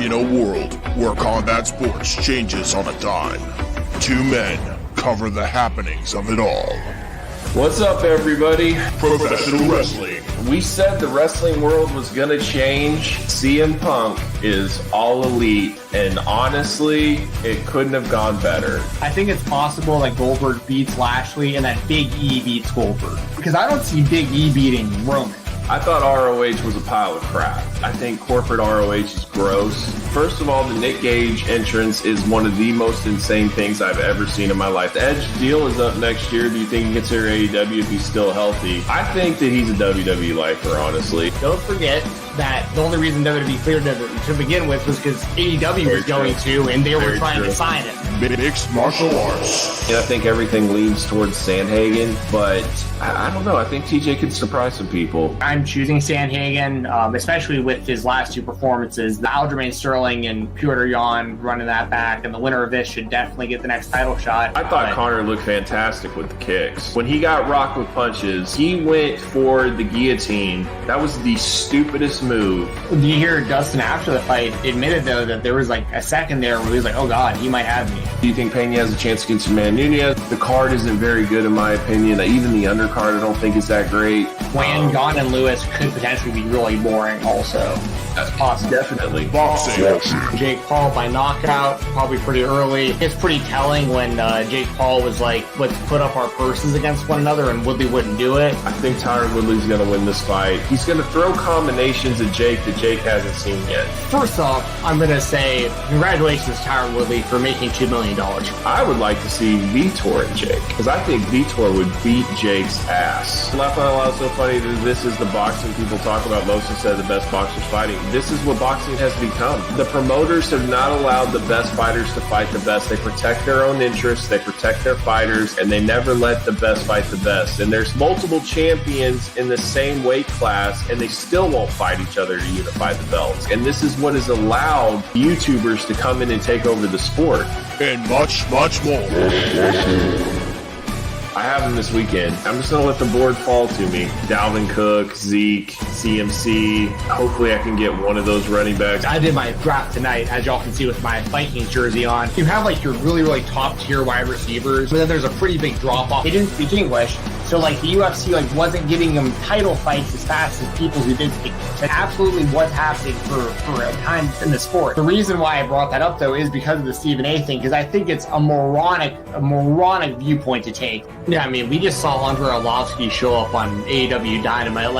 In a world where combat sports changes on a dime, two men cover the happenings of it all. What's up, everybody? Professional wrestling. We said the wrestling world was going to change. CM Punk is all elite, and honestly, it couldn't have gone better. I think it's possible that Goldberg beats Lashley and that Big E beats Goldberg, because I don't see Big E beating Roman. I thought ROH was a pile of crap. I think corporate ROH is gross. First of all, the Nick Gage entrance is one of the most insane things I've ever seen in my life. The Edge deal is up next year. Do you think he gets here AEW if he's still healthy? I think that he's a WWE lifer, honestly. Don't forget that the only reason WWE cleared him to begin with was because AEW was going to, and they were trying to sign him. Mixed martial arts. And I think everything leans towards Sandhagen, but I don't know. I think TJ could surprise some people. I'm choosing Sandhagen, especially with his last two performances. The Aljamain Sterling and Piotr Jan running that back, and the winner of this should definitely get the next title shot. I thought Connor looked fantastic with the kicks. When he got rocked with punches, he went for the guillotine. That was the stupidest move. Do you hear Dustin after the fight admitted, though, that there was like a second there where he was like, oh God, he might have me. Do you think Pena has a chance against Usman Nunez? The card isn't very good in my opinion. Even the undercard I don't think is that great. Wayne, Gon, and Lewis could potentially be really boring also. That's possible. Definitely. Boxing. Jake Paul by knockout, probably pretty early. It's pretty telling when Jake Paul was like, let's put up our purses against one another, and Woodley wouldn't do it. I think Tyron Woodley's going to win this fight. He's going to throw combinations at Jake that Jake hasn't seen yet. First off, I'm going to say congratulations, Tyron Woodley, for making $2 million. I would like to see Vitor and Jake, because I think Vitor would beat Jake's ass. Left on Allow so funny that this is the boxing people talk about. Losa said the best boxers fighting. This is what boxing has become. The promoters have not allowed the best fighters to fight the best. They protect their own interests, they protect their fighters, and they never let the best fight the best. And there's multiple champions in the same weight class, and they still won't fight each other to unify the belts. And this is what has allowed YouTubers to come in and take over the sport. And much, much more. I have them this weekend. I'm just going to let the board fall to me. Dalvin Cook, Zeke, CMC. Hopefully I can get one of those running backs. I did my draft tonight, as y'all can see with my Vikings jersey on. You have like your really, really top tier wide receivers, but then there's a pretty big drop off. They didn't speak English, so like the UFC like wasn't giving them title fights as fast as people who did speak English. And absolutely what's happening for a time in the sport. The reason why I brought that up though is because of the Stephen A thing, because I think it's a moronic viewpoint to take. Yeah, I mean, we just saw Andre Arlovsky show up on AEW Dynamite.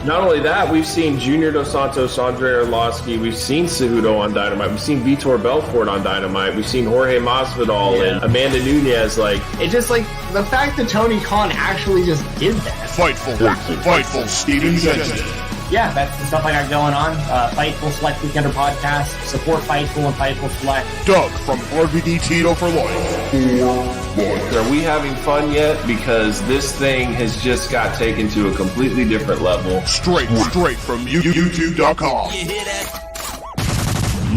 Not only that, we've seen Junior Dos Santos, Andre Arlovsky, we've seen Cejudo on Dynamite, we've seen Vitor Belfort on Dynamite, we've seen Jorge Masvidal and Amanda Nunes. It just like the fact that Tony Khan actually just did that. Fightful, Steven Benson. Yeah, that's the stuff I got going on. Fightful Select Weekender podcast. Support Fightful and Fightful Select. Doug from RVD Tito for life. Are we having fun yet? Because this thing has just got taken to a completely different level. Straight from YouTube.com.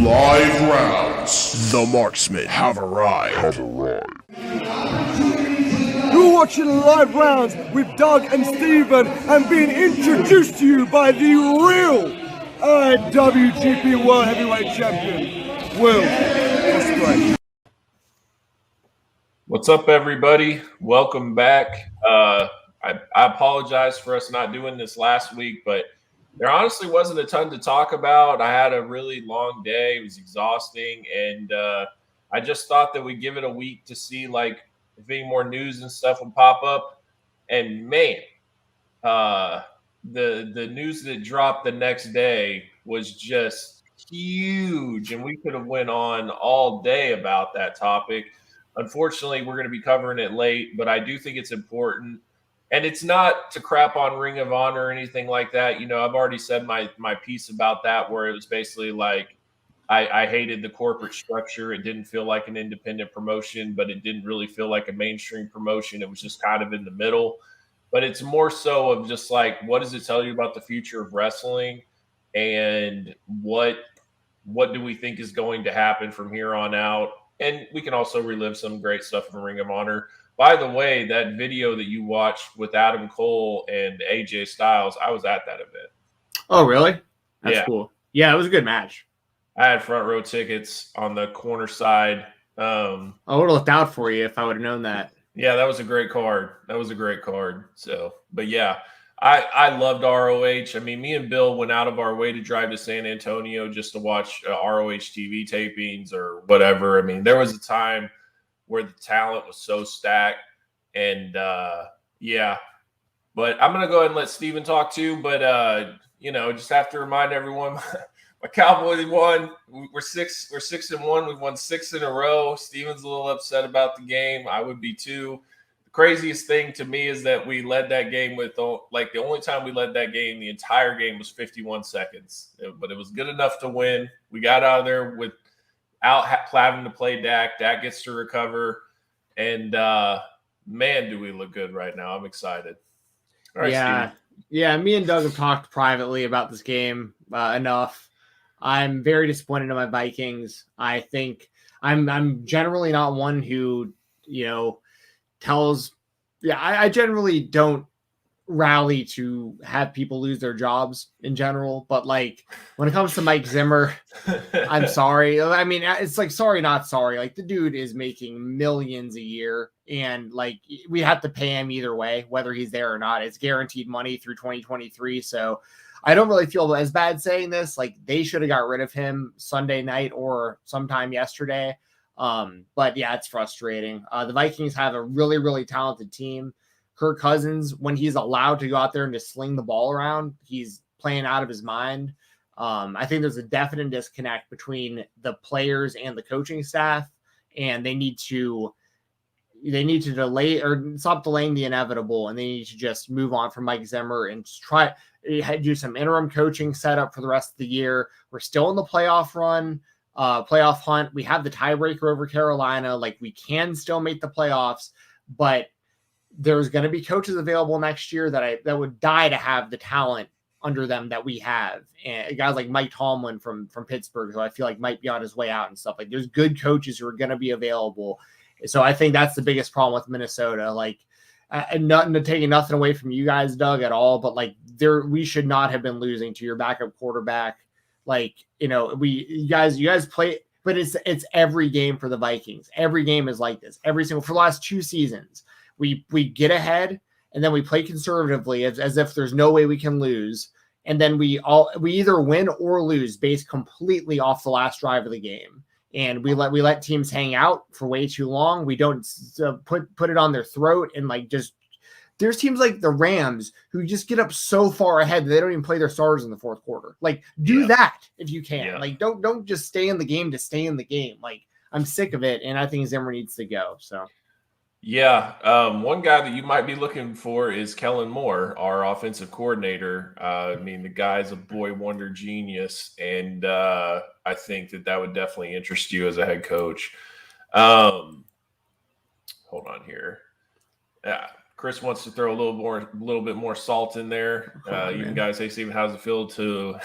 Live rounds. The marksmen have arrived. You're watching Live Rounds with Doug and Steven and being introduced to you by the real IWGP World Heavyweight Champion, Will Ospreay. What's up, everybody? Welcome back. I apologize for us not doing this last week, but there honestly wasn't a ton to talk about. I had a really long day. It was exhausting, and I just thought that we'd give it a week to see, if any more news and stuff would pop up. And man, the news that dropped the next day was just huge, and we could have went on all day about that topic. Unfortunately, we're going to be covering it late, but I do think it's important. And it's not to crap on Ring of Honor or anything like that. You know, I've already said my piece about that, where it was basically like I hated the corporate structure. It didn't feel like an independent promotion, but it didn't really feel like a mainstream promotion. It was just kind of in the middle. But it's more so of just like, what does it tell you about the future of wrestling, and what do we think is going to happen from here on out? And we can also relive some great stuff from Ring of Honor. By the way, that video that you watched with Adam Cole and AJ Styles, I was at that event. Oh, really? That's yeah. Cool. Yeah, it was a good match. I had front row tickets on the corner side. I would have looked out for you if I would have known that. Yeah, that was a great card. So, but yeah, I loved ROH. I mean, me and Bill went out of our way to drive to San Antonio just to watch ROH TV tapings or whatever. I mean, there was a time where the talent was so stacked, and yeah. But I'm gonna go ahead and let Steven talk too. But just have to remind everyone. My Cowboys won. We're 6-1. We've won 6 in a row. Steven's a little upset about the game. I would be too. The craziest thing to me is that we led that game with the only time we led that game, the entire game was 51 seconds. But it was good enough to win. We got out of there without having to play Dak. Dak gets to recover. And, man, do we look good right now. I'm excited. All right, yeah. Steven. Yeah, me and Doug have talked privately about this game enough. I'm very disappointed in my Vikings. I think I'm generally not one who, tells. Yeah, I generally don't rally to have people lose their jobs in general. But like when it comes to Mike Zimmer, I'm sorry. I mean, it's like sorry, not sorry. Like the dude is making millions a year, and like we have to pay him either way, whether he's there or not. It's guaranteed money through 2023. So I don't really feel as bad saying this. Like they should have got rid of him Sunday night or sometime yesterday. But yeah, it's frustrating. The Vikings have a really, really talented team. Kirk Cousins, when he's allowed to go out there and just sling the ball around, he's playing out of his mind. I think there's a definite disconnect between the players and the coaching staff, and they need to delay or stop delaying the inevitable, and they need to just move on from Mike Zimmer and try do some interim coaching setup for the rest of the year. We're still in the playoff run, playoff hunt. We have the tiebreaker over Carolina. Like we can still make the playoffs, but there's going to be coaches available next year that would die to have the talent under them that we have. And guys like Mike Tomlin from Pittsburgh, who I feel like might be on his way out and stuff. Like there's good coaches who are going to be available. So I think that's the biggest problem with Minnesota. Like, and taking nothing away from you guys, Doug, at all, but like we should not have been losing to your backup quarterback. Like, you guys play, but it's every game for the Vikings. Every game is like this. For the last 2 seasons. We get ahead and then we play conservatively as if there's no way we can lose. And then we either win or lose based completely off the last drive of the game. And we let teams hang out for way too long. We don't put it on their throat and like just there's teams like the Rams who just get up so far ahead that they don't even play their starters in the fourth quarter. Like do that if you can. Yeah. Like don't just stay in the game to stay in the game. Like I'm sick of it, and I think Zimmer needs to go. So. Yeah, one guy that you might be looking for is Kellen Moore, our offensive coordinator. I mean, the guy's a boy wonder genius, and I think that would definitely interest you as a head coach. Hold on here. Yeah, Chris wants to throw a little bit more salt in there. You guys say, Steven, how's it feel to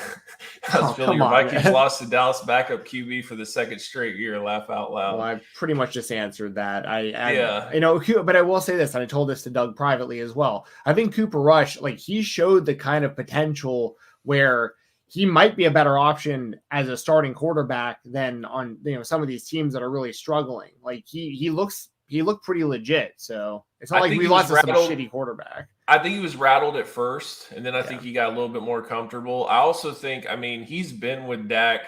your Vikings lost to Dallas backup QB for the second straight year? Laugh out loud. Well, I pretty much just answered that. But I will say this, and I told this to Doug privately as well. I think Cooper Rush, like he showed the kind of potential where he might be a better option as a starting quarterback than on some of these teams that are really struggling. Like he looked pretty legit. So it's not like we lost to some shitty quarterback. I think he was rattled at first, and then I think he got a little bit more comfortable. I also think, he's been with Dak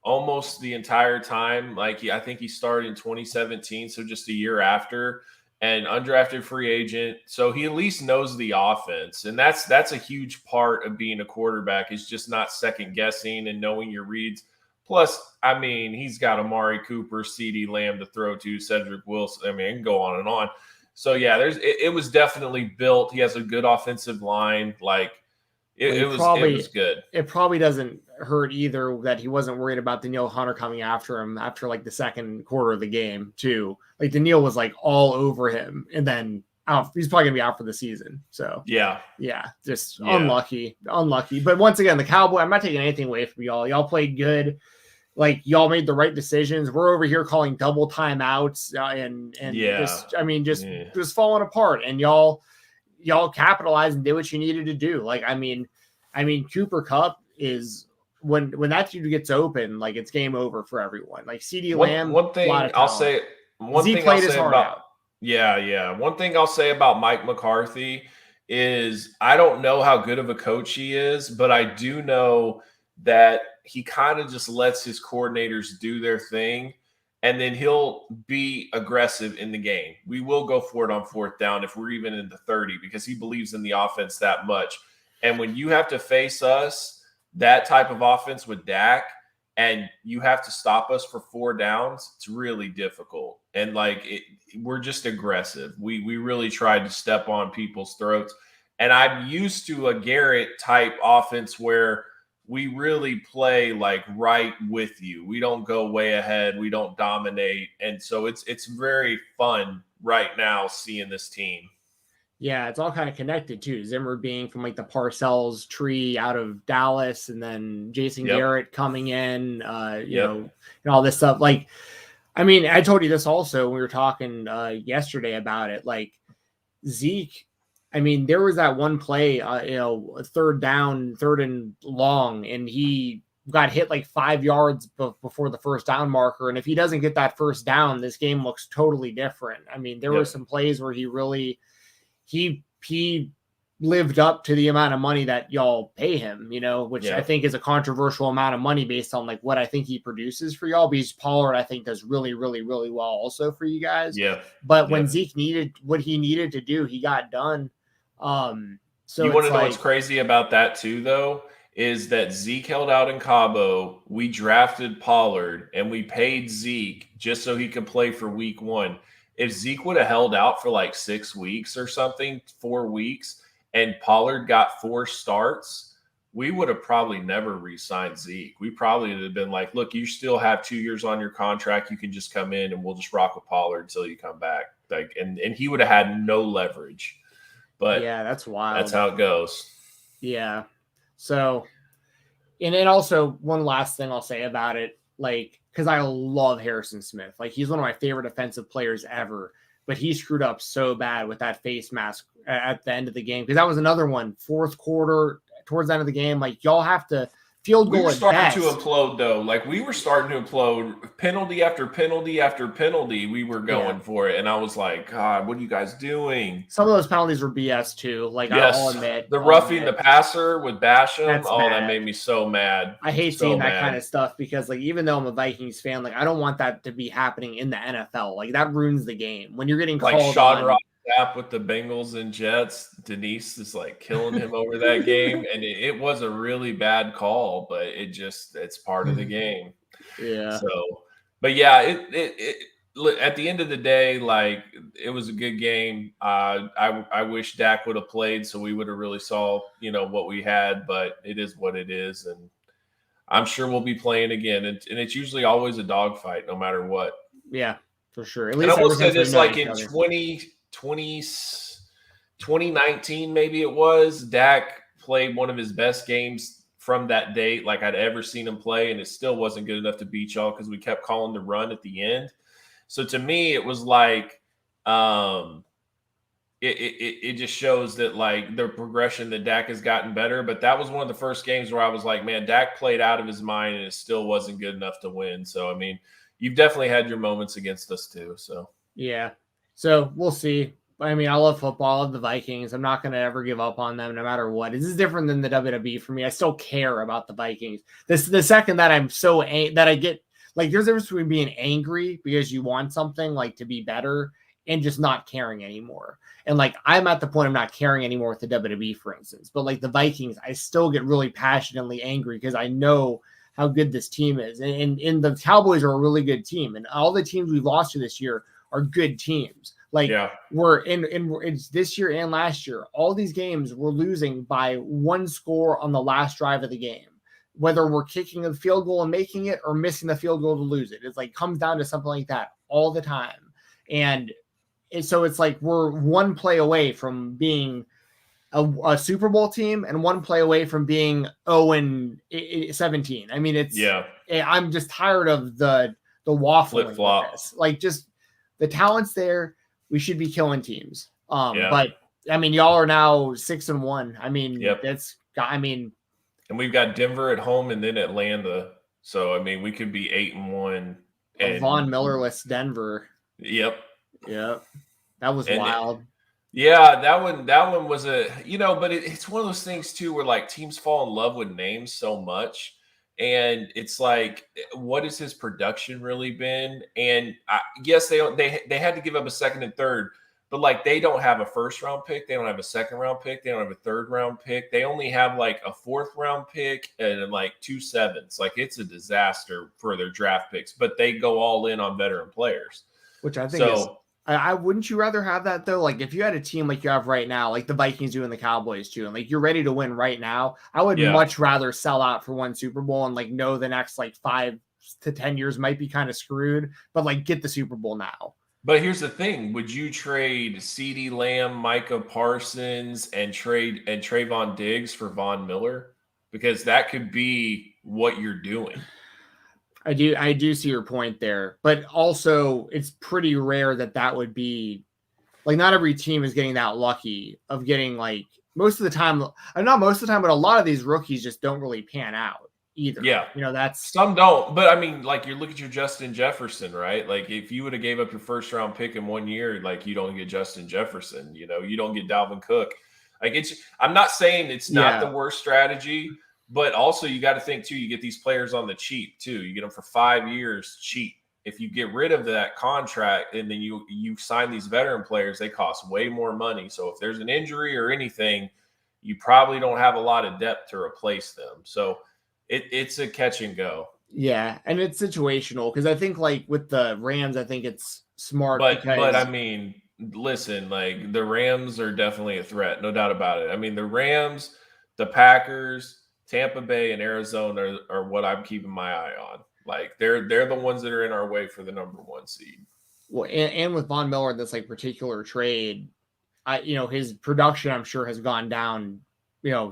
almost the entire time. Like I think he started in 2017, so just a year after, and undrafted free agent. So he at least knows the offense, and that's a huge part of being a quarterback is just not second guessing and knowing your reads. Plus, he's got Amari Cooper, CeeDee Lamb to throw to, Cedric Wilson. It can go on and on. So, yeah, it was definitely built. He has a good offensive line. Like, it was good. It probably doesn't hurt either that he wasn't worried about Danielle Hunter coming after him after, like, the second quarter of the game, too. Like, Danielle was, like, all over him. And then he's probably going to be out for the season. So, just unlucky. But once again, the Cowboys, I'm not taking anything away from y'all. Y'all played good. Like y'all made the right decisions. We're over here calling double timeouts just falling apart. And y'all capitalized and did what you needed to do. Like, Cooper Kupp is when that dude gets open, like it's game over for everyone. Like CD One, Lamb. one thing I'll say. One Z thing played I'll his say heart about out. yeah. One thing I'll say about Mike McCarthy is I don't know how good of a coach he is, but I do know that he kind of just lets his coordinators do their thing, and then he'll be aggressive in the game. We will go for it on fourth down if we're even in the 30 because he believes in the offense that much. And when you have to face us, that type of offense with Dak, and you have to stop us for 4 downs, it's really difficult. And we're just aggressive. We really tried to step on people's throats. And I'm used to a Garrett type offense where we really play like right with you. We don't go way ahead. We don't dominate. And so it's very fun right now seeing this team. Yeah, it's all kind of connected too. Zimmer being from like the Parcells tree out of Dallas, and then Jason Garrett coming in, you know, and all this stuff. Like, I mean, I told you this also when we were talking yesterday about it. Like Zeke, I mean, there was that one play, you know, third down, third and long, and he got hit like 5 yards before the first down marker. And if he doesn't get that first down, this game looks totally different. I mean, there were some plays where he really he lived up to the amount of money that y'all pay him, you know, which I think is a controversial amount of money based on like what I think he produces for y'all. Because Pollard, I think, does really, really, really well also for you guys. Yeah. But when Zeke needed what he needed to do, he got done. So you want to know what's crazy about that too, though, is that Zeke held out in Cabo. We drafted Pollard and we paid Zeke just so he could play for week 1. If Zeke would have held out for like 6 weeks or something, 4 weeks, and Pollard got 4 starts, we would have probably never re-signed Zeke. We probably would have been like, look, you still have 2 years on your contract. You can just come in and we'll just rock with Pollard until you come back. Like, and he would have had no leverage. But yeah, that's wild. That's how it goes. Yeah. So, and then also one last thing I'll say about it, like, because I love Harrison Smith. Like, he's one of my favorite offensive players ever, but he screwed up so bad with that face mask at the end of the game. Because that was another one, fourth quarter, towards the end of the game. Like, y'all have to field goal. We were starting to implode, though. Like, we were starting to implode. Penalty after penalty after penalty, we were going for it. And I was like, God, what are you guys doing? Some of those penalties were BS, too. Like, I'll admit. The roughing the passer with Basham, that made me so mad. I hate seeing that kind of stuff because, like, even though I'm a Vikings fan, like, I don't want that to be happening in the NFL. Like, that ruins the game. When you're getting called like Sean Ross with the Bengals and Jets, Denise is like killing him over that game, and it was a really bad call, but it's part of the game. Yeah. So, but yeah, it at the end of the day, like, it was a good game. I wish Dak would have played, so we would have really saw, you know, what we had. But it is what it is, and I'm sure we'll be playing again. And it's usually always a dogfight, no matter what. Yeah, for sure. At least I will say this, like in 2019, maybe it was, Dak played one of his best games from that date like I'd ever seen him play, and it still wasn't good enough to beat y'all because we kept calling the run at the end. So to me, it was like it just shows that, like, the progression that Dak has gotten better. But that was one of the first games where I was like, man, Dak played out of his mind, and it still wasn't good enough to win. So, I mean, you've definitely had your moments against us too. So yeah. So we'll see. I mean, I love football. I love the Vikings. I'm not going to ever give up on them no matter what. This is different than the WWE for me. I still care about the Vikings. The second that I'm so that I get, like, there's a difference between being angry because you want something, like, to be better, and just not caring anymore. And, like, I'm at the point of not caring anymore with the WWE, for instance. But, like, the Vikings, I still get really passionately angry because I know how good this team is. And the Cowboys are a really good team. And all the teams we've lost to this year are good teams. Like, we're it's this year and last year, all these games we're losing by 1 score on the last drive of the game, whether we're kicking the field goal and making it or missing the field goal to lose it. It's like comes down to something like that all the time. And so it's like we're 1 play away from being a Super Bowl team and 1 play away from being 0-17. I mean, I'm just tired of the waffling. Flip-flop. Like, just the talent's there. We should be killing teams. But I mean, y'all are now 6-1. I mean, And we've got Denver at home and then Atlanta. So I mean, we could be 8-1. And Von Millerless Denver. Yep. That was wild. Yeah, that one was but it's one of those things too where like teams fall in love with names so much. And it's like, what has his production really been? And yes, they had to give up a second and third, but like they don't have a first round pick, they don't have a second round pick, they don't have a third round pick. They only have like a fourth round pick and like 2 7s. Like it's a disaster for their draft picks, but they go all in on veteran players, which I think is. I wouldn't you rather have that though? Like if you had a team like you have right now, like the Vikings do and the Cowboys too, and like you're ready to win right now, I would much rather sell out for one Super Bowl and like know the next like 5 to 10 years might be kind of screwed, but like get the Super Bowl now. But here's the thing: would you trade CeeDee Lamb, Micah Parsons, and Trayvon Diggs for Von Miller? Because that could be what you're doing. I do see your point there, but also it's pretty rare that would be like not every team is getting that lucky of getting like most of the time, not most of the time, but a lot of these rookies just don't really pan out either. Yeah. That's some don't, but I mean, like you look at your Justin Jefferson, right? Like if you would have gave up your first round pick in 1 year, like you don't get Justin Jefferson, you don't get Dalvin Cook. Like I'm not saying it's not the worst strategy. But also, you got to think, too, you get these players on the cheap, too. You get them for 5 years cheap. If you get rid of that contract and then you sign these veteran players, they cost way more money. So if there's an injury or anything, you probably don't have a lot of depth to replace them. So it's a catch and go. Yeah, and it's situational because I think, like, with the Rams, I think it's smart. But I mean, listen, like, the Rams are definitely a threat, no doubt about it. I mean, the Rams, the Packers – Tampa Bay and Arizona are what I'm keeping my eye on. Like they're the ones that are in our way for the number 1 seed. Well, and with Von Miller, this like particular trade, his production I'm sure has gone down,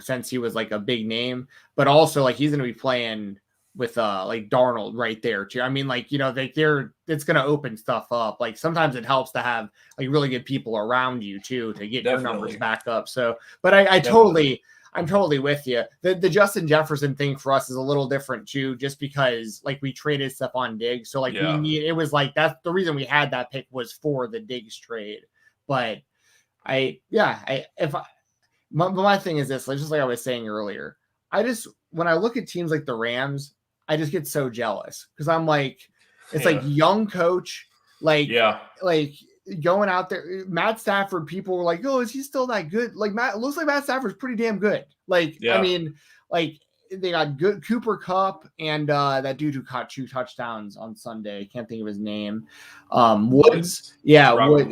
since he was like a big name, but also like he's going to be playing with like Darnold right there too. I mean, like it's going to open stuff up. Like sometimes it helps to have like really good people around you too to get your numbers back up. So, but I'm totally with you. The Justin Jefferson thing for us is a little different too, just because like we traded Stephon Diggs. So like it was like, that's the reason we had that pick was for the Diggs trade. But my thing is this, like, just like I was saying earlier, when I look at teams like the Rams, I just get so jealous because I'm like, it's like young coach, like going out there, Matt Stafford, people were like, oh, is he still that good? Like it looks like Matt Stafford's pretty damn good. Like, I mean, like they got good Cooper Kupp and that dude who caught 2 touchdowns on Sunday. I can't think of his name. Woods. Yeah. Robert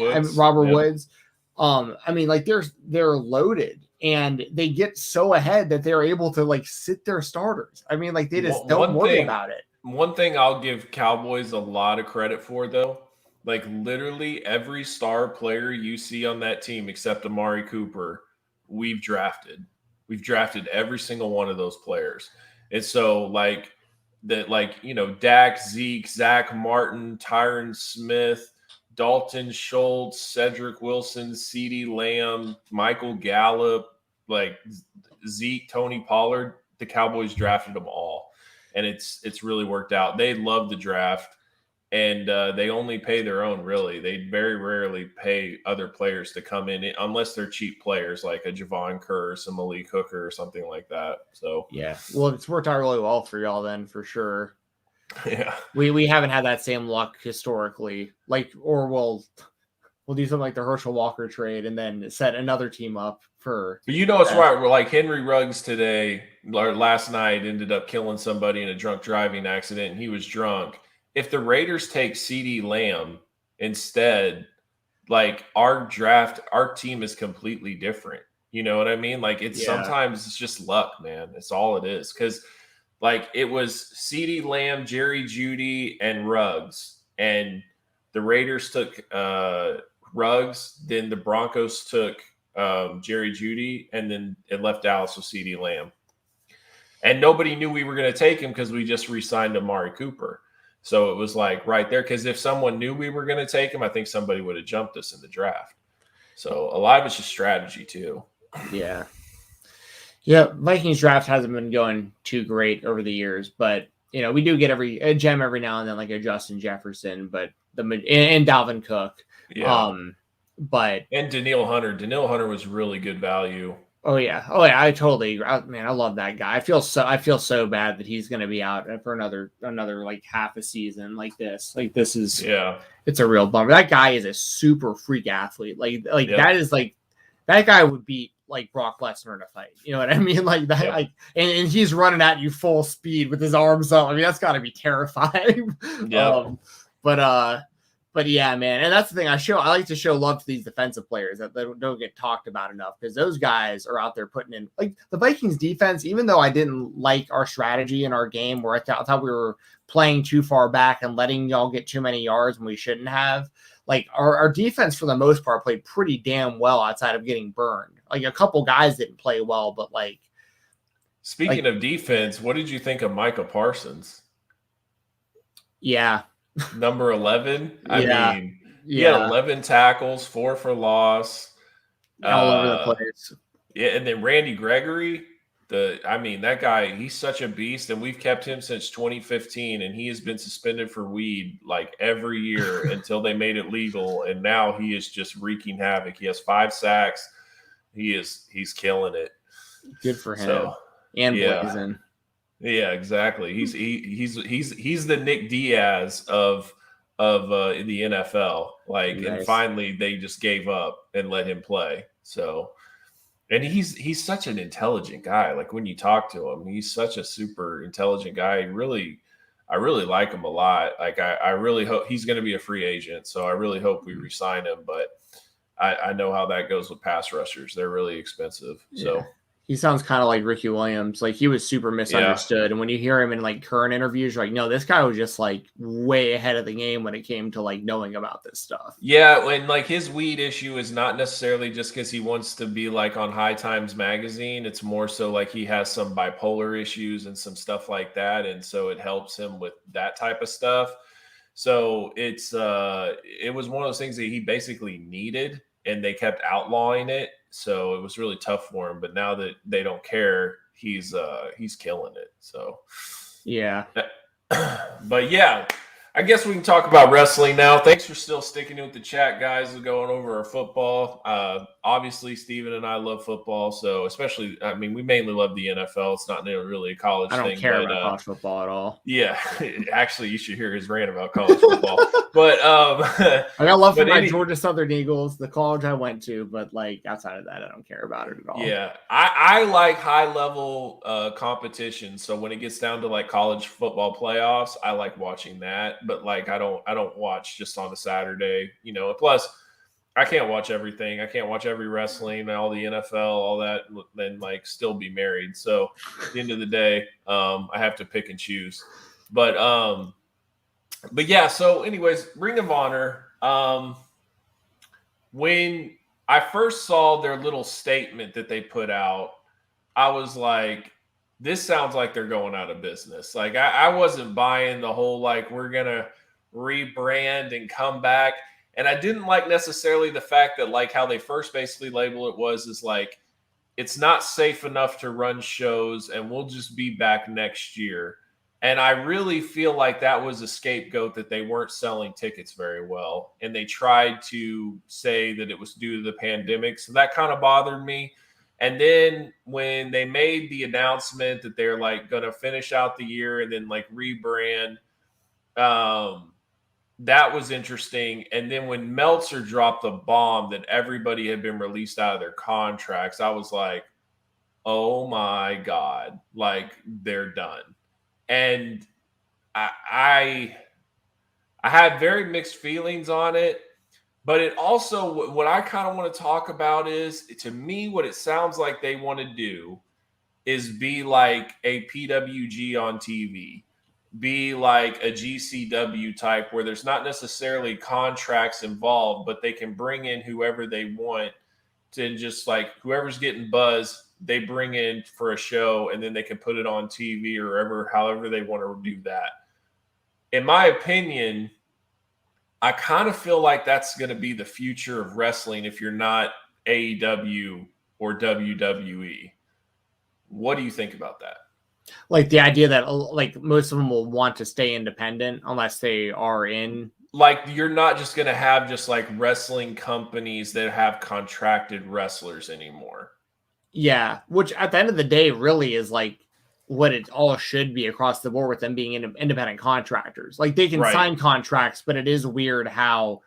Woods. I mean, like they're loaded and they get so ahead that they're able to like sit their starters. I mean, like they just don't worry about it. One thing I'll give Cowboys a lot of credit for though, like literally every star player you see on that team except Amari Cooper, we've drafted. We've drafted every single one of those players. And so like that, like, Dak, Zeke, Zach Martin, Tyron Smith, Dalton Schultz, Cedric Wilson, CeeDee Lamb, Michael Gallup, like Zeke, Tony Pollard, the Cowboys drafted them all. And it's really worked out. They love the draft. And they only pay their own, really. They very rarely pay other players to come in unless they're cheap players like a Javon Kerr, some Malik Hooker or something like that. So yeah, well, it's worked out really well for y'all then, for sure. Yeah, we haven't had that same luck historically. Like, or we'll do something like the Herschel Walker trade and then set another team up for. But it's right. We're like Henry Ruggs today, or last night, ended up killing somebody in a drunk driving accident, and he was drunk. If the Raiders take CeeDee Lamb instead, like our team is completely different. You know what I mean? Like sometimes it's just luck, man. It's all it is. Because like it was CeeDee Lamb, Jerry Jeudy, and Ruggs, and the Raiders took Ruggs. Then the Broncos took Jerry Jeudy, and then it left Dallas with CeeDee Lamb. And nobody knew we were going to take him because we just re-signed Amari Cooper. So it was like right there, because if someone knew we were going to take him, I think somebody would have jumped us in the draft. So a lot of it's just strategy too. Yeah. Yeah, Vikings draft hasn't been going too great over the years, but we do get a gem every now and then, like a Justin Jefferson, but and Dalvin Cook. Yeah. But and Danielle Hunter was really good value. Oh yeah, I totally agree. Man, I love that guy. I feel so bad that he's going to be out for another like half a season like this. Like this is it's a real bummer. That guy is a super freak athlete. That is like that guy would beat like Brock Lesnar in a fight. You know what I mean? Like that. Like and he's running at you full speed with his arms up. I mean that's got to be terrifying. Yeah. But yeah, man, and that's the thing. I like to show love to these defensive players that they don't get talked about enough because those guys are out there putting in like the Vikings defense. Even though I didn't like our strategy in our game, where I thought we were playing too far back and letting y'all get too many yards when we shouldn't have. Like our defense for the most part played pretty damn well outside of getting burned. Like a couple guys didn't play well, but like. Speaking of defense, what did you think of Micah Parsons? Yeah. Number 11. I mean, he had 11 tackles, 4 for loss. All over the place. Yeah, and then Randy Gregory, that guy, he's such a beast, and we've kept him since 2015, and he has been suspended for weed like every year until they made it legal, and now he is just wreaking havoc. He has 5 sacks. He's killing it. Good for him. So, and blazing. Yeah, exactly. He's the Nick Diaz of the NFL. Like, nice. And finally they just gave up and let him play. So, and he's such an intelligent guy. Like when you talk to him, he's such a super intelligent guy. I really like him a lot. Like I really hope he's going to be a free agent. So I really hope we re-sign him. But I know how that goes with pass rushers. They're really expensive. Yeah. So. He sounds kind of like Ricky Williams. Like he was super misunderstood. Yeah. And when you hear him in like current interviews, you're like, no, this guy was just like way ahead of the game when it came to like knowing about this stuff. Yeah. When like his weed issue is not necessarily just because he wants to be like on High Times magazine. It's more so like he has some bipolar issues and some stuff like that. And so it helps him with that type of stuff. So it was one of those things that he basically needed and they kept outlawing it. So it was really tough for him, but now that they don't care, he's killing it. So, yeah. But yeah, I guess we can talk about wrestling now. Thanks for still sticking with the chat, guys, and going over our football. Obviously, Steven and I love football, so especially, I mean, we mainly love the NFL. It's not really a college thing. I don't care about college football at all. Yeah, actually, you should hear his rant about college football. But I got love for my Georgia Southern Eagles, the college I went to, but like outside of that, I don't care about it at all. Yeah, I like high level competition. So when it gets down to like college football playoffs, I like watching that. But like I don't watch just on a Saturday, plus I can't watch everything. I can't watch every wrestling, all the NFL, all that, and then like still be married. So at the end of the day, I have to pick and choose. But yeah, so anyways, Ring of Honor. When I first saw their little statement that they put out, I was like, this sounds like they're going out of business. Like I wasn't buying the whole, like, we're going to rebrand and come back. And I didn't like necessarily the fact that like how they first basically label it is like, it's not safe enough to run shows and we'll just be back next year. And I really feel like that was a scapegoat that they weren't selling tickets very well. And they tried to say that it was due to the pandemic. So that kind of bothered me. And then when they made the announcement that they're like going to finish out the year and then like rebrand, that was interesting. And then when Meltzer dropped the bomb that everybody had been released out of their contracts, I was like, oh my God, like they're done. And I had very mixed feelings on it. But it also, what I kind of want to talk about is, to me, what it sounds like they want to do is be like a PWG on TV, be like a GCW type where there's not necessarily contracts involved, but they can bring in whoever they want to just like whoever's getting buzz, they bring in for a show and then they can put it on TV or however they want to do that. In my opinion, I kind of feel like that's going to be the future of wrestling if you're not AEW or WWE. What do you think about that? Like the idea that like most of them will want to stay independent unless they are in. Like you're not just going to have just like wrestling companies that have contracted wrestlers anymore. Yeah, which at the end of the day really is like what it all should be across the board with them being independent contractors. Like they can sign contracts, but it is weird how,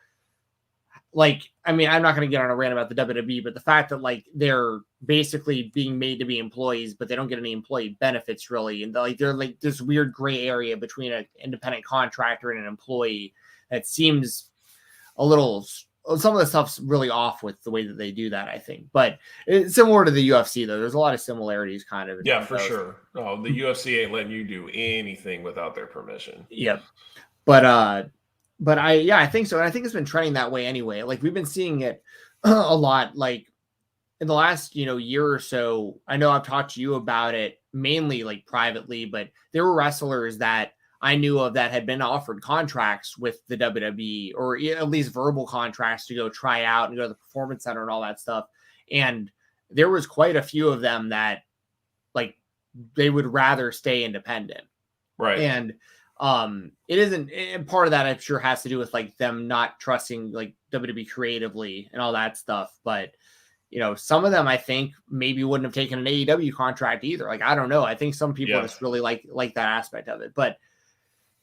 like, I mean, I'm not going to get on a rant about the WWE, but the fact that like they're basically being made to be employees, but they don't get any employee benefits really. And they're like this weird gray area between an independent contractor and an employee that seems a little, some of the stuff's really off with the way that they do that, I think. But it's similar to the UFC, though. There's a lot of similarities, kind of. Yeah, for sure. Oh, the UFC ain't letting you do anything without their permission. Yep. But I think so. And I think it's been trending that way anyway. Like we've been seeing it a lot, like in the last, year or so. I know I've talked to you about it mainly like privately, but there were wrestlers that I knew of that had been offered contracts with the WWE, or at least verbal contracts to go try out and go to the Performance Center and all that stuff. And there was quite a few of them that like they would rather stay independent. Right. And it isn't, and part of that I'm sure has to do with like them not trusting like WWE creatively and all that stuff. But some of them I think maybe wouldn't have taken an AEW contract either. Like I don't know. I think some people just really like that aspect of it. But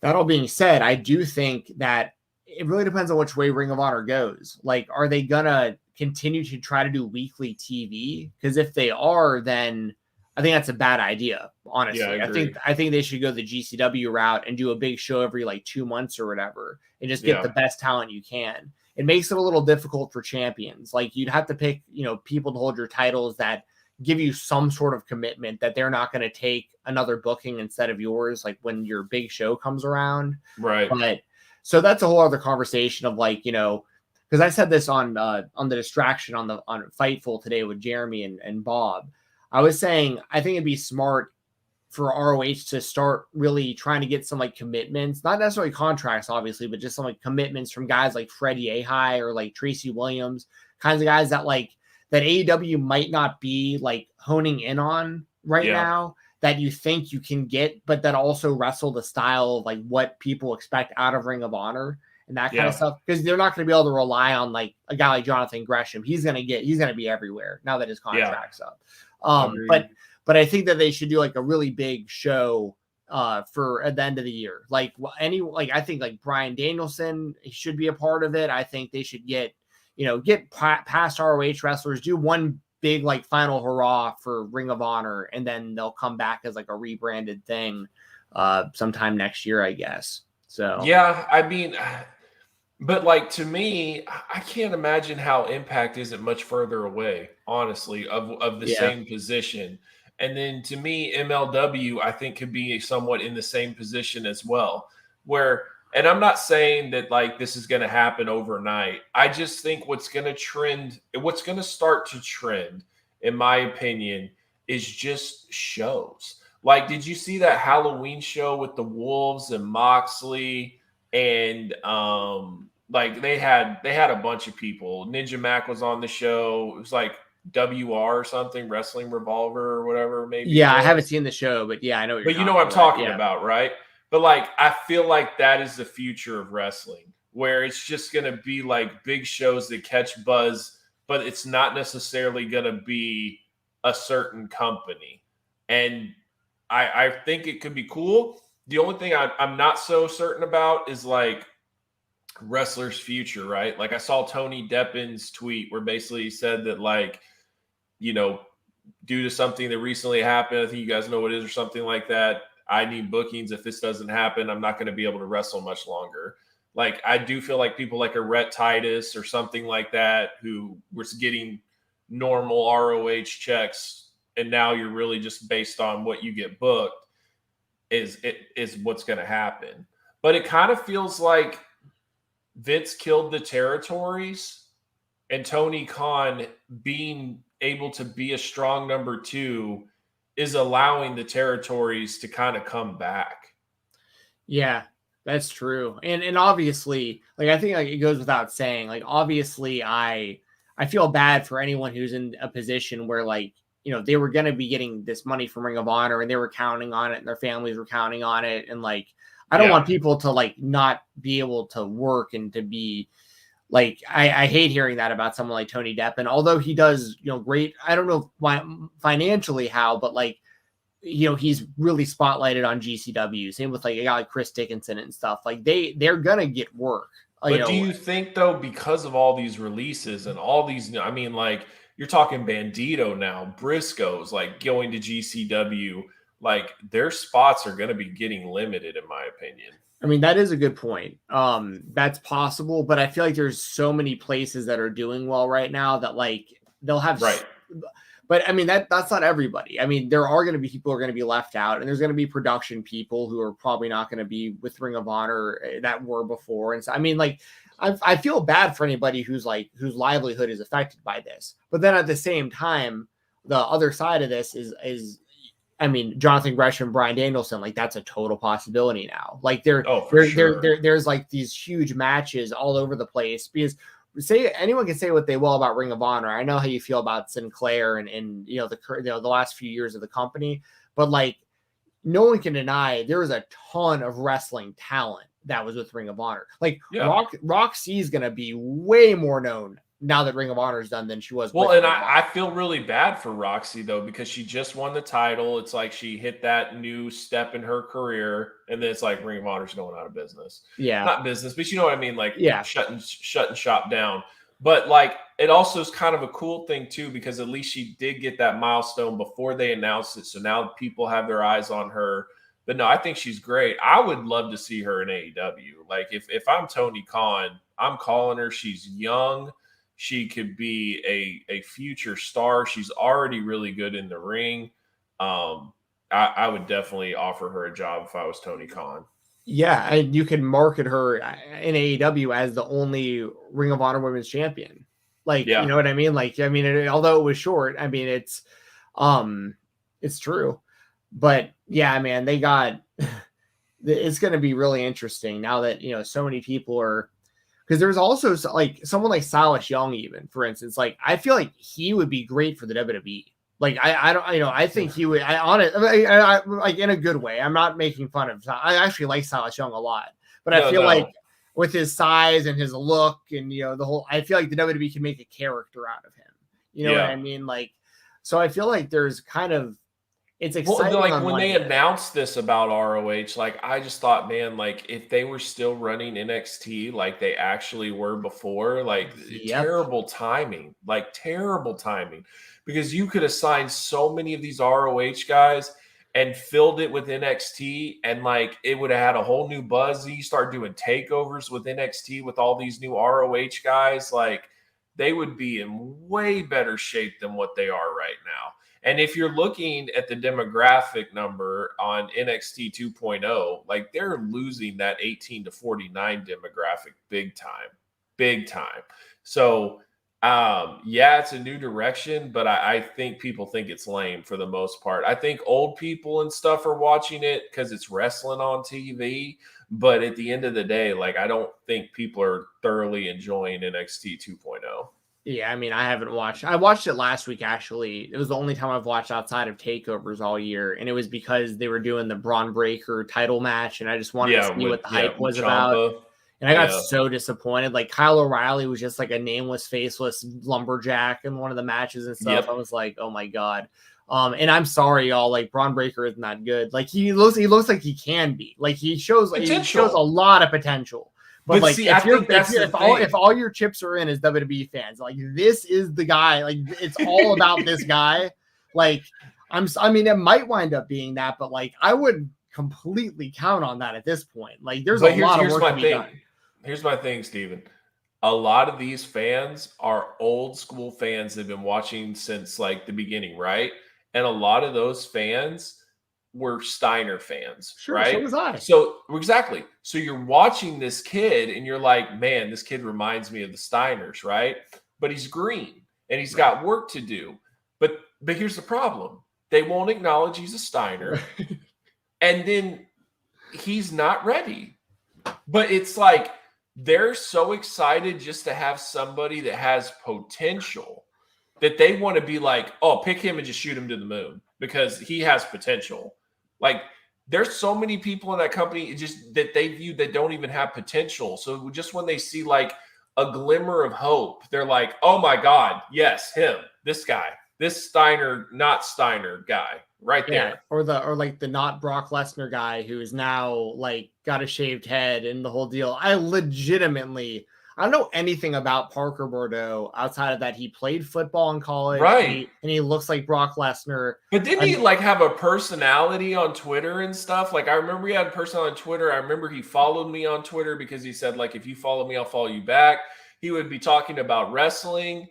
that all being said, I do think that it really depends on which way Ring of Honor goes. Like, are they gonna continue to try to do weekly TV? Because if they are, then I think that's a bad idea. Honestly, yeah, I think they should go the GCW route and do a big show every like 2 months or whatever, and just get the best talent you can. It makes it a little difficult for champions. Like you'd have to pick, people to hold your titles that give you some sort of commitment that they're not going to take another booking instead of yours, like when your big show comes around. Right. But so that's a whole other conversation of like, because I said this on the Distraction on Fightful today with Jeremy and Bob. I was saying, I think it'd be smart for ROH to start really trying to get some like commitments, not necessarily contracts, obviously, but just some like commitments from guys like Freddie Ahai or like Tracy Williams, kinds of guys that like, that AEW might not be like honing in on right now, that you think you can get, but that also wrestle the style of like what people expect out of Ring of Honor and that kind of stuff. Because they're not going to be able to rely on like a guy like Jonathan Gresham. He's going to be everywhere now that his contract's up. But I think that they should do like a really big show for at the end of the year. I think like Bryan Danielson, he should be a part of it. I think they should get past ROH wrestlers, do one big like final hurrah for Ring of Honor, and then they'll come back as like a rebranded thing sometime next year, I guess. So yeah, I mean, but like to me, I can't imagine how Impact isn't much further away, honestly, of the same position. And then to me, MLW I think could be somewhat in the same position as well, where. And I'm not saying that like this is going to happen overnight. I just think what's going to start to trend, in my opinion, is just shows. Like, did you see that Halloween show with the Wolves and Moxley? And like they had a bunch of people. Ninja Mac was on the show. It was like WR or something, Wrestling Revolver or whatever. Maybe. Yeah, I haven't seen the show, but yeah, I know. But you know what I'm talking about, right? But like, I feel like that is the future of wrestling, where it's just going to be like big shows that catch buzz, but it's not necessarily going to be a certain company. And I think it could be cool. The only thing I'm not so certain about is like wrestlers' future, right? Like I saw Tony Deppin's tweet where basically he said that like, due to something that recently happened, I think you guys know what it is or something like that, I need bookings. If this doesn't happen, I'm not going to be able to wrestle much longer. Like, I do feel like people like a Rhett Titus or something like that, who was getting normal ROH checks, and now you're really just based on what you get booked, is what's going to happen. But it kind of feels like Vince killed the territories, and Tony Khan being able to be a strong number two is allowing the territories to kind of come back. Yeah, that's true. And obviously, like, I think like it goes without saying, like, obviously I feel bad for anyone who's in a position where like they were going to be getting this money from Ring of Honor, and they were counting on it, and their families were counting on it. And like, I don't want people to like not be able to work and to be like, I hate hearing that about someone like Tony Deppen, although he does, great. I don't know financially how, but like, he's really spotlighted on GCW. Same with like a guy like Chris Dickinson and stuff. Like they're going to get work. But do you think though, because of all these releases and all these, I mean, like you're talking Bandito now, Briscoes, like going to GCW, like their spots are going to be getting limited, in my opinion. I mean, that is a good point. That's possible, but I feel like there's so many places that are doing well right now that like they'll have right. But I mean, that's not everybody. I mean, there are going to be people who are going to be left out, and there's going to be production people who are probably not going to be with Ring of Honor that were before. And so, I mean, like, I feel bad for anybody whose livelihood is affected by this. But then at the same time, the other side of this is I mean, Jonathan Gresham, Bryan Danielson, like that's a total possibility now. Like there's like these huge matches all over the place because anyone can say what they will about Ring of Honor. I know how you feel about Sinclair and the last few years of the company, but like no one can deny there was a ton of wrestling talent that was with Ring of Honor. Like Roxy is going to be way more known now that Ring of Honor is done than she was. Well, and I feel really bad for Roxy though, because she just won the title. It's like she hit that new step in her career, and then it's like Ring of Honor's going out of business. Yeah, not business, but you know what I mean. Like shutting shop down. But like it also is kind of a cool thing too, because at least she did get that milestone before they announced it. So now people have their eyes on her. But no, I think she's great. I would love to see her in AEW. Like if I'm Tony Khan, I'm calling her. She's young. She could be a future star. She's already really good in the ring. I would definitely offer her a job if I was Tony Khan. Yeah, and you can market her in AEW as the only Ring of Honor Women's Champion. Like, you know what I mean? Like, I mean, although it was short, I mean, it's true. But yeah, man, it's going to be really interesting now that, so many people are. Because there's also like someone like Silas Young, even for instance, like I feel like he would be great for the WWE. Like I think he would. I like in a good way. I'm not making fun of. I actually like Silas Young a lot, but I feel like with his size and his look and the whole, I feel like the WWE can make a character out of him. You know what I mean? Like, so I feel like there's kind of. It's exciting. Well, like when they announced this about ROH, like I just thought, man, like if they were still running NXT like they actually were before, like terrible timing, because you could have signed so many of these ROH guys and filled it with NXT, and like it would have had a whole new buzz. You start doing takeovers with NXT with all these new ROH guys, like they would be in way better shape than what they are right now. And if you're looking at the demographic number on NXT 2.0, like they're losing that 18 to 49 demographic big time. So, it's a new direction, but I think people think it's lame for the most part. I think old people and stuff are watching it because it's wrestling on TV. But at the end of the day, like I don't think people are thoroughly enjoying NXT 2.0. Yeah, I mean, I haven't watched. I watched it last week, actually. It was the only time I've watched outside of takeovers all year. And it was because they were doing the Braun Breaker title match. And I just wanted to see what the hype was about. And I got so disappointed. Like, Kyle O'Reilly was just like a nameless, faceless lumberjack in one of the matches and stuff. I was like, oh, my God. And I'm sorry, y'all. Like, Braun Breaker isn't that good. Like, he looks like he can be. Like, he shows a lot of potential. But like, see, if all your chips are in as WWE fans, like this is the guy, like it's all about this guy. Like I mean, it might wind up being that, but like I would completely count on that at this point. Like there's a lot of work to be done. Here's my thing, Steven. A lot of these fans are old school fans that have been watching since like the beginning, right? And a lot of those fans were Steiner fans, right? So was I. So exactly. So you're watching this kid and you're like, man, this kid reminds me of the Steiners, right? But he's green and he's got work to do. But here's the problem. They won't acknowledge he's a Steiner. And then he's not ready. But it's like they're so excited just to have somebody that has potential that they want to be like, oh, pick him and just shoot him to the moon because he has potential. Like, there's so many people in that company just that they view that don't even have potential. So just when they see like a glimmer of hope, they're like, oh my God, yes, him, this guy, this Steiner, not Steiner guy right there. Or like the not Brock Lesnar guy who is now like got a shaved head and the whole deal. I don't know anything about Parker Bordeaux outside of that he played football in college, right? And he looks like Brock Lesnar. But didn't he like have a personality on Twitter and stuff? Like, I remember he had a personality on Twitter. I remember he followed me on Twitter because he said, like, if you follow me, I'll follow you back. He would be talking about wrestling.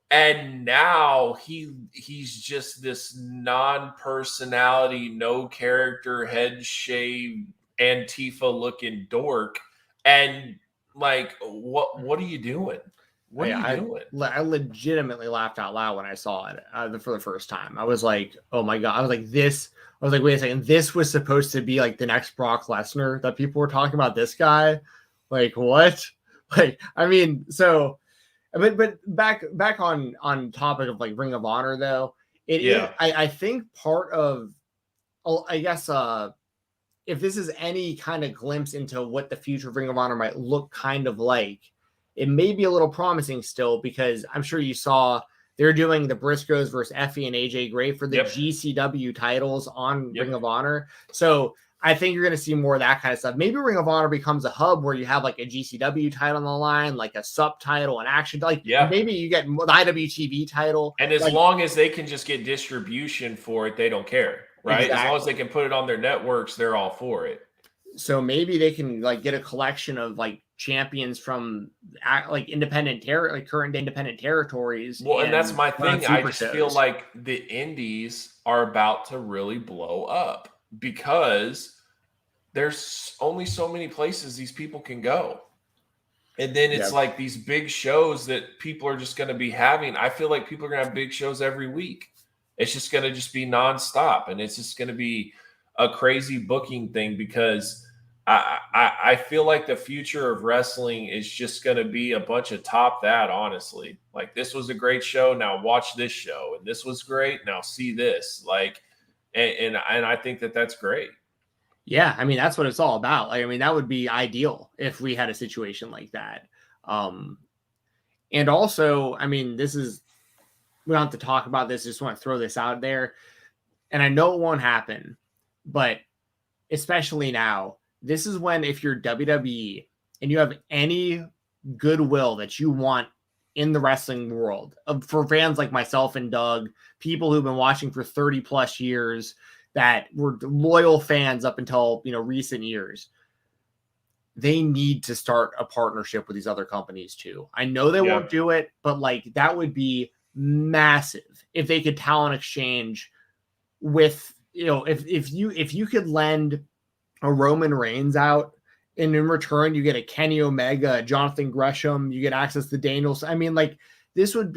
And now he's just this non-personality, no character, head shaved, Antifa looking dork. And like, what are you doing? What are you doing? I legitimately laughed out loud when I saw it for the first time. I was like, oh my God. I was like, wait a second. This was supposed to be like the next Brock Lesnar that people were talking about this guy. Like, what? Like, I mean, so, but back on topic of like Ring of Honor though, I think part of, I guess, if this is any kind of glimpse into what the future of Ring of Honor might look kind of like, it may be a little promising still, because I'm sure you saw they're doing the Briscoes versus Effie and AJ Gray for the GCW titles on Ring of Honor. So I think you're going to see more of that kind of stuff. Maybe Ring of Honor becomes a hub where you have like a GCW title on the line, like a subtitle, an action. Like maybe you get the IWTV title. And as long as they can just get distribution for it, they don't care. Right. Exactly. As long as they can put it on their networks, they're all for it. So maybe they can like get a collection of like champions from like current independent territories. Well, and that's my thing. I just feel like the indies are about to really blow up because there's only so many places these people can go. And then it's like these big shows that people are just going to be having. I feel like people are going to have big shows every week. It's just going to just be nonstop. And it's just going to be a crazy booking thing because I feel like the future of wrestling is just going to be a bunch of top that, honestly. Like, this was a great show. Now watch this show. And this was great. Now see this. Like, and I think that that's great. Yeah. I mean, that's what it's all about. Like, I mean, that would be ideal if we had a situation like that. And also, I mean, we don't have to talk about this. Just want to throw this out there. And I know it won't happen, but especially now, this is when, if you're WWE and you have any goodwill that you want in the wrestling world, for fans like myself and Doug, people who've been watching for 30 plus years, that were loyal fans up until, recent years, they need to start a partnership with these other companies too. I know they won't do it, but like, that would be massive if they could talent exchange with, if you could lend a Roman Reigns out, and in return you get a Kenny Omega, a Jonathan Gresham, you get access to Danielson. I mean, like, it would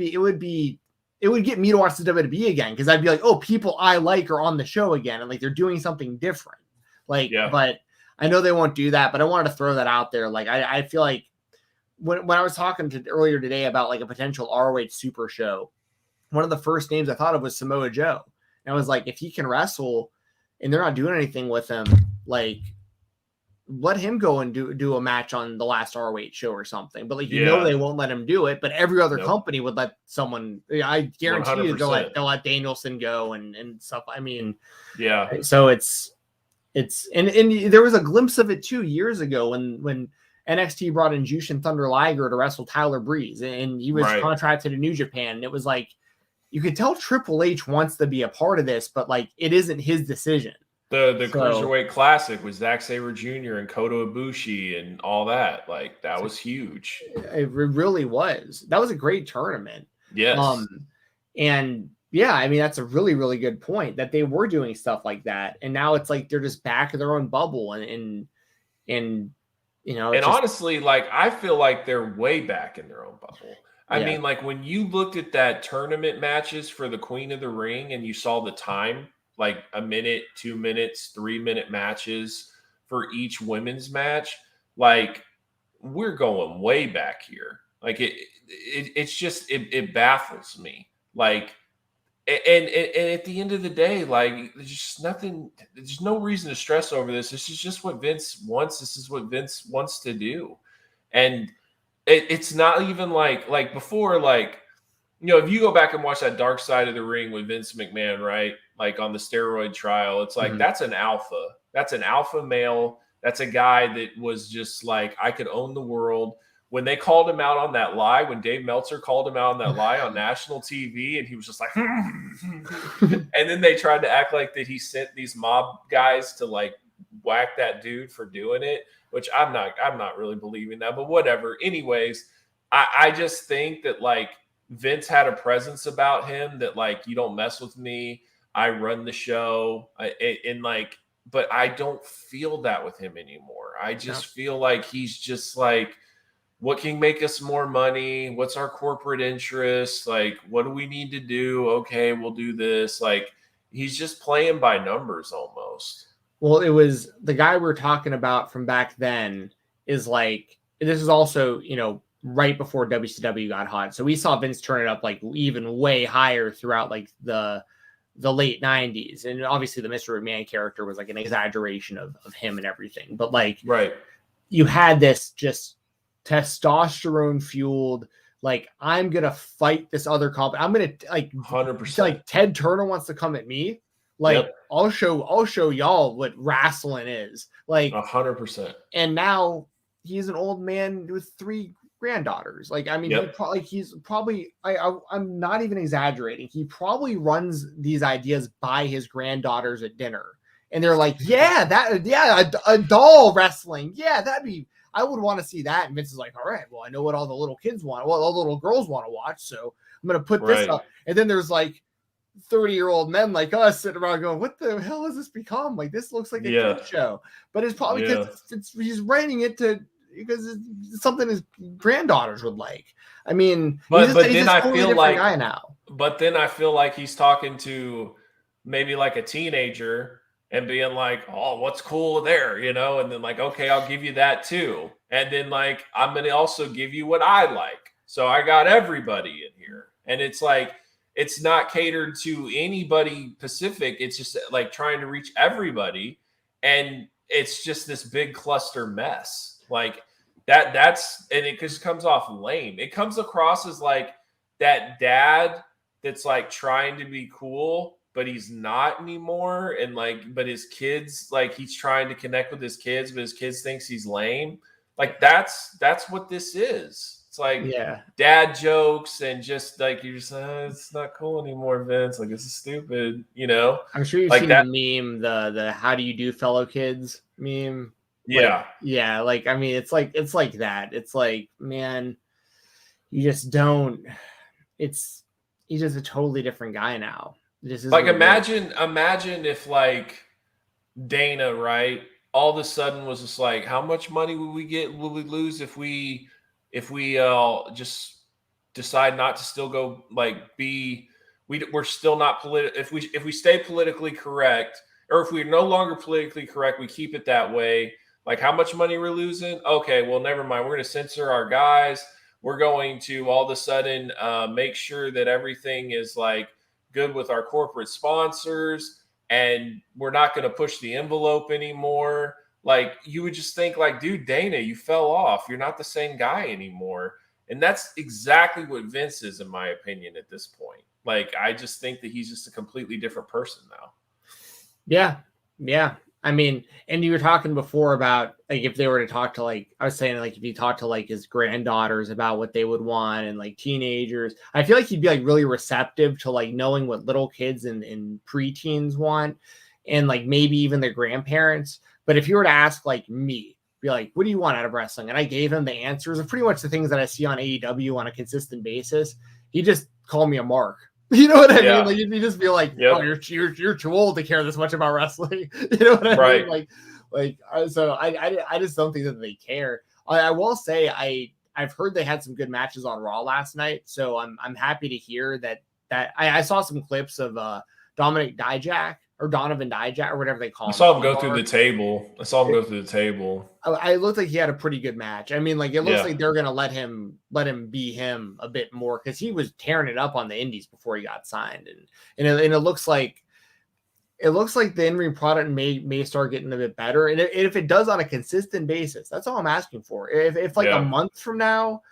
get me to watch the WWE again, because I'd be like, oh, people I like are on the show again, and like they're doing something different. Like, but I know they won't do that, but I wanted to throw that out there. Like, I feel like when I was talking earlier today about like a potential ROH Super Show, one of the first names I thought of was Samoa Joe. And I was like, if he can wrestle and they're not doing anything with him, like, let him go and do a match on the last ROH show or something. But like, they won't let him do it, but every other company would let someone, I guarantee 100%. You they'll let Danielson go and stuff. I mean, so it's and there was a glimpse of it 2 years ago when NXT brought in Jushin Thunder Liger to wrestle Tyler Breeze, and he was contracted to New Japan. And it was like, you could tell Triple H wants to be a part of this, but like, it isn't his decision. The Cruiserweight Classic with Zack Sabre Jr. and Kota Ibushi and all that. Like, that was huge. It really was. That was a great tournament. Yes. And yeah, I mean, that's a really, really good point that they were doing stuff like that. And now it's like, they're just back in their own bubble. And honestly, like, I feel like they're way back in their own bubble. I mean, like, when you looked at that tournament matches for the Queen of the Ring and you saw the time, like a minute, 2 minutes, 3 minute matches for each women's match, like, we're going way back here. Like, it baffles me. Like, and at the end of the day, like, there's just nothing. There's no reason to stress over this. This is just what Vince wants. This is what Vince wants to do, and it's not even like before. Like, if you go back and watch that Dark Side of the Ring with Vince McMahon, right? Like on the steroid trial, it's like that's an alpha. That's an alpha male. That's a guy that was just like, I could own the world. When they called him out on that lie, when Dave Meltzer called him out on that lie on national TV, and he was just like, and then they tried to act like that he sent these mob guys to like whack that dude for doing it, which I'm not really believing that, but whatever. Anyways, I just think that like Vince had a presence about him that like, you don't mess with me. I run the show. But I don't feel that with him anymore. I just feel like he's just like, what can make us more money? What's our corporate interest? Like, what do we need to do? Okay, we'll do this. Like, he's just playing by numbers almost. Well, it was the guy we're talking about from back then is like, this is also, right before WCW got hot. So we saw Vince turn it up like even way higher throughout like the late 90s. And obviously the Mr. McMahon character was like an exaggeration of him and everything. But like, right, you had this just testosterone fueled, like, I'm gonna fight this other comp. I'm gonna like 100%. Like Ted Turner wants to come at me. Like, I'll show y'all what wrestling is. Like 100%. And now he's an old man with 3 granddaughters. Like, I mean, he's probably I'm not even exaggerating. He probably runs these ideas by his granddaughters at dinner. And they're like, a doll wrestling. Yeah, I would want to see that. And Vince is like, all right, well, I know what all the little kids want. Well, all the little girls want to watch. So I'm going to put this up. And then there's like 30-year-old men like us sitting around going, what the hell has this become? Like, this looks like a kid show. But it's probably because he's writing it because it's something his granddaughters would like. I mean, but then I totally feel like guy now. But then I feel like he's talking to maybe like a teenager and being like, oh, what's cool there, and then like, okay, I'll give you that too. And then like, I'm going to also give you what I like. So I got everybody in here. And it's like, it's not catered to anybody specific. It's just like trying to reach everybody. And it's just this big cluster mess. Like and it just comes off lame. It comes across as like that dad that's like trying to be cool, but he's not anymore. And like, but his kids, like he's trying to connect with his kids, but his kids thinks he's lame. Like that's what this is. It's like dad jokes and just like, you're just, it's not cool anymore, Vince. Like, this is stupid, I'm sure you've like seen that the meme, the how do you do fellow kids meme. Yeah. Like, I mean, it's like that. It's like, man, you just don't, he's just a totally different guy now. This is like, imagine if like Dana, right, all of a sudden was just like, how much money will we lose if we just decide not to still go like we're still not if we stay politically correct, or if we're no longer politically correct, we keep it that way. Like, how much money we're losing? Okay, well, never mind. We're going to censor our guys. We're going to all of a sudden make sure that everything is like good with our corporate sponsors, and we're not going to push the envelope anymore. Like, you would just think like, dude, Dana, you fell off. You're not the same guy anymore. And that's exactly what Vince is, in my opinion, at this point. Like, I just think that he's just a completely different person now. Yeah. I mean, and you were talking before about like, if they were to talk to like, I was saying like, if you talk to like his granddaughters about what they would want and like teenagers, I feel like he'd be like really receptive to like knowing what little kids and preteens want, and like maybe even their grandparents. But if you were to ask like me, be like, what do you want out of wrestling? And I gave him the answers of pretty much the things that I see on AEW on a consistent basis. He just called me a mark. You know what I mean? Like, you just feel like, oh, you're too old to care this much about wrestling. You know what I mean? So I just don't think that they care. I will say I've heard they had some good matches on Raw last night, so I'm happy to hear that I saw some clips of Dominic Dijak or Donovan Dijak or whatever they call I him. saw him go through the table. I looked like he had a pretty good match. I mean, like it looks Yeah. like they're gonna let him be him a bit more because he was tearing it up on the indies before he got signed, and it looks like the in-ring product may start getting a bit better. And if it does on a consistent basis, that's all I'm asking for. If like a month from now,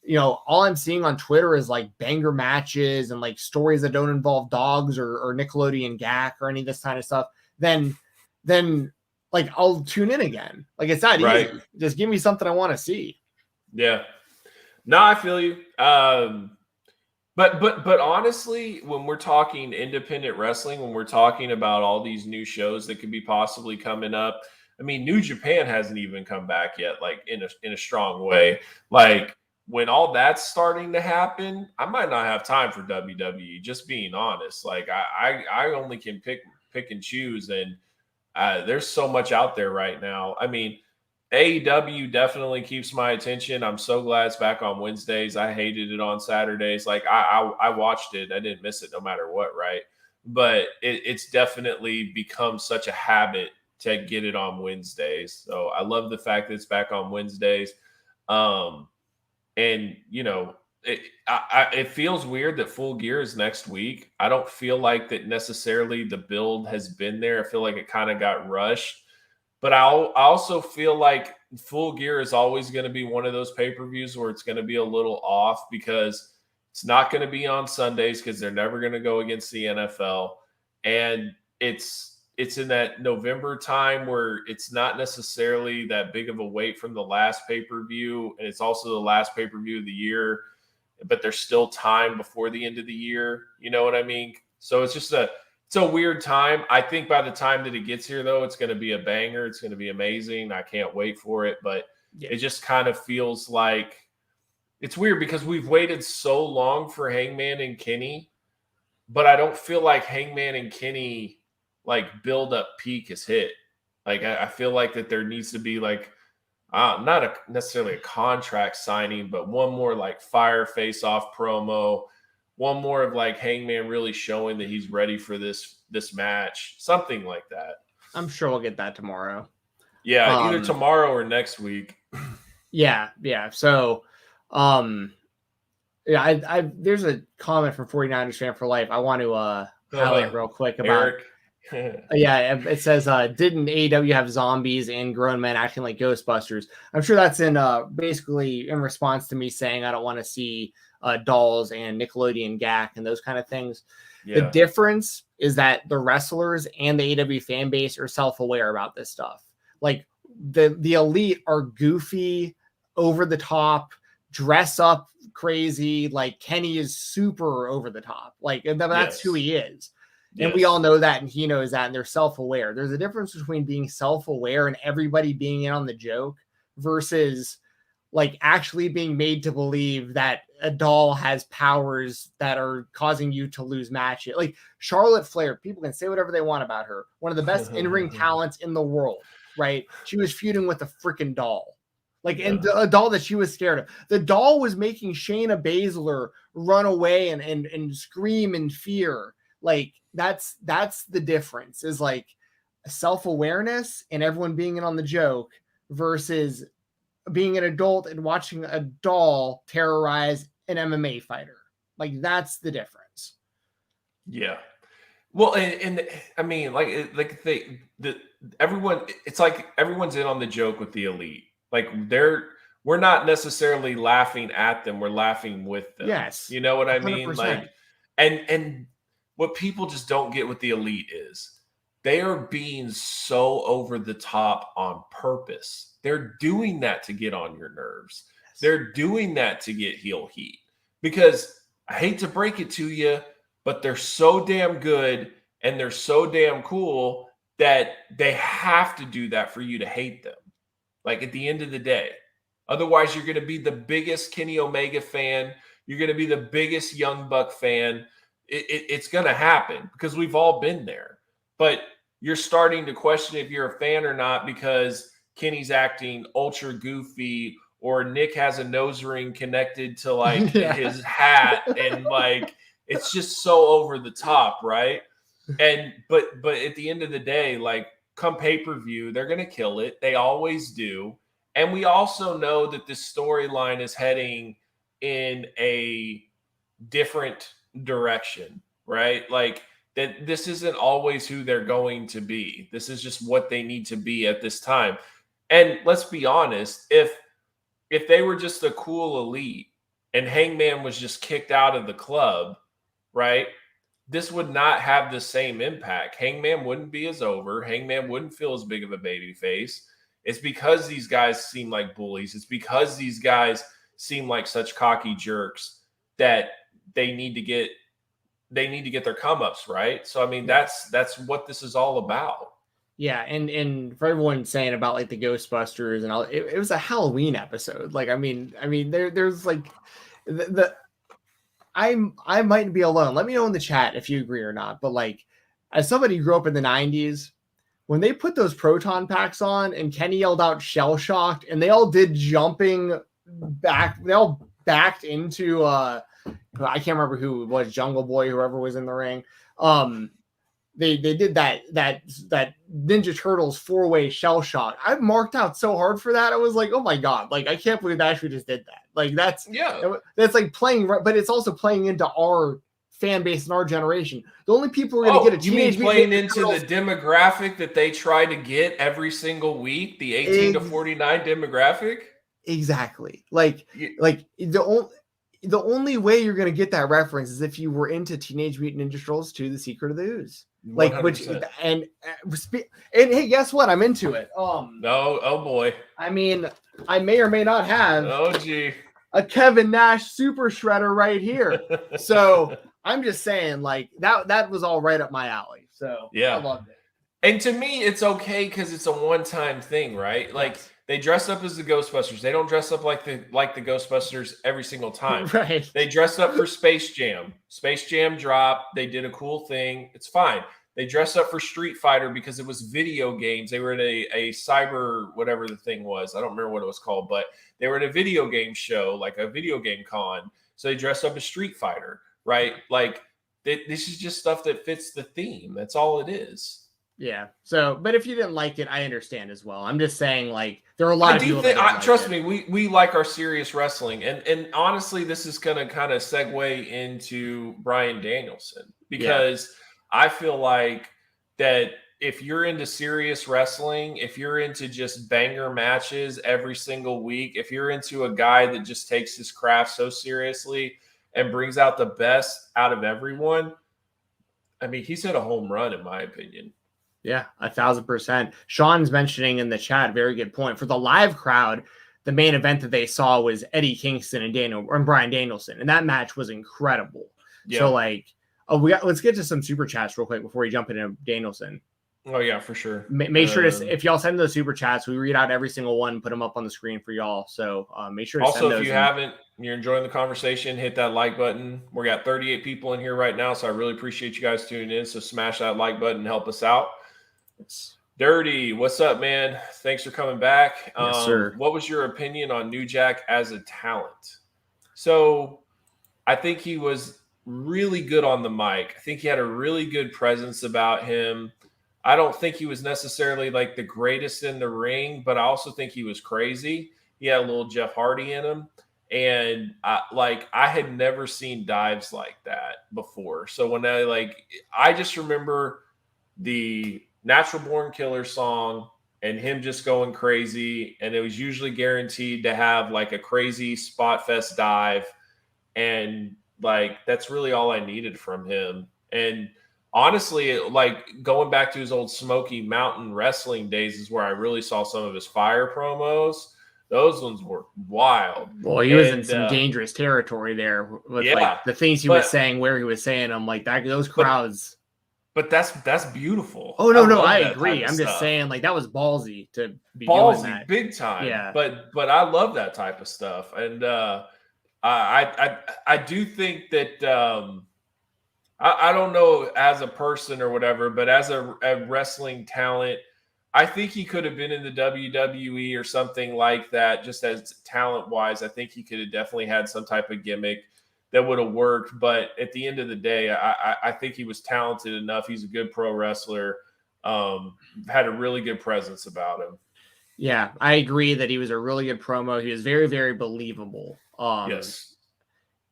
you know, all I'm seeing on Twitter is like banger matches and like stories that don't involve dogs or Nickelodeon GAC or any of this kind of stuff, then like I'll tune in again. Like it's that easy. Just give me something I want to see. Yeah. No, I feel you. But honestly, when we're talking independent wrestling, when we're talking about all these new shows that could be possibly coming up, I mean, New Japan hasn't even come back yet, like in a strong way. Like when all that's starting to happen, I might not have time for WWE. Just being honest, like I only can pick and choose, and there's so much out there right now. I mean, AEW definitely keeps my attention. I'm so glad it's back on Wednesdays. I hated it on Saturdays. Like I watched it. I didn't miss it no matter what, right? But it's definitely become such a habit to get it on Wednesdays. So I love the fact that it's back on Wednesdays. And you know, it feels weird that Full Gear is next week. I don't feel like that necessarily the build has been there. I feel like it kind of got rushed. But I also feel like Full Gear is always going to be one of those pay-per-views where it's going to be a little off because it's not going to be on Sundays because they're never going to go against the NFL. And it's in that November time where it's not necessarily that big of a wait from the last pay-per-view. And it's also the last pay-per-view of the year, but there's still time before the end of the year. You know what I mean? So it's just it's a weird time. I think by the time that it gets here, though, it's going to be a banger. It's going to be amazing. I can't wait for it. But it just kind of feels like it's weird because we've waited so long for Hangman and Kenny, but I don't feel like Hangman and Kenny like build up peak is hit. Like I feel like that there needs to be like not necessarily a contract signing, but one more like fire face-off promo. One more of like Hangman really showing that he's ready for this match, something like that. I'm sure we'll get that tomorrow. Yeah, either tomorrow or next week. Yeah. So, there's a comment from 49ers Fan for Life. I want to highlight real quick about Eric. It says, didn't AEW have zombies and grown men acting like Ghostbusters? I'm sure that's in basically in response to me saying I don't want to see dolls and Nickelodeon GAC and those kind of things. Yeah. The difference is that the wrestlers and the AEW fan base are self-aware about this stuff. Like the elite are goofy, over the top, dress up crazy. Like Kenny is super over the top. Like that's who he is. And we all know that, and he knows that, and they're self-aware. There's a difference between being self-aware and everybody being in on the joke versus like actually being made to believe that a doll has powers that are causing you to lose matches. Like Charlotte Flair, people can say whatever they want about her. One of the best in-ring talents in the world, right? She was feuding with a freaking doll. Like, and a doll that she was scared of. The doll was making Shayna Baszler run away and scream in fear. Like, that's the difference, is like self-awareness and everyone being in on the joke versus being an adult and watching a doll terrorize an MMA fighter. Like, that's the difference. Yeah. Well, and I mean, everyone, it's like everyone's in on the joke with the elite. Like we're not necessarily laughing at them. We're laughing with them. Yes. You know what I mean? 100%. Like, and what people just don't get with the elite is they are being so over the top on purpose. They're doing that to get on your nerves. Yes. They're doing that to get heel heat, because I hate to break it to you, but they're so damn good and they're so damn cool that they have to do that for you to hate them. Like, at the end of the day, otherwise you're going to be the biggest Kenny Omega fan. You're going to be the biggest Young Buck fan. It's going to happen because we've all been there. But you're starting to question if you're a fan or not because Kenny's acting ultra goofy, or Nick has a nose ring connected to like his hat, and like it's just so over the top, right? but at the end of the day, like come pay-per-view, they're gonna kill it. They always do. And we also know that this storyline is heading in a different direction, right? Like that this isn't always who they're going to be. This is just what they need to be at this time. And let's be honest, if they were just a cool elite and Hangman was just kicked out of the club, right? This would not have the same impact. Hangman wouldn't be as over. Hangman wouldn't feel as big of a baby face. It's because these guys seem like bullies. It's because these guys seem like such cocky jerks that they need to get their come-ups, right? So I mean, that's what this is all about. Yeah, and for everyone saying about like the Ghostbusters and all, it was a Halloween episode. Like, I mean, there's like I might be alone. Let me know in the chat if you agree or not. But like, as somebody who grew up in the '90s, when they put those proton packs on and Kenny yelled out "shell shocked" and they all did jumping back, they all backed into I can't remember who it was, Jungle Boy, whoever was in the ring. They did that Ninja Turtles 4-way shell shock. I marked out so hard for that. I was like, oh my God, like I can't believe they actually just did that. Like that's like playing, but it's also playing into our fan base and our generation. The only people who are going to get a Teenage Mutant playing into the demographic that they try to get every single week, the 18 to 49 demographic. Exactly. Like the only way you're going to get that reference is if you were into Teenage Mutant Ninja Turtles 2: The Secret of the Ooze. Like 100%. Which and hey, guess what? I'm into it. Oh boy. I mean, I may or may not have a Kevin Nash Super Shredder right here. So I'm just saying, like that was all right up my alley. So yeah, I loved it. And to me, it's okay because it's a one-time thing, right? Like they dress up as the Ghostbusters. They don't dress up like the Ghostbusters every single time. Right. They dressed up for Space Jam. Space Jam dropped. They did a cool thing. It's fine. They dressed up for Street Fighter because it was video games. They were in a cyber, whatever the thing was. I don't remember what it was called, but they were in a video game show, like a video game con. So they dressed up as Street Fighter, right? Like this is just stuff that fits the theme. That's all it is. Yeah. So, but if you didn't like it, I understand as well. I'm just saying, like, there are a lot of people that trust me, we like our serious wrestling. And honestly, this is going to kind of segue into Bryan Danielson because I feel like that if you're into serious wrestling, if you're into just banger matches every single week, if you're into a guy that just takes his craft so seriously and brings out the best out of everyone, I mean, he's hit a home run, in my opinion. Yeah, 1,000%. Sean's mentioning in the chat, very good point. For the live crowd, the main event that they saw was Eddie Kingston and Bryan Danielson, and that match was incredible. Yeah. So, like, let's get to some super chats real quick before we jump into Danielson. Oh yeah, for sure. Make sure to, if y'all send those super chats, we read out every single one, put them up on the screen for y'all. So make sure to also, send those. If you haven't, you're enjoying the conversation, hit that like button. We got 38 people in here right now, so I really appreciate you guys tuning in. So smash that like button and help us out. It's Dirty, what's up, man? Thanks for coming back. Yes, sir. What was your opinion on New Jack as a talent? So I think he was really good on the mic. I think he had a really good presence about him. I don't think he was necessarily like the greatest in the ring, but I also think he was crazy. He had a little Jeff Hardy in him. And I had never seen dives like that before. So when I just remember the Natural Born Killer song and him just going crazy. And it was usually guaranteed to have like a crazy spot fest dive. And like, that's really all I needed from him. And honestly, like going back to his old Smoky Mountain Wrestling days is where I really saw some of his fire promos. Those ones were wild. Well, he was in some dangerous territory there with like the things he was saying, where he was saying them, like that. Those crowds. But that's beautiful. Oh no, I agree. I'm just saying, like that was ballsy to be doing that, big time. Yeah. But I love that type of stuff, and I do think that I don't know as a person or whatever, but as a wrestling talent, I think he could have been in the WWE or something like that. Just as talent wise, I think he could have definitely had some type of gimmick that would have worked. But at the end of the day, I think he was talented enough. He's a good pro wrestler. Had a really good presence about him. Yeah, I agree that he was a really good promo. He was very, very believable. Yes.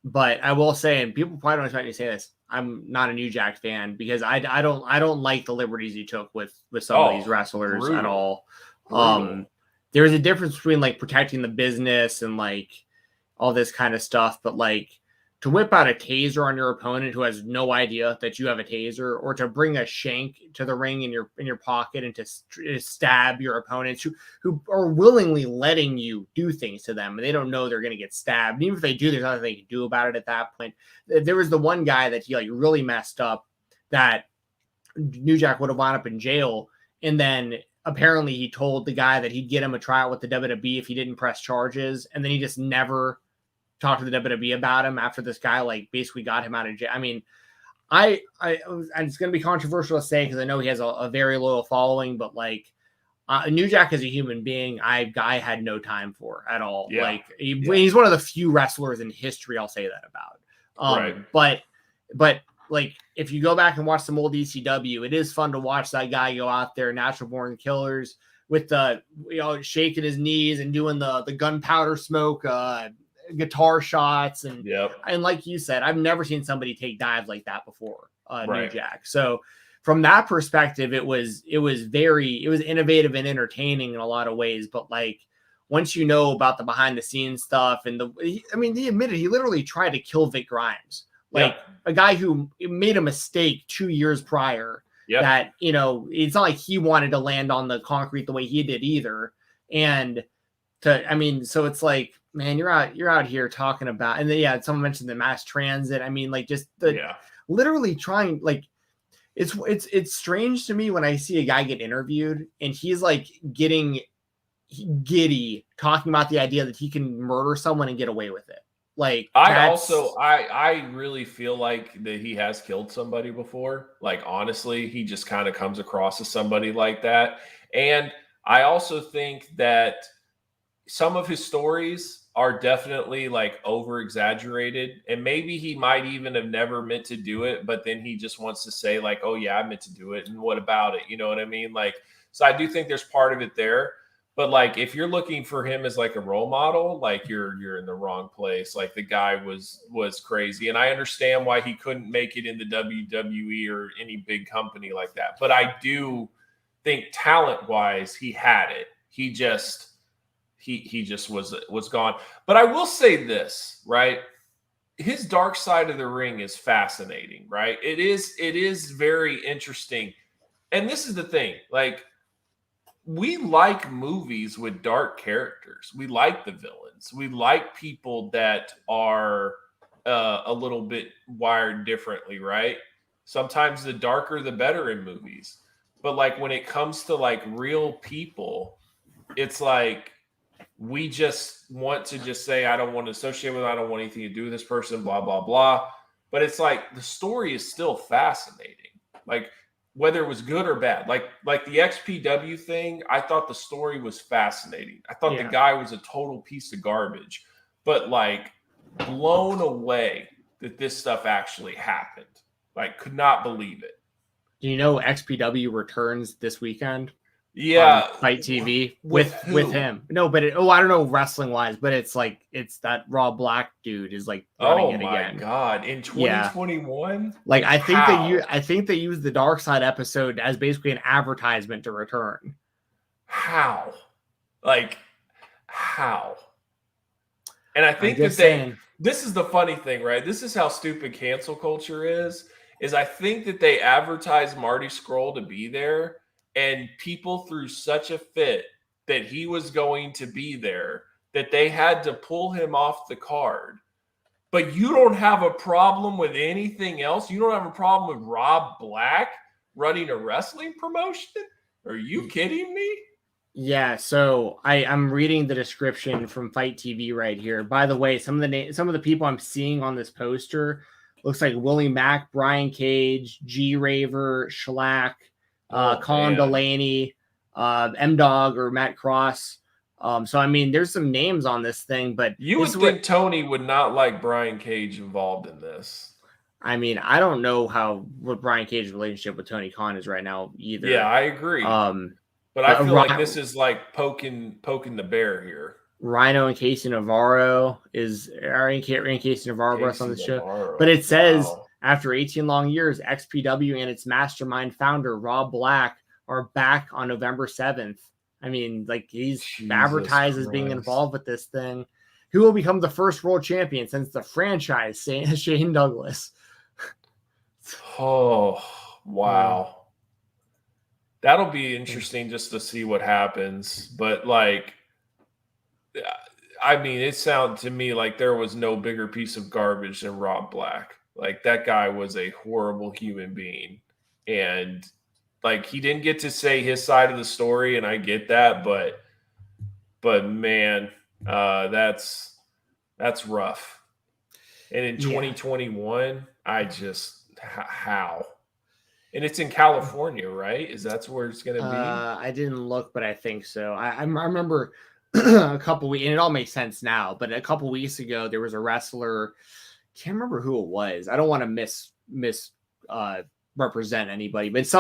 But I will say, and people probably don't expect me to say this, I'm not a New Jack fan because I don't like the liberties he took with some of these wrestlers brutal. at all. Brutal. There's a difference between like protecting the business and like all this kind of stuff, but like to whip out a taser on your opponent who has no idea that you have a taser, or to bring a shank to the ring in your pocket and to stab your opponents who are willingly letting you do things to them, and they don't know they're going to get stabbed. And even if they do, there's nothing they can do about it at that point. There was the one guy that he like really messed up that New Jack would have wound up in jail, and then apparently he told the guy that he'd get him a tryout with the WWE if he didn't press charges, and then he just never talked to the WWE about him after this guy like basically got him out of jail. I mean, and it's going to be controversial to say because I know he has a very loyal following, but like New Jack as a human being, I had no time for at all. Yeah. Like he's one of the few wrestlers in history I'll say that about. Right. But like if you go back and watch some old ECW, it is fun to watch that guy go out there, Natural Born Killers, with the shaking his knees and doing the gunpowder smoke guitar shots and like you said, I've never seen somebody take dives like that before. New Jack. So from that perspective, it was innovative and entertaining in a lot of ways. But like once you know about the behind the scenes stuff and he admitted he literally tried to kill Vic Grimes, like a guy who made a mistake 2 years prior. That it's not like he wanted to land on the concrete the way he did either. And so it's like, man, you're out here talking about, and then someone mentioned the mass transit. I mean, like just literally trying, like it's strange to me when I see a guy get interviewed and he's like getting giddy talking about the idea that he can murder someone and get away with it. Like I really feel like that he has killed somebody before. Like honestly, he just kind of comes across as somebody like that. And I also think that some of his stories are definitely like over exaggerated, and maybe he might even have never meant to do it, but then he just wants to say like, oh yeah, I meant to do it. And what about it? You know what I mean? Like, so I do think there's part of it there, but like, if you're looking for him as like a role model, like you're in the wrong place. Like the guy was crazy. And I understand why he couldn't make it in the WWE or any big company like that. But I do think talent wise, he had it. He just was gone. But I will say this, right? His dark side of the ring is fascinating, right? It is very interesting. And this is the thing, like we like movies with dark characters. We like the villains. We like people that are a little bit wired differently, right? Sometimes the darker, the better in movies. But like when it comes to like real people, it's like, we just want to just say, I don't want to associate with, I don't want anything to do with this person, blah, blah, blah. But it's like the story is still fascinating. Like whether it was good or bad, like the XPW thing, I thought the story was fascinating. I thought the guy was a total piece of garbage, but like blown away that this stuff actually happened. Like could not believe it. Do you know XPW returns this weekend? Yeah, Fight TV with him. No, but I don't know wrestling wise, but it's like it's that Raw Black dude is like running it again. Oh my god, in 2021. Yeah. Like I think they used the Dark Side episode as basically an advertisement to return. How? Like how? And I think that this is the funny thing, right? This is how stupid cancel culture is I think that they advertised Marty Scurll to be there. And people threw such a fit that he was going to be there that they had to pull him off the card. But you don't have a problem with anything else? You don't have a problem with Rob Black running a wrestling promotion? Are you kidding me? Yeah, so I'm reading the description from Fight TV right here. By the way, some of the people I'm seeing on this poster looks like Willie Mack, Brian Cage, G Raver, Schlack, Colin Delaney, M-Dog or Matt Cross, So I mean, there's some names on this thing, but you would think Tony would not like Brian Cage involved in this. I mean, I don't know what Brian Cage's relationship with Tony Khan is right now either. Yeah, I agree. But I feel like this is like poking the bear here. Rhino and Casey Navarro Casey Navarro on the show. But it says after 18 long years, XPW and its mastermind founder Rob Black are back on November 7th. I mean, like he's advertised as being involved with this thing. Who will become the first world champion since the franchise, Shane Douglas? Oh, wow. That'll be interesting just to see what happens. But like, I mean, it sounded to me like there was no bigger piece of garbage than Rob Black. Like that guy was a horrible human being. And like, he didn't get to say his side of the story. And I get that, but man, that's rough. And in 2021, I just, how? And it's in California, right? That's where it's going to be? I didn't look, but I think so. I remember a couple weeks, and it all makes sense now, but a couple weeks ago, there was a wrestler, can't remember who it was. I don't want to represent anybody, but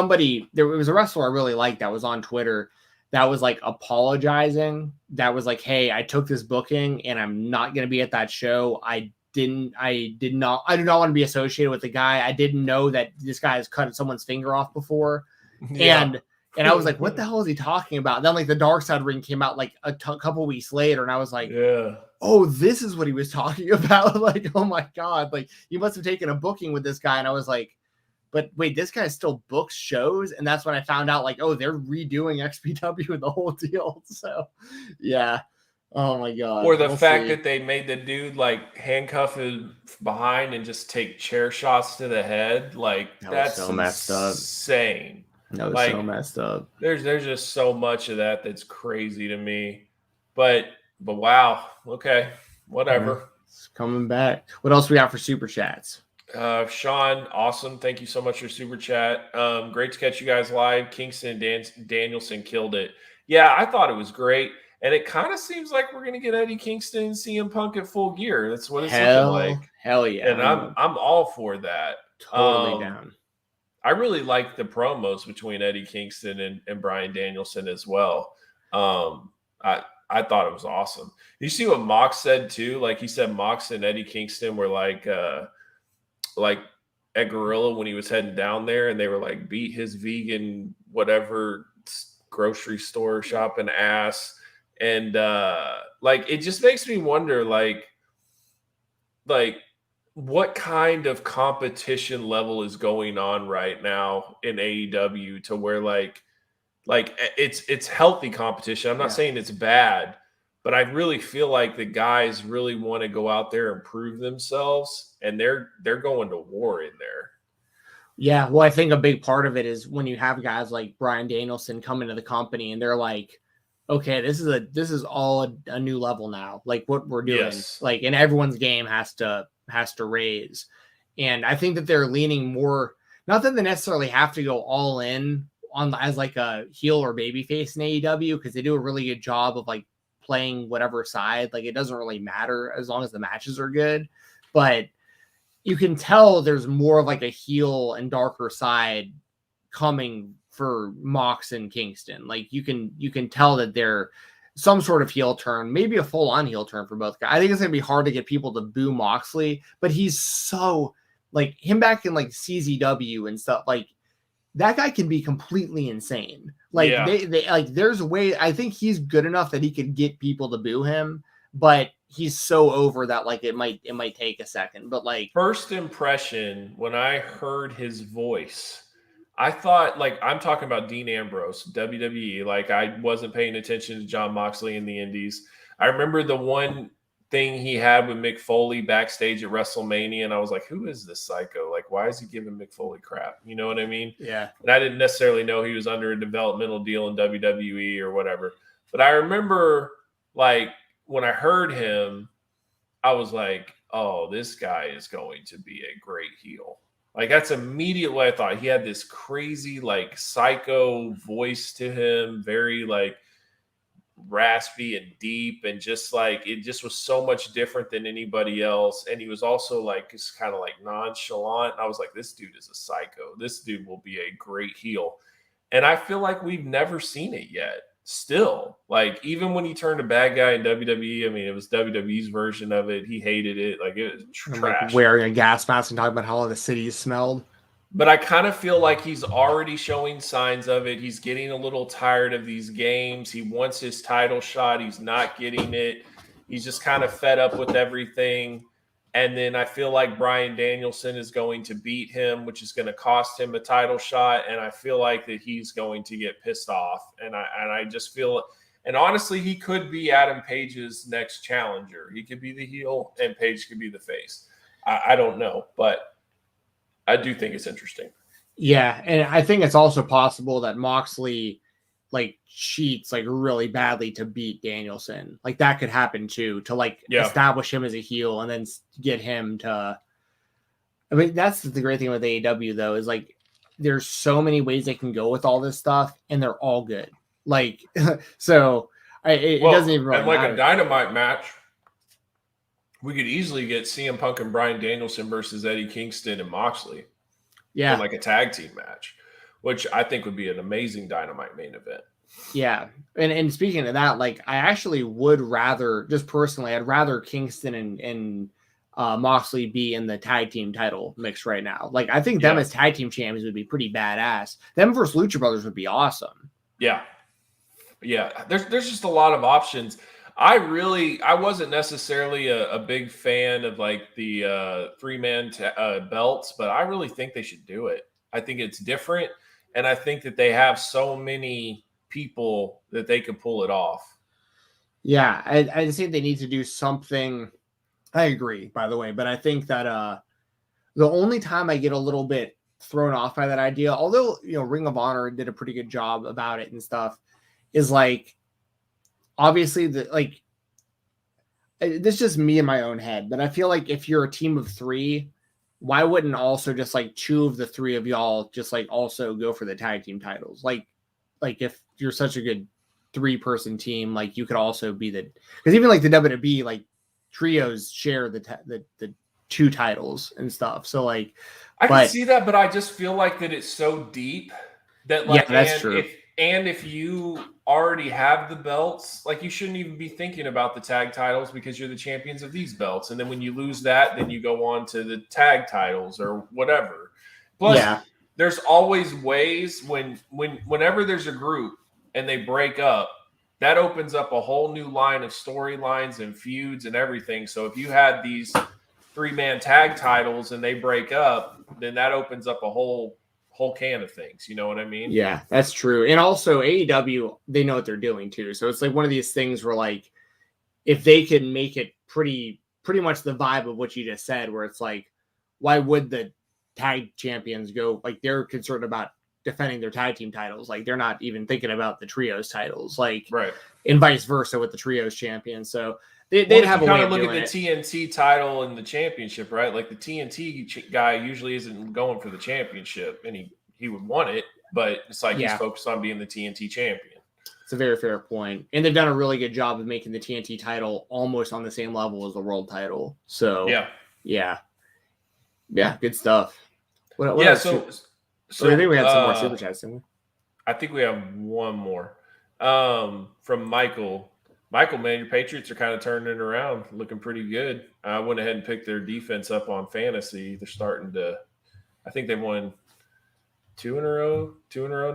there was a wrestler I really liked that was on Twitter that was like apologizing. That was like, hey, I took this booking and I'm not going to be at that show. I do not want to be associated with the guy. I didn't know that this guy has cut someone's finger off before. Yeah. And I was like, what the hell is he talking about? And then like the Dark Side ring came out like a couple weeks later. And I was like, oh, this is what he was talking about. Like, oh my God, like you must have taken a booking with this guy. And I was like, but wait, this guy still books shows. And that's when I found out like, oh, they're redoing XPW and the whole deal. So yeah. Oh my God. Or the fact that they made the dude like handcuff him behind and just take chair shots to the head. Like that's so messed up. Insane. That was so messed up. There's just so much of that's crazy to me. But wow. Okay. Whatever. It's coming back. What else we got for super chats? Sean, awesome. Thank you so much for super chat. Great to catch you guys live. Kingston and Danielson killed it. Yeah, I thought it was great. And it kind of seems like we're going to get Eddie Kingston and CM Punk at Full Gear. That's what it's looking like. Hell yeah. And I'm all for that. Totally down. I really like the promos between Eddie Kingston and Bryan Danielson as well. I thought it was awesome. You see what Mox said too? Like he said Mox and Eddie Kingston were like at Gorilla when he was heading down there, and they were like beat his vegan whatever grocery store shopping ass. And like it just makes me wonder like what kind of competition level is going on right now in AEW to where like it's healthy competition. I'm not saying it's bad, but I really feel like the guys really want to go out there and prove themselves, and they're going to war in there. Yeah, well, I think a big part of it is when you have guys like Bryan Danielson come into the company and they're like, okay, this is all a new level now. Like what we're doing, like, and everyone's game has to raise. And I think that they're leaning more, not that they necessarily have to go all in on as like a heel or baby face in AEW, because they do a really good job of like playing whatever side. Like it doesn't really matter as long as the matches are good. But you can tell there's more of like a heel and darker side coming for Mox and Kingston. Like you can tell that they're some sort of heel turn, maybe a full-on heel turn for both guys. I think it's gonna be hard to get people to boo Moxley, but he's so like him back in like CZW and stuff. Like that guy can be completely insane. Like they like there's a way. I think he's good enough that he could get people to boo him, but he's so over that like it might take a second. But like first impression when I heard his voice, I thought, like, I'm talking about Dean Ambrose, WWE. Like, I wasn't paying attention to Jon Moxley in the Indies. I remember the one thing he had with Mick Foley backstage at WrestleMania, and I was like, who is this psycho? Like, why is he giving Mick Foley crap? You know what I mean? Yeah. And I didn't necessarily know he was under a developmental deal in WWE or whatever. But I remember, like, when I heard him, I was like, oh, this guy is going to be a great heel. Like, that's immediately what I thought. He had this crazy, like, psycho voice to him. Very, like raspy and deep, and just like it just was so much different than anybody else. And he was also like just kind of like nonchalant. I was like, this dude is a psycho. This dude will be a great heel. And I feel like we've never seen it yet. Still, like even when he turned a bad guy in WWE, I mean, it was WWE's version of it. He hated it. Like it was trash. Like wearing a gas mask and talking about how all the cities smelled. But I kind of feel like he's already showing signs of it. He's getting a little tired of these games. He wants his title shot. He's not getting it. He's just kind of fed up with everything. And then I feel like Bryan Danielson is going to beat him, which is going to cost him a title shot. And I feel like that he's going to get pissed off. And I just feel, and honestly, he could be Adam Page's next challenger. He could be the heel and Page could be the face. I don't know, but I do think it's interesting. Yeah, and I think it's also possible that Moxley like cheats like really badly to beat Danielson. Like that could happen too, to like establish him as a heel and then get him to. I mean, that's the great thing with AEW though, is like there's so many ways they can go with all this stuff, and they're all good. Like, so it doesn't even really like matter. a Dynamite match. We could easily get CM Punk and Bryan Danielson versus Eddie Kingston and Moxley. Yeah. In like a tag team match, which I think would be an amazing Dynamite main event. Yeah. And speaking of that, like I actually would rather, just personally, I'd rather Kingston and Moxley be in the tag team title mix right now. Like I think them as tag team champions would be pretty badass. Them versus Lucha Brothers would be awesome. Yeah. Yeah. There's just a lot of options. I wasn't necessarily a big fan of like the 3-man belts, but I really think they should do it. I think it's different. And I think that they have so many people that they could pull it off. Yeah. I just think they need to do something. I agree, by the way, but I think that the only time I get a little bit thrown off by that idea, although, Ring of Honor did a pretty good job about it and stuff, is like, obviously, this is just me in my own head, but I feel like if you're a team of 3, why wouldn't also just like 2 of the 3 of y'all just like also go for the tag team titles? Like if you're such a good 3-person team, like you could also be because even like the WWE, like trios share the 2 titles and stuff. So like, I can see that, but I just feel like that it's so deep that like, that's true. If you already have the belts, like you shouldn't even be thinking about the tag titles because you're the champions of these belts. And then when you lose that, then you go on to the tag titles or whatever. Plus, there's always ways whenever there's a group and they break up, that opens up a whole new line of storylines and feuds and everything. So if you had these 3-man tag titles and they break up, then that opens up a whole can of things. You know what I mean? Yeah, that's true. And also AEW, they know what they're doing too. So it's like one of these things where like, if they can make it pretty much the vibe of what you just said, where it's like, why would the tag champions go, like they're concerned about defending their tag team titles. Like they're not even thinking about the trios titles, like, right. And vice versa with the trios champions. So they'd have a way of look doing at the TNT title and the championship, right? Like the TNT guy usually isn't going for the championship, and he would want it, but it's like he's focused on being the TNT champion. It's a very fair point. And they've done a really good job of making the TNT title almost on the same level as the world title. So yeah, good stuff. What So I think we had some more super chats, didn't we? I think we have one more from Michael. Michael, man, your Patriots are kind of turning it around, looking pretty good. I went ahead and picked their defense up on fantasy. They're starting to, I think they won 2 in a row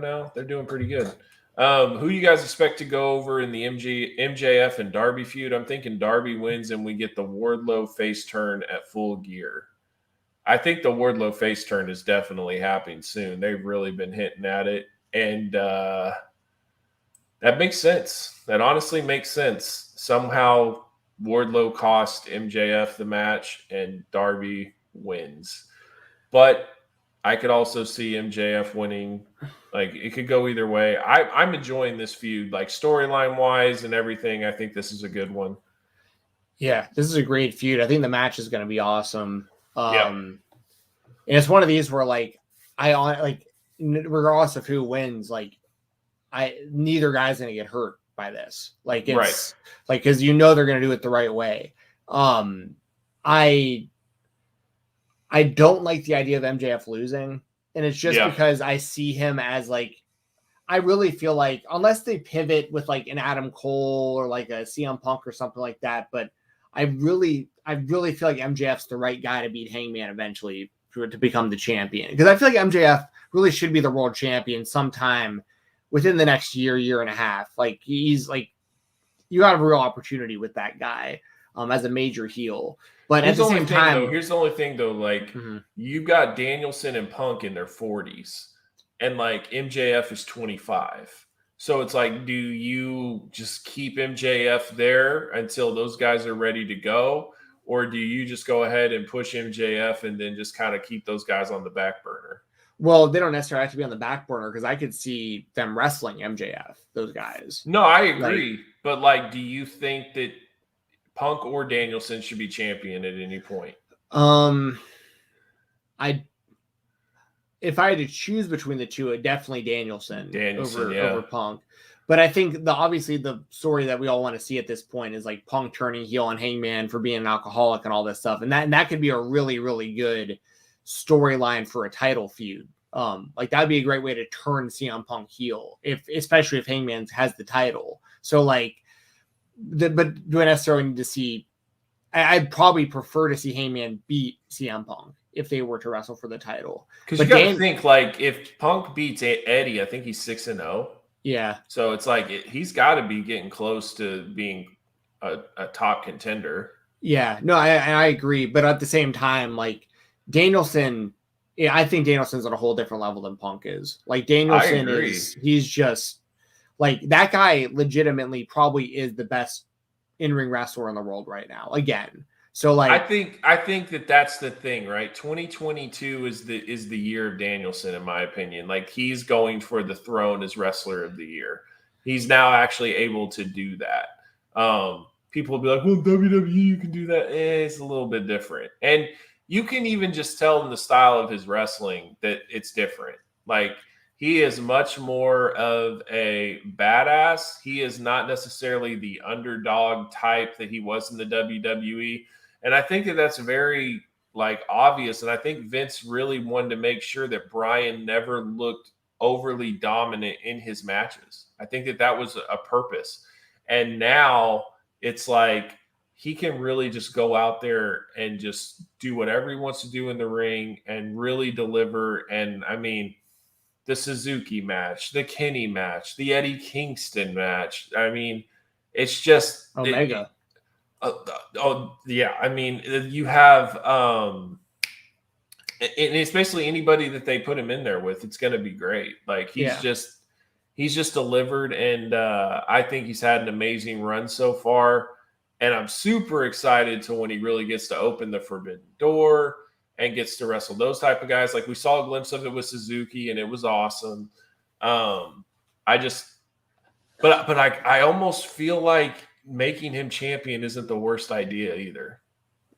now. They're doing pretty good. Who you guys expect to go over in the MJF and Darby feud? I'm thinking Darby wins and we get the Wardlow face turn at Full Gear. I think the Wardlow face turn is definitely happening soon. They've really been hinting at it. And that makes sense. That honestly makes sense. Somehow Wardlow cost MJF the match and Darby wins. But I could also see MJF winning. Like, it could go either way. I'm enjoying this feud, like storyline-wise and everything. I think this is a good one. Yeah, this is a great feud. I think the match is going to be awesome. And it's one of these where, like, regardless of who wins, like, neither guy's going to get hurt. by this. Like it's like, cause you know, they're going to do it the right way. I don't like the idea of MJF losing, and it's just because I see him as like, I really feel like unless they pivot with like an Adam Cole or like a CM Punk or something like that, but I really feel like MJF's the right guy to beat Hangman eventually to become the champion. Because I feel like MJF really should be the world champion sometime within the next year and a half. Like he's like, you have a real opportunity with that guy as a major heel. But at the same time, here's the only thing though, like you've got Danielson and Punk in their 40s, and like MJF is 25. So it's like, do you just keep MJF there until those guys are ready to go? Or do you just go ahead and push MJF and then just kind of keep those guys on the back burner? Well, they don't necessarily have to be on the back burner because I could see them wrestling MJF, those guys. No, I agree. But like, do you think that Punk or Danielson should be champion at any point? If I had to choose between the two, it definitely Danielson over Punk. But I think obviously the story that we all want to see at this point is like Punk turning heel on Hangman for being an alcoholic and all this stuff. And that could be a really, really good storyline for a title feud. Like that'd be a great way to turn CM Punk heel, especially if Hangman has the title. So like, but do I necessarily need to see? I'd probably prefer to see Hangman beat CM Punk if they were to wrestle for the title. Because you got to think, like, if Punk beats Eddie, I think he's 6-0. Yeah. So it's like he's got to be getting close to being a top contender. Yeah. No, I agree. But at the same time, like Danielson, I think Danielson's on a whole different level than Punk is. Like Danielson he's just like that guy legitimately probably is the best in-ring wrestler in the world right now. Again. So like I think that's the thing, right? 2022 is the year of Danielson, in my opinion. Like he's going for the throne as wrestler of the year. He's now actually able to do that. People will be like, well, WWE, you can do that. It's a little bit different. And you can even just tell in the style of his wrestling that it's different. Like he is much more of a badass. He is not necessarily the underdog type that he was in the WWE. And I think that that's very like obvious. And I think Vince really wanted to make sure that Bryan never looked overly dominant in his matches. I think that was a purpose. And now it's like he can really just go out there and just do whatever he wants to do in the ring and really deliver. And I mean, the Suzuki match, the Kenny match, the Eddie Kingston match. I mean, it's just Omega. Yeah. I mean, you have, and it's basically anybody that they put him in there with, it's going to be great. Like he's just delivered. And I think he's had an amazing run so far. And I'm super excited to when he really gets to open the forbidden door and gets to wrestle those type of guys. Like we saw a glimpse of it with Suzuki and it was awesome. I almost feel like making him champion isn't the worst idea either.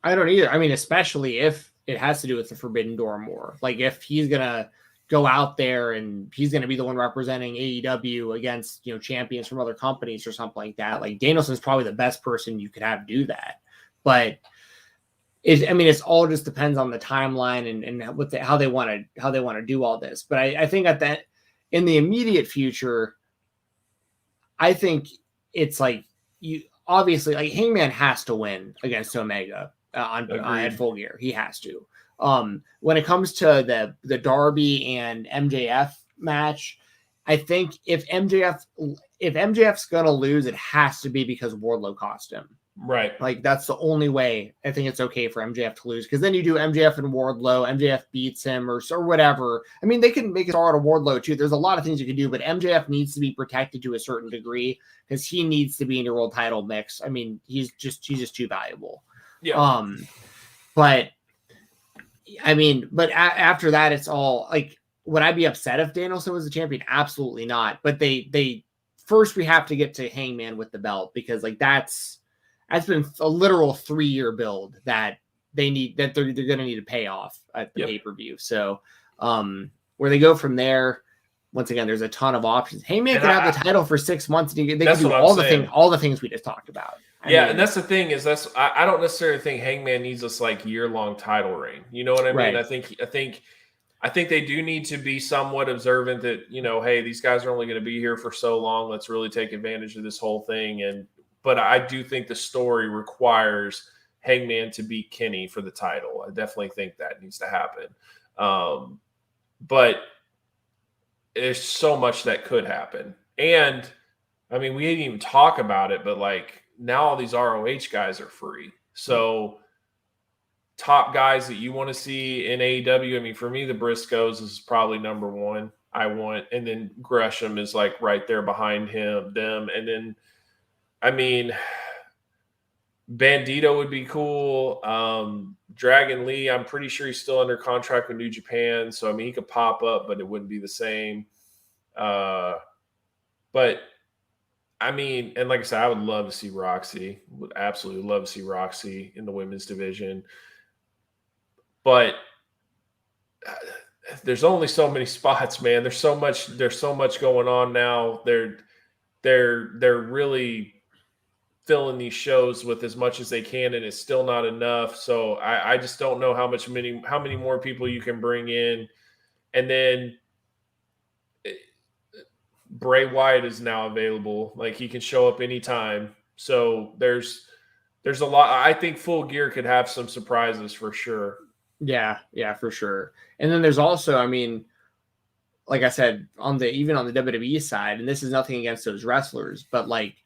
I don't either. I mean, especially if it has to do with the forbidden door more. Like if he's going to go out there and he's going to be the one representing AEW against, champions from other companies or something like that. Like Danielson's probably the best person you could have do that. But it's all just depends on the timeline and how they want to do all this. But I think that in the immediate future, I think it's like you obviously like Hangman has to win against Omega at Full Gear. He has to. When it comes to the Darby and MJF match, I think if MJF's gonna lose, it has to be because Wardlow cost him. Right. Like that's the only way I think it's okay for MJF to lose, because then you do MJF and Wardlow, MJF beats him or whatever. I mean, they can make it all out of Wardlow too. There's a lot of things you can do, but MJF needs to be protected to a certain degree because he needs to be in your world title mix. I mean, he's just too valuable. Yeah. But I mean, after that, it's all like, would I be upset if Danielson was the champion? Absolutely not. But they first we have to get to Hangman with the belt, because like that's been a literal 3-year build that they're going to need to pay off at the pay-per-view. So where they go from there, once again, there's a ton of options. Hangman And could have the title for 6 months, and they that's could do what I'm all the saying. things, all the things we just talked about. I mean, and that's the thing is I don't necessarily think Hangman needs this like year-long title reign. You know what I mean? Right. I think they do need to be somewhat observant that, you know, hey, these guys are only going to be here for so long. Let's really take advantage of this whole thing. But I do think the story requires Hangman to beat Kenny for the title. I definitely think that needs to happen. But there's so much that could happen. And I mean, we didn't even talk about it, but like now all these ROH guys are free. So top guys that you want to see in AEW, I mean, for me, the Briscoes is probably number one. And then Gresham is like right there behind them. And then, I mean, Bandito would be cool. Dragon Lee, I'm pretty sure he's still under contract with New Japan. So, I mean, he could pop up, but it wouldn't be the same. But, I mean, and like I said, I would love to see Roxy. Would absolutely love to see Roxy in the women's division. But there's only so many spots, man. There's so much going on now. They're really filling these shows with as much as they can, and it's still not enough. So I just don't know how many more people you can bring in. And then Bray Wyatt is now available. Like, he can show up anytime. So there's a lot. I think Full Gear could have some surprises for sure. Yeah, for sure. And then there's also, I mean, like I said, even on the WWE side, and this is nothing against those wrestlers, but like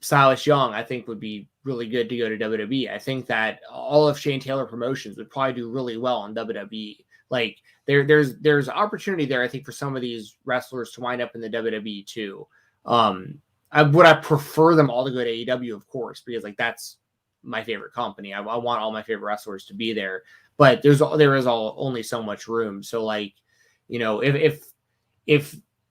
Silas Young, I think would be really good to go to WWE. I think that all of Shane Taylor Promotions would probably do really well in WWE. Like there's opportunity there, I think, for some of these wrestlers to wind up in the WWE too. I prefer them all to go to AEW, of course, because like that's my favorite company. I want all my favorite wrestlers to be there. But there is only so much room. So like, you know, if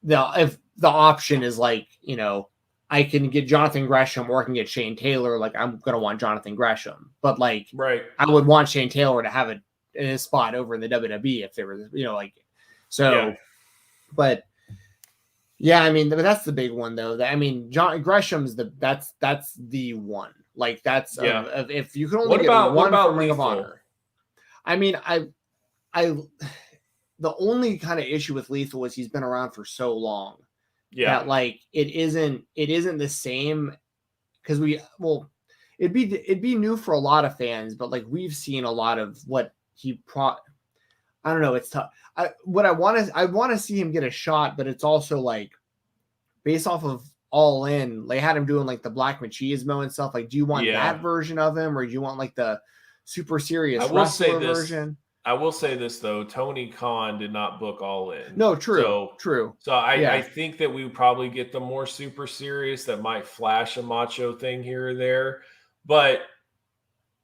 the option is like, you know, I can get Jonathan Gresham or I can get Shane Taylor, like I'm gonna want Jonathan Gresham. But like, right, I would want Shane Taylor to have a spot over in the WWE if there was, you know, like so. Yeah. But yeah, I mean, that's the big one though. I mean, John Gresham's that's the one. Like that's if you can only get one from Ring of Honor. I mean, the only kind of issue with Lethal is he's been around for so long. Yeah. That like it isn't the same because it'd be new for a lot of fans, but like we've seen a lot of what he I don't know, it's tough. I want to see him get a shot, but it's also like based off of All In, they had him doing like the Black Machismo and stuff. Like, do you want that version of him, or do you want like the super serious wrestler version? I will say this though, Tony Khan did not book All In. No, true. So I think that we would probably get the more super serious that might flash a macho thing here or there. But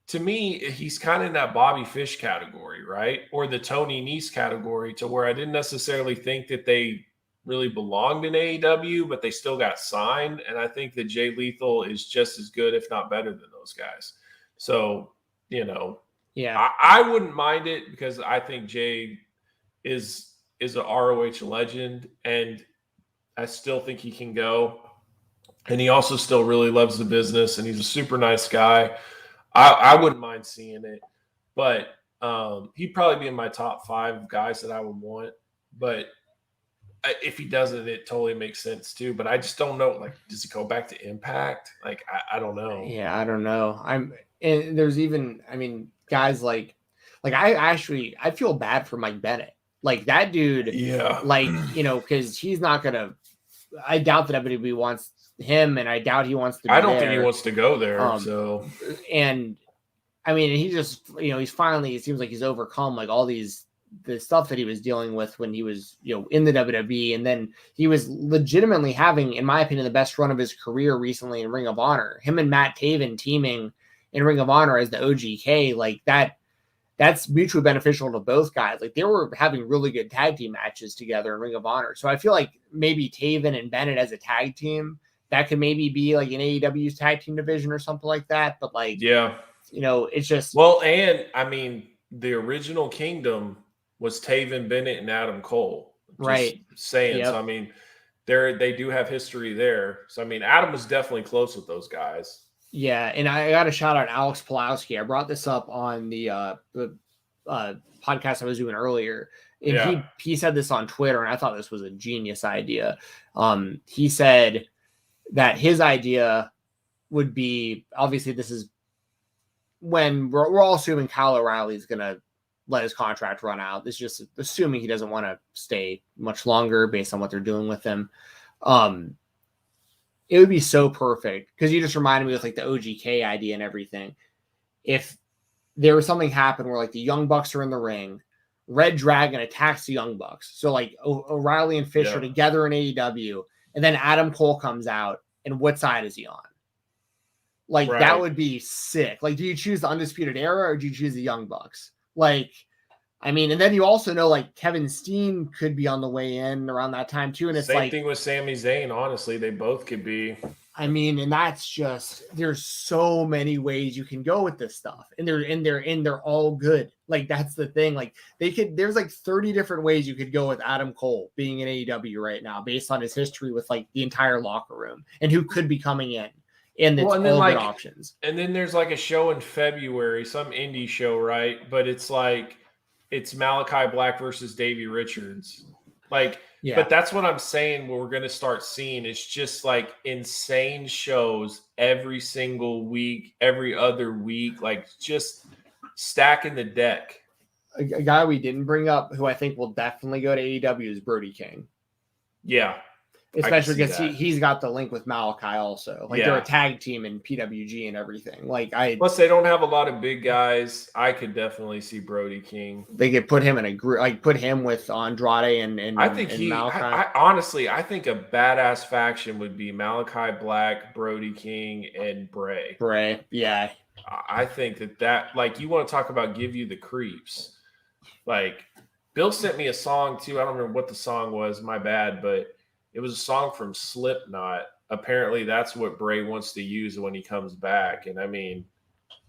to me, he's kind of in that Bobby Fish category, right? Or the Tony Nese category, to where I didn't necessarily think that they really belonged in AEW, but they still got signed. And I think that Jay Lethal is just as good, if not better than those guys. So, you know, I wouldn't mind it because I think Jay is an ROH legend, and I still think he can go. And he also still really loves the business, and he's a super nice guy. I wouldn't mind seeing it, but he'd probably be in my top 5 guys that I would want. But if he doesn't, it totally makes sense too. But I just don't know. Like, does he go back to Impact? Like, I don't know. Yeah, I don't know. There's even, I mean, guys like I feel bad for Mike Bennett. Like that dude, like, you know, because he's not gonna. I doubt that WWE wants him, and I doubt he wants to. I don't think he wants to go there. So, and I mean, he just, you know, he's finally. It seems like he's overcome like all the stuff that he was dealing with when he was, you know, in the WWE, and then he was legitimately having, in my opinion, the best run of his career recently in Ring of Honor. Him and Matt Taven teaming in Ring of Honor as the OGK, like that's mutually beneficial to both guys. Like they were having really good tag team matches together in Ring of Honor. So I feel like maybe Taven and Bennett as a tag team, that could maybe be like an AEW's tag team division or something like that. But like, you know, it's just. Well, and I mean, the original Kingdom was Taven, Bennett, and Adam Cole. Right. Saying. Yep. So, I mean, they do have history there. So, I mean, Adam was definitely close with those guys. Yeah, and I got to shout out Alex Pulowski. I brought this up on the podcast I was doing earlier, and he said this on Twitter, and I thought this was a genius idea. He said that his idea would be, obviously this is when we're all assuming Kyle O'Reilly is going to let his contract run out. This is just assuming he doesn't want to stay much longer based on what they're doing with him. It would be so perfect because you just reminded me with like the OGK idea and everything. If there was something happen where like the Young Bucks are in the ring, Red Dragon attacks the Young Bucks. So like O'Reilly and Fish are together in AEW, and then Adam Cole comes out, and what side is he on? Like that would be sick. Like, do you choose the Undisputed Era or do you choose the Young Bucks? Like, I mean, and then you also know like Kevin Steen could be on the way in around that time too. And it's same thing with Sami Zayn. Honestly, they both could be. I mean, and that's just, there's so many ways you can go with this stuff, and they're all good. Like that's the thing. Like there's like 30 different ways you could go with Adam Cole being in AEW right now, based on his history with like the entire locker room and who could be coming in. And it's all good options. And then there's like a show in February, some indie show, right? But it's like, it's Malachi Black versus Davey Richards. Like, but that's what I'm saying. What we're going to start seeing is just like insane shows every single week, every other week, like just stacking the deck. A guy we didn't bring up who I think will definitely go to AEW is Brody King. Yeah. Especially because he's got the link with Malachi also. Like they're a tag team in PWG and everything. Plus they don't have a lot of big guys. I could definitely see Brody King. They could put him in a group, like put him with Andrade and I think Malachi. Honestly, I think a badass faction would be Malachi Black, Brody King, and Bray. Yeah. I think that like, you want to talk about give you the creeps. Like Bill sent me a song too. I don't remember what the song was. My bad, but it was a song from Slipknot. Apparently, that's what Bray wants to use when he comes back. And I mean,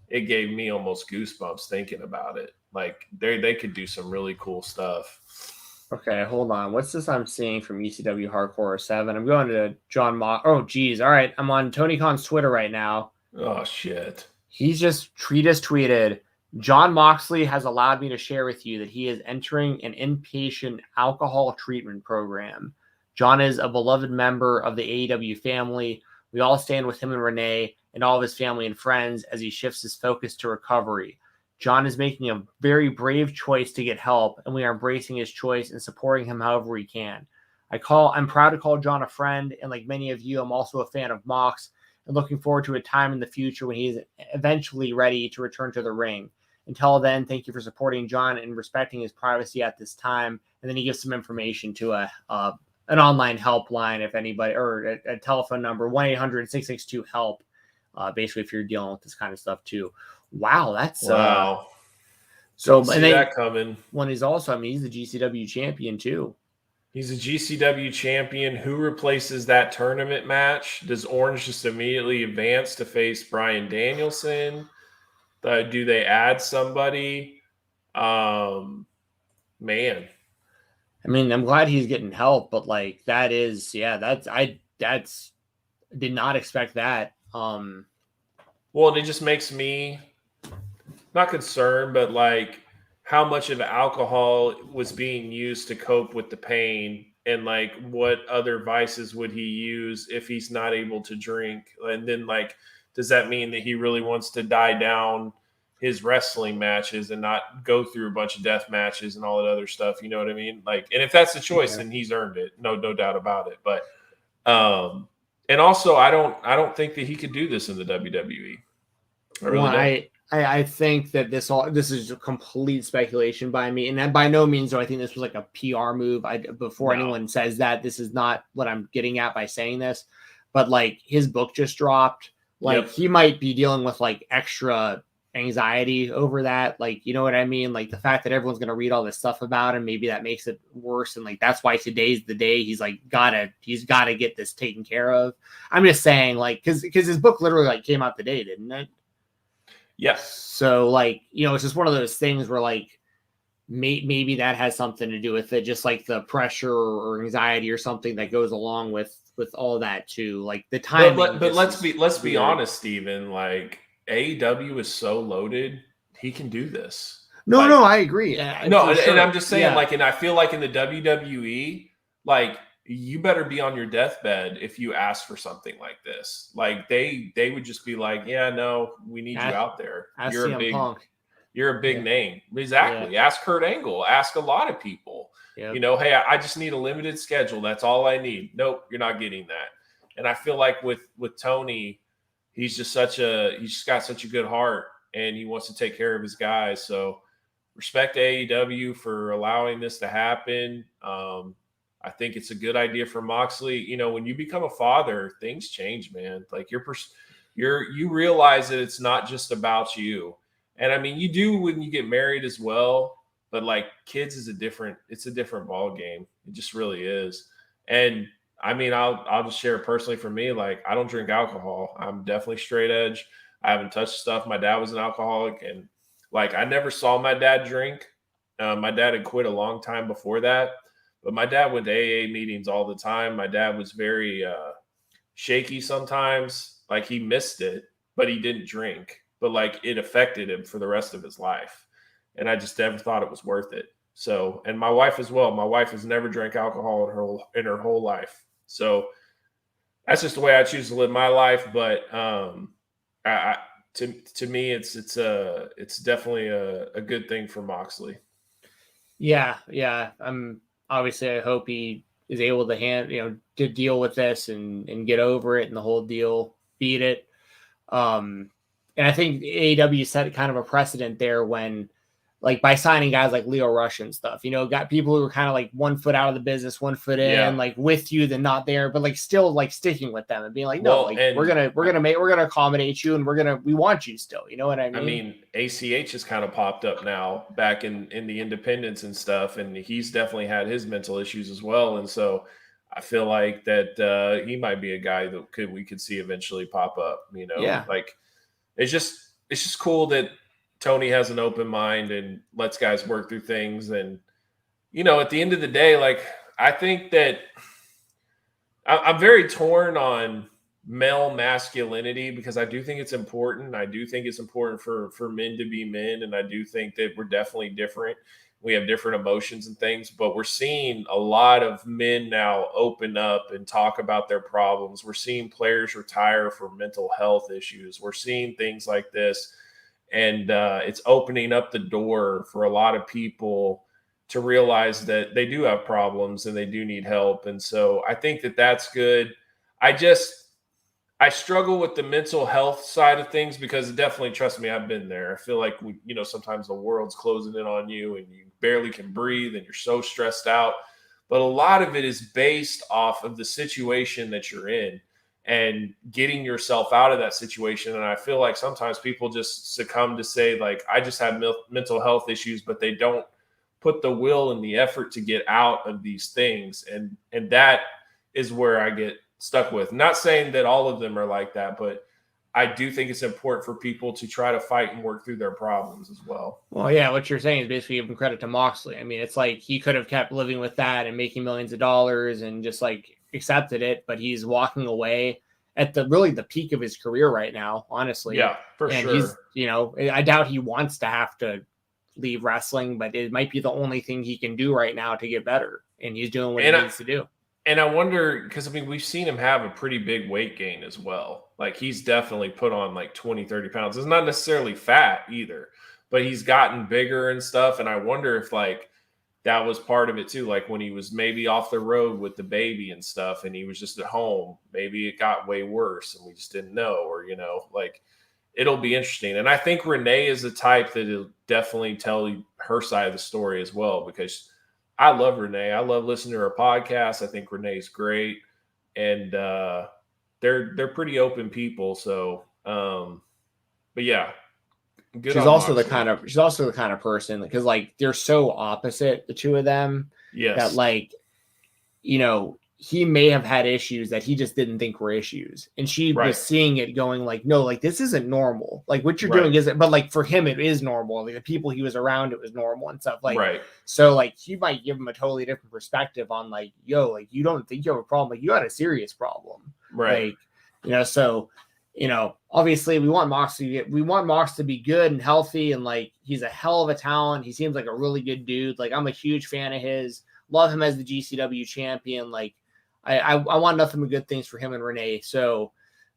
it gave me almost goosebumps thinking about it. Like they could do some really cool stuff. Okay, hold on. What's this I'm seeing from ECW Hardcore 7? I'm going to John Oh, geez. All right. I'm on Tony Khan's Twitter right now. Oh, shit. He's just tweeted, John Moxley has allowed me to share with you that he is entering an inpatient alcohol treatment program. John is a beloved member of the AEW family. We all stand with him and Renee and all of his family and friends as he shifts his focus to recovery. John is making a very brave choice to get help, and we are embracing his choice and supporting him however we can. I'm proud to call John a friend, and like many of you, I'm also a fan of Mox and looking forward to a time in the future when he is eventually ready to return to the ring. Until then, thank you for supporting John and respecting his privacy at this time. And then he gives some information to an online helpline, if anybody, or a telephone number, 1-800-662-HELP. Basically, if you're dealing with this kind of stuff too. Wow, that's wow. So see that coming. When he's also, he's the GCW champion too. He's a GCW champion. Who replaces that tournament match? Does Orange just immediately advance to face Bryan Danielson? Do they add somebody? Man. I'm glad he's getting help, but like I did not expect that. Well, it just makes me not concerned, but like how much of alcohol was being used to cope with the pain, and like what other vices would he use if he's not able to drink? And then like, does that mean that he really wants to die down his wrestling matches and not go through a bunch of death matches and all that other stuff? You know what I mean? Like, and if that's the choice, then he's earned it. No doubt about it. But, and also I don't think that he could do this in the WWE. I think that this is a complete speculation by me, and by no means do I think this was like a PR move. Before anyone says that, this is not what I'm getting at by saying this, but like his book just dropped. Like he might be dealing with like extra anxiety over that. Like, you know what I mean? Like the fact that everyone's going to read all this stuff about him, maybe that makes it worse. And like, that's why today's the day he's like, he's gotta get this taken care of. I'm just saying like, cause his book literally like came out today, didn't it? Yes. So like, it's just one of those things where like, maybe that has something to do with it, just like the pressure or anxiety or something that goes along with all that too. Like the timing. But let's be honest, Steven. Like AEW is so loaded, he can do this. No, like, I agree. No, and I'm just saying, like, and I feel like in the WWE, like, you better be on your deathbed if you ask for something like this. Like they would just be like, yeah, no, we need you out there. You're a big name. Exactly. Yeah. Ask Kurt Angle. Ask a lot of people. Yep. You know, hey, I just need a limited schedule. That's all I need. Nope, you're not getting that. And I feel like with Tony, he's just got such a good heart, and he wants to take care of his guys. So respect AEW for allowing this to happen. I think it's a good idea for Moxley. You know, when you become a father, things change, man. Like you realize that it's not just about you. And I mean, you do when you get married as well, but like kids is a different ball game. It just really is. And I mean, I'll just share it personally for me. Like, I don't drink alcohol. I'm definitely straight edge. I haven't touched stuff. My dad was an alcoholic, and like, I never saw my dad drink. My dad had quit a long time before that, but my dad went to AA meetings all the time. My dad was very shaky sometimes. Like, he missed it, but he didn't drink. But like, it affected him for the rest of his life. And I just never thought it was worth it. So, and my wife as well. My wife has never drank alcohol in her whole life. So that's just the way I choose to live my life. But to me, it's definitely a good thing for Moxley. Yeah. Obviously, I hope he is able to deal with this and get over it and the whole deal, beat it. And I think AEW set kind of a precedent there when, like, by signing guys like Lio Rush and stuff, got people who were kind of like 1 foot out of the business, 1 foot in, like with you, then not there, but like still like sticking with them and being like, no, we're gonna accommodate you, and we want you still. You know what I mean? I mean, ACH has kind of popped up now back in the independents and stuff, and he's definitely had his mental issues as well, and so I feel like that he might be a guy that we could see eventually pop up. Like. It's just cool that Tony has an open mind and lets guys work through things. And, at the end of the day, like, I think that I'm very torn on male masculinity because I do think it's important. I do think it's important for men to be men. And I do think that we're definitely different. We have different emotions and things, but we're seeing a lot of men now open up and talk about their problems. We're seeing players retire for mental health issues. We're seeing things like this, and it's opening up the door for a lot of people to realize that they do have problems and they do need help. And so I think that that's good. I struggle with the mental health side of things because definitely, trust me, I've been there. I feel like sometimes the world's closing in on you and you barely can breathe and you're so stressed out. But a lot of it is based off of the situation that you're in and getting yourself out of that situation. And I feel like sometimes people just succumb to say, like, I just have mental health issues, but they don't put the will and the effort to get out of these things. And that is where I get stuck with. Not saying that all of them are like that, but I do think it's important for people to try to fight and work through their problems as well. Well, yeah, what you're saying is basically giving credit to Moxley. I mean, it's like he could have kept living with that and making millions of dollars and just like accepted it, but he's walking away at the peak of his career right now, honestly. Yeah, for sure. He's, I doubt he wants to have to leave wrestling, but it might be the only thing he can do right now to get better. And he's doing what he needs to do. And I wonder, because, we've seen him have a pretty big weight gain as well. Like, he's definitely put on like 20, 30 pounds. It's not necessarily fat either, but he's gotten bigger and stuff. And I wonder if, like, that was part of it too. Like, when he was maybe off the road with the baby and stuff and he was just at home, maybe it got way worse and we just didn't know. Or, like, it'll be interesting. And I think Renee is the type that will definitely tell her side of the story as well, because I love Renee. I love listening to her podcast. I think Renee's great, and they're pretty open people. So, but yeah, good. She's also the kind of person, because like they're so opposite, the two of them. Yes. That, like, he may have had issues that he just didn't think were issues. And she was seeing it going like, no, like this isn't normal. Like what you're doing isn't, but like for him, it is normal. Like the people he was around, it was normal and stuff like, so like she might give him a totally different perspective on like, yo, like you don't think you have a problem. Like you had a serious problem. Like, you know, so, you know, obviously we want Mox to be good and healthy. And like, he's a hell of a talent. He seems like a really good dude. Like I'm a huge fan of his, love him as the GCW champion. Like, I want nothing but good things for him and Renee. So,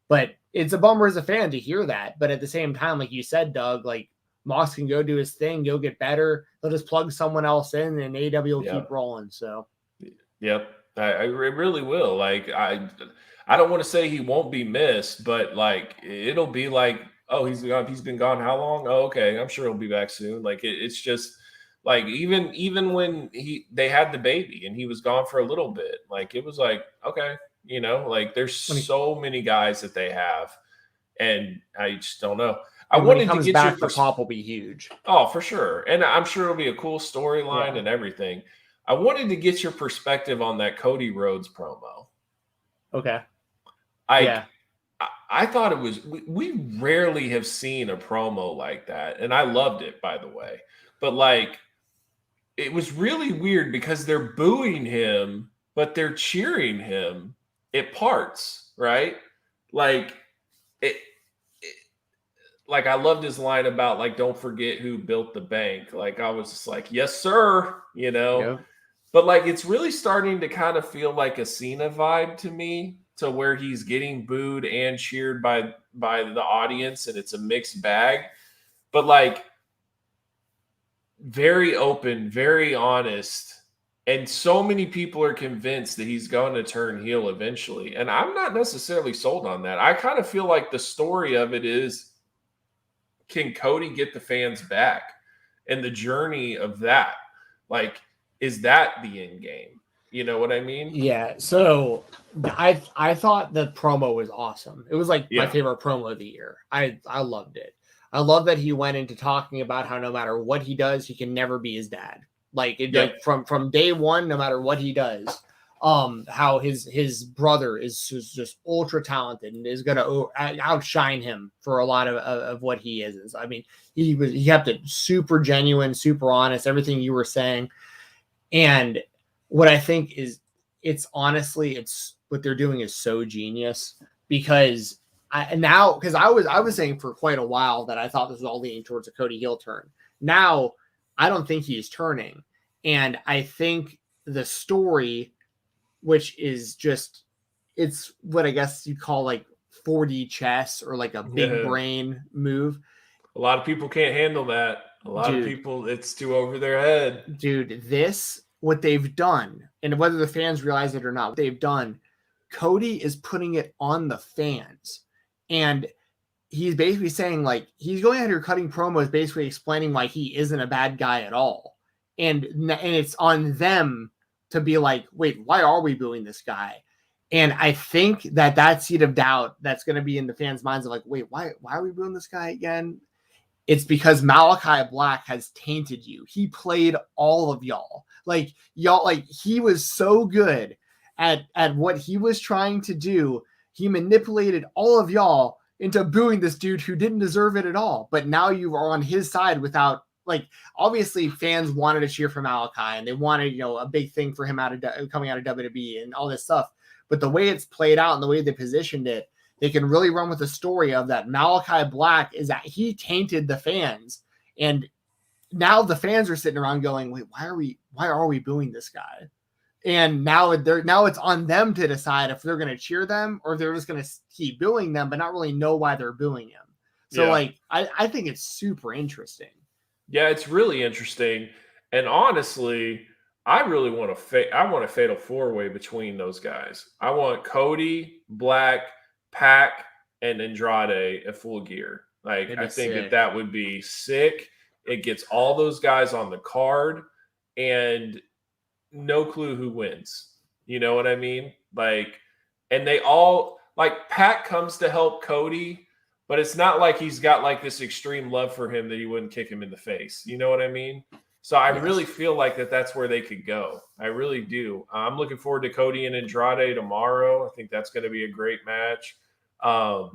but it's a bummer as a fan to hear that. But at the same time, like you said, Doug, like Mox can go do his thing, go get better. They'll just plug someone else in and AW will keep rolling. So, I really will. Like, I don't want to say he won't be missed, but like, it'll be like, oh, he's been gone how long? Oh, okay. I'm sure he'll be back soon. Like it's just, like even when they had the baby and he was gone for a little bit, like it was like, okay, you know, like there's so many guys that they have, and I just don't know. I wanted to get back, the pop will be huge. Oh, for sure, and I'm sure it'll be a cool storyline and everything. I wanted to get your perspective on that Cody Rhodes promo. Okay. I thought it was. We rarely have seen a promo like that, and I loved it, by the way. But like, it was really weird because they're booing him, but they're cheering him at parts, right? Like like I loved his line about like, don't forget who built the bank. Like I was just like, yes, sir, you know. Yeah. But like it's really starting to kind of feel like a Cena vibe to me, to where he's getting booed and cheered by the audience, and it's a mixed bag. But like, very open, very honest, and so many people are convinced that he's going to turn heel eventually. And I'm not necessarily sold on that. I kind of feel like the story of it is, can Cody get the fans back? And the journey of that, like, is that the end game? You know what I mean? Yeah. So I thought the promo was awesome. It was like my favorite promo of the year. I loved it. I love that he went into talking about how no matter what he does, he can never be his dad. Like, like from day one, no matter what he does, how his brother is just ultra talented and is going to outshine him for a lot of what he is. I mean, he kept it super genuine, super honest, everything you were saying. And what I think is, it's what they're doing is so genius, because I was saying for quite a while that I thought this was all leaning towards a Cody heel turn. Now, I don't think he's turning. And I think the story, which is just, it's what I guess you call like 4D chess, or like a big brain move. A lot of people can't handle that. A lot of people, it's too over their head. Dude, what they've done, and whether the fans realize it or not, what they've done, Cody is putting it on the fans. And he's basically saying, like, he's going out here cutting promos, basically explaining why he isn't a bad guy at all. And it's on them to be like, wait, why are we booing this guy? And I think that seed of doubt that's going to be in the fans' minds of like, wait, why are we booing this guy again? It's because Malachi Black has tainted you. He played all of y'all. Like, y'all, like, he was so good at what he was trying to do. He manipulated all of y'all into booing this dude who didn't deserve it at all. But now you are on his side without, like, obviously fans wanted to cheer for Malachi, and they wanted, you know, a big thing for him coming out of WWE and all this stuff. But the way it's played out and the way they positioned it, they can really run with the story of that Malachi Black is that he tainted the fans. And now the fans are sitting around going, wait, why are we booing this guy? And now it's on them to decide if they're going to cheer them or if they're just going to keep booing them, but not really know why they're booing him. So like, I think it's super interesting. Yeah, it's really interesting. And honestly, I really want a fatal four-way between those guys. I want Cody, Black, Pac, and Andrade at Full Gear. Like, I think that would be sick. It gets all those guys on the card, and no clue who wins. You know what I mean? Like, and they all, like, Pac comes to help Cody, but it's not like he's got like this extreme love for him that he wouldn't kick him in the face. You know what I mean? So I really feel like that's where they could go. I really do. I'm looking forward to Cody and Andrade tomorrow. I think that's going to be a great match. I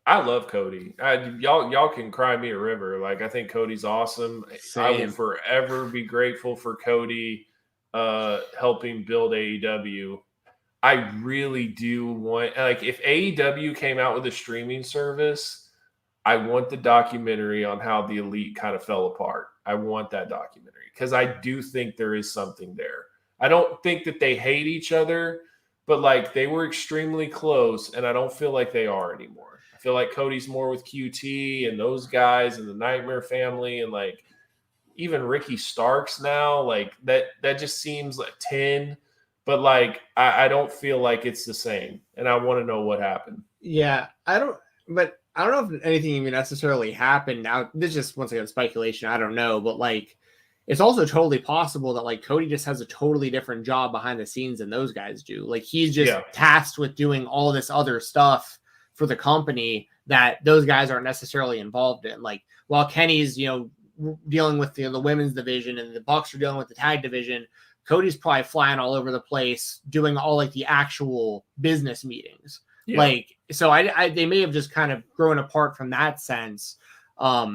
love Cody. Y'all can cry me a river. Like, I think Cody's awesome. Same. I will forever be grateful for Cody helping build AEW. I really do want, like, if AEW came out with a streaming service, I want the documentary on how the Elite kind of fell apart. I want that documentary because I do think there is something there. I don't think that they hate each other, but like they were extremely close, and I don't feel like they are anymore. I feel like Cody's more with QT and those guys and the Nightmare family, and like even Ricky Starks now. Like that just seems like 10, but like I don't feel like it's the same, and I want to know what happened. Yeah, I don't know if anything even necessarily happened. Now, this is just once again speculation. I don't know, but like, it's also totally possible that like Cody just has a totally different job behind the scenes than those guys do. Like he's just tasked with doing all this other stuff for the company that those guys aren't necessarily involved in. Like while Kenny's, dealing with the women's division and the Bucks are dealing with the tag division, Cody's probably flying all over the place doing all like the actual business meetings. Yeah. Like, so they may have just kind of grown apart from that sense. I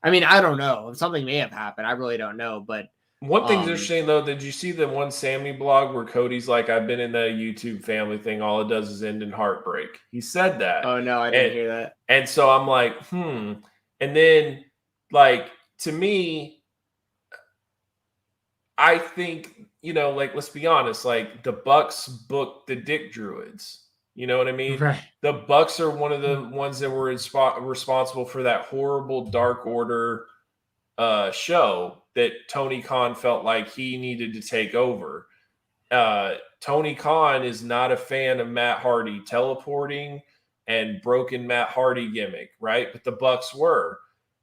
mean, I don't know. Something may have happened. I really don't know. But one thing's interesting, though. Did you see the one Sammy blog where Cody's like, I've been in the YouTube family thing. All it does is end in heartbreak. He said that. Oh, no, I didn't hear that. And so I'm like, And then, like, to me, I think, like, let's be honest. Like, the Bucks booked the Dick Druids. You know what I mean? Right. The Bucks are one of the ones that were responsible for that horrible Dark Order show that Tony Khan felt like he needed to take over. Tony Khan is not a fan of Matt Hardy teleporting and broken Matt Hardy gimmick, right? But the Bucks were.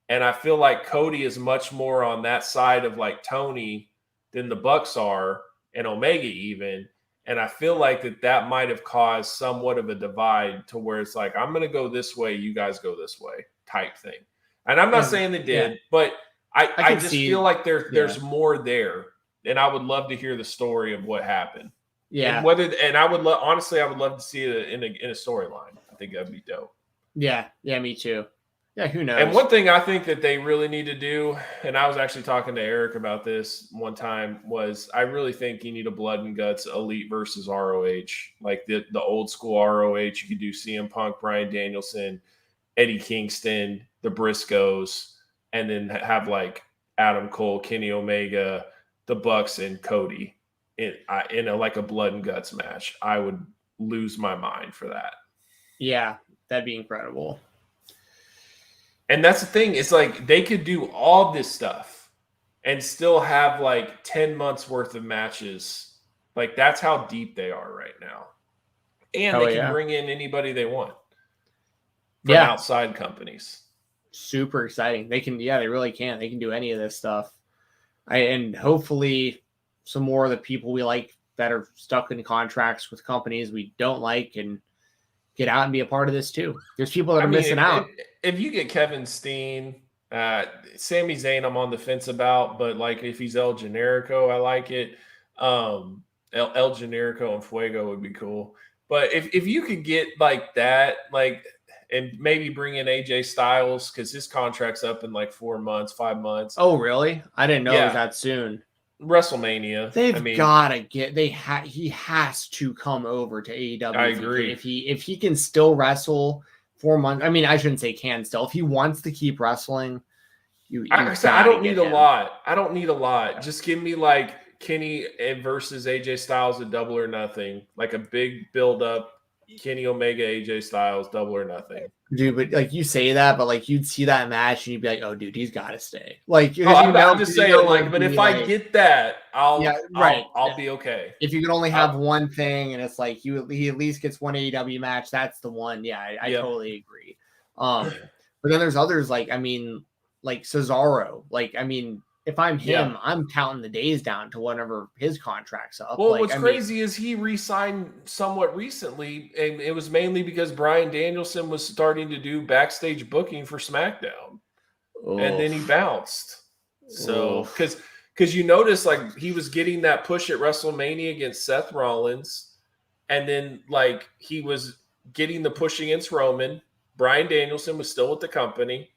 And I feel like Cody is much more on that side of like Tony than the Bucks are, and Omega even. And I feel like that might have caused somewhat of a divide to where it's like, I'm going to go this way, you guys go this way type thing. And I'm not saying they did, but I just feel like there's more there. And I would love to hear the story of what happened. Yeah. And I would honestly, I would love to see it in a storyline. I think that'd be dope. Yeah. Yeah, me too. Yeah, who knows? And one thing I think that they really need to do, and I was actually talking to Eric about this one time, was I really think you need a blood and guts Elite versus ROH. Like the old school ROH, you could do CM Punk, Bryan Danielson, Eddie Kingston, the Briscoes, and then have like Adam Cole, Kenny Omega, the Bucks, and Cody in like a blood and guts match. I would lose my mind for that. Yeah, that'd be incredible. And that's the thing. It's like they could do all this stuff and still have like 10 months worth of matches. Like that's how deep they are right now. And they can bring in anybody they want from outside companies. Super exciting. They can, they really can. They can do any of this stuff. And hopefully some more of the people we like that are stuck in contracts with companies we don't like and get out and be a part of this too. There's people that are missing out. If you get Kevin Steen, Sami Zayn, I'm on the fence about, but like if he's El Generico, I like it. El Generico and Fuego would be cool. But if you could get like that, like, and maybe bring in AJ Styles because his contract's up in like 4 months, 5 months. Oh, really? I didn't know it was that soon. WrestleMania. They've got to get. He has to come over to AEW. I agree. If he can still wrestle 4 months. I mean, I shouldn't say can still. If he wants to keep wrestling, I don't need a lot. I don't need a lot. Just give me like Kenny versus AJ Styles at Double or Nothing, like a big build up. Kenny Omega, AJ Styles, Double or Nothing. Dude, but like you say that, but like you'd see that match and you'd be like, "Oh, dude, he's got to stay." Like, I'm just saying, like, but if I get that, I'll be okay. If you can only have one thing, and it's like he at least gets one AEW match, that's the one. Yeah, I totally agree. But then there's others like Cesaro. Like, I mean, if I'm him, I'm counting the days down to whenever his contract's up. Well, what's crazy is he re-signed somewhat recently, and it was mainly because Bryan Danielson was starting to do backstage booking for SmackDown, and then he bounced. So, because you notice like he was getting that push at WrestleMania against Seth Rollins, and then like he was getting the push against Roman. Bryan Danielson was still with the company,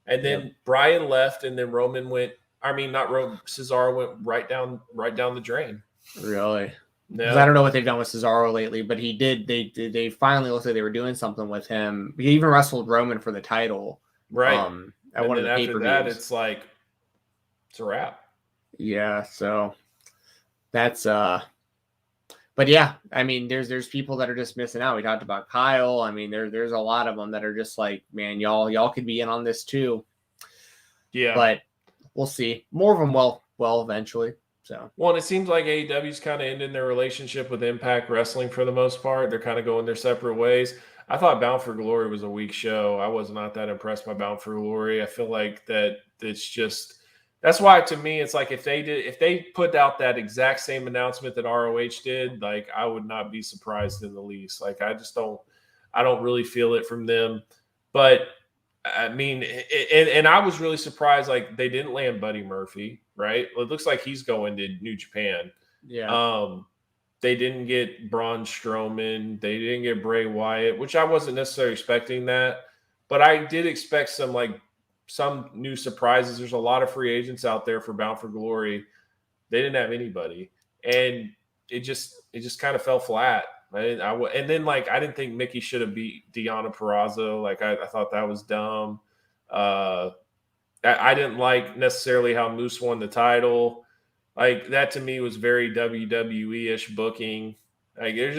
and then Bryan left, and then Roman went. I mean, not Roman. Cesaro went right down the drain. Really? Yeah. I don't know what they've done with Cesaro lately, but he did. They finally looked like they were doing something with him. He even wrestled Roman for the title, right? At one of the after pay-per-views. that, it's like it's a wrap. Yeah. So that's but yeah, I mean, there's people that are just missing out. We talked about Kyle. I mean, there's a lot of them that are just like, man, y'all could be in on this too. Yeah, but we'll see. More of them will eventually. So, well, and it seems like AEW's kind of ending their relationship with Impact Wrestling for the most part. They're kind of going their separate ways. I thought Bound for Glory was a weak show. I was not that impressed by Bound for Glory. I feel like that it's just that's why to me it's like if they put out that exact same announcement that ROH did, like I would not be surprised in the least. Like I don't really feel it from them. But I mean, and I was really surprised like they didn't land Buddy Murphy, right? It looks like he's going to New Japan. Yeah. They didn't get Braun Strowman. They didn't get Bray Wyatt, which I wasn't necessarily expecting that. But I did expect some new surprises. There's a lot of free agents out there for Bound for Glory. They didn't have anybody. And it just kind of fell flat. And then I didn't think Mickey should have beat Deonna Purrazzo. Like I thought that was dumb. I didn't like necessarily how Moose won the title. Like that to me was very WWE-ish booking. Like it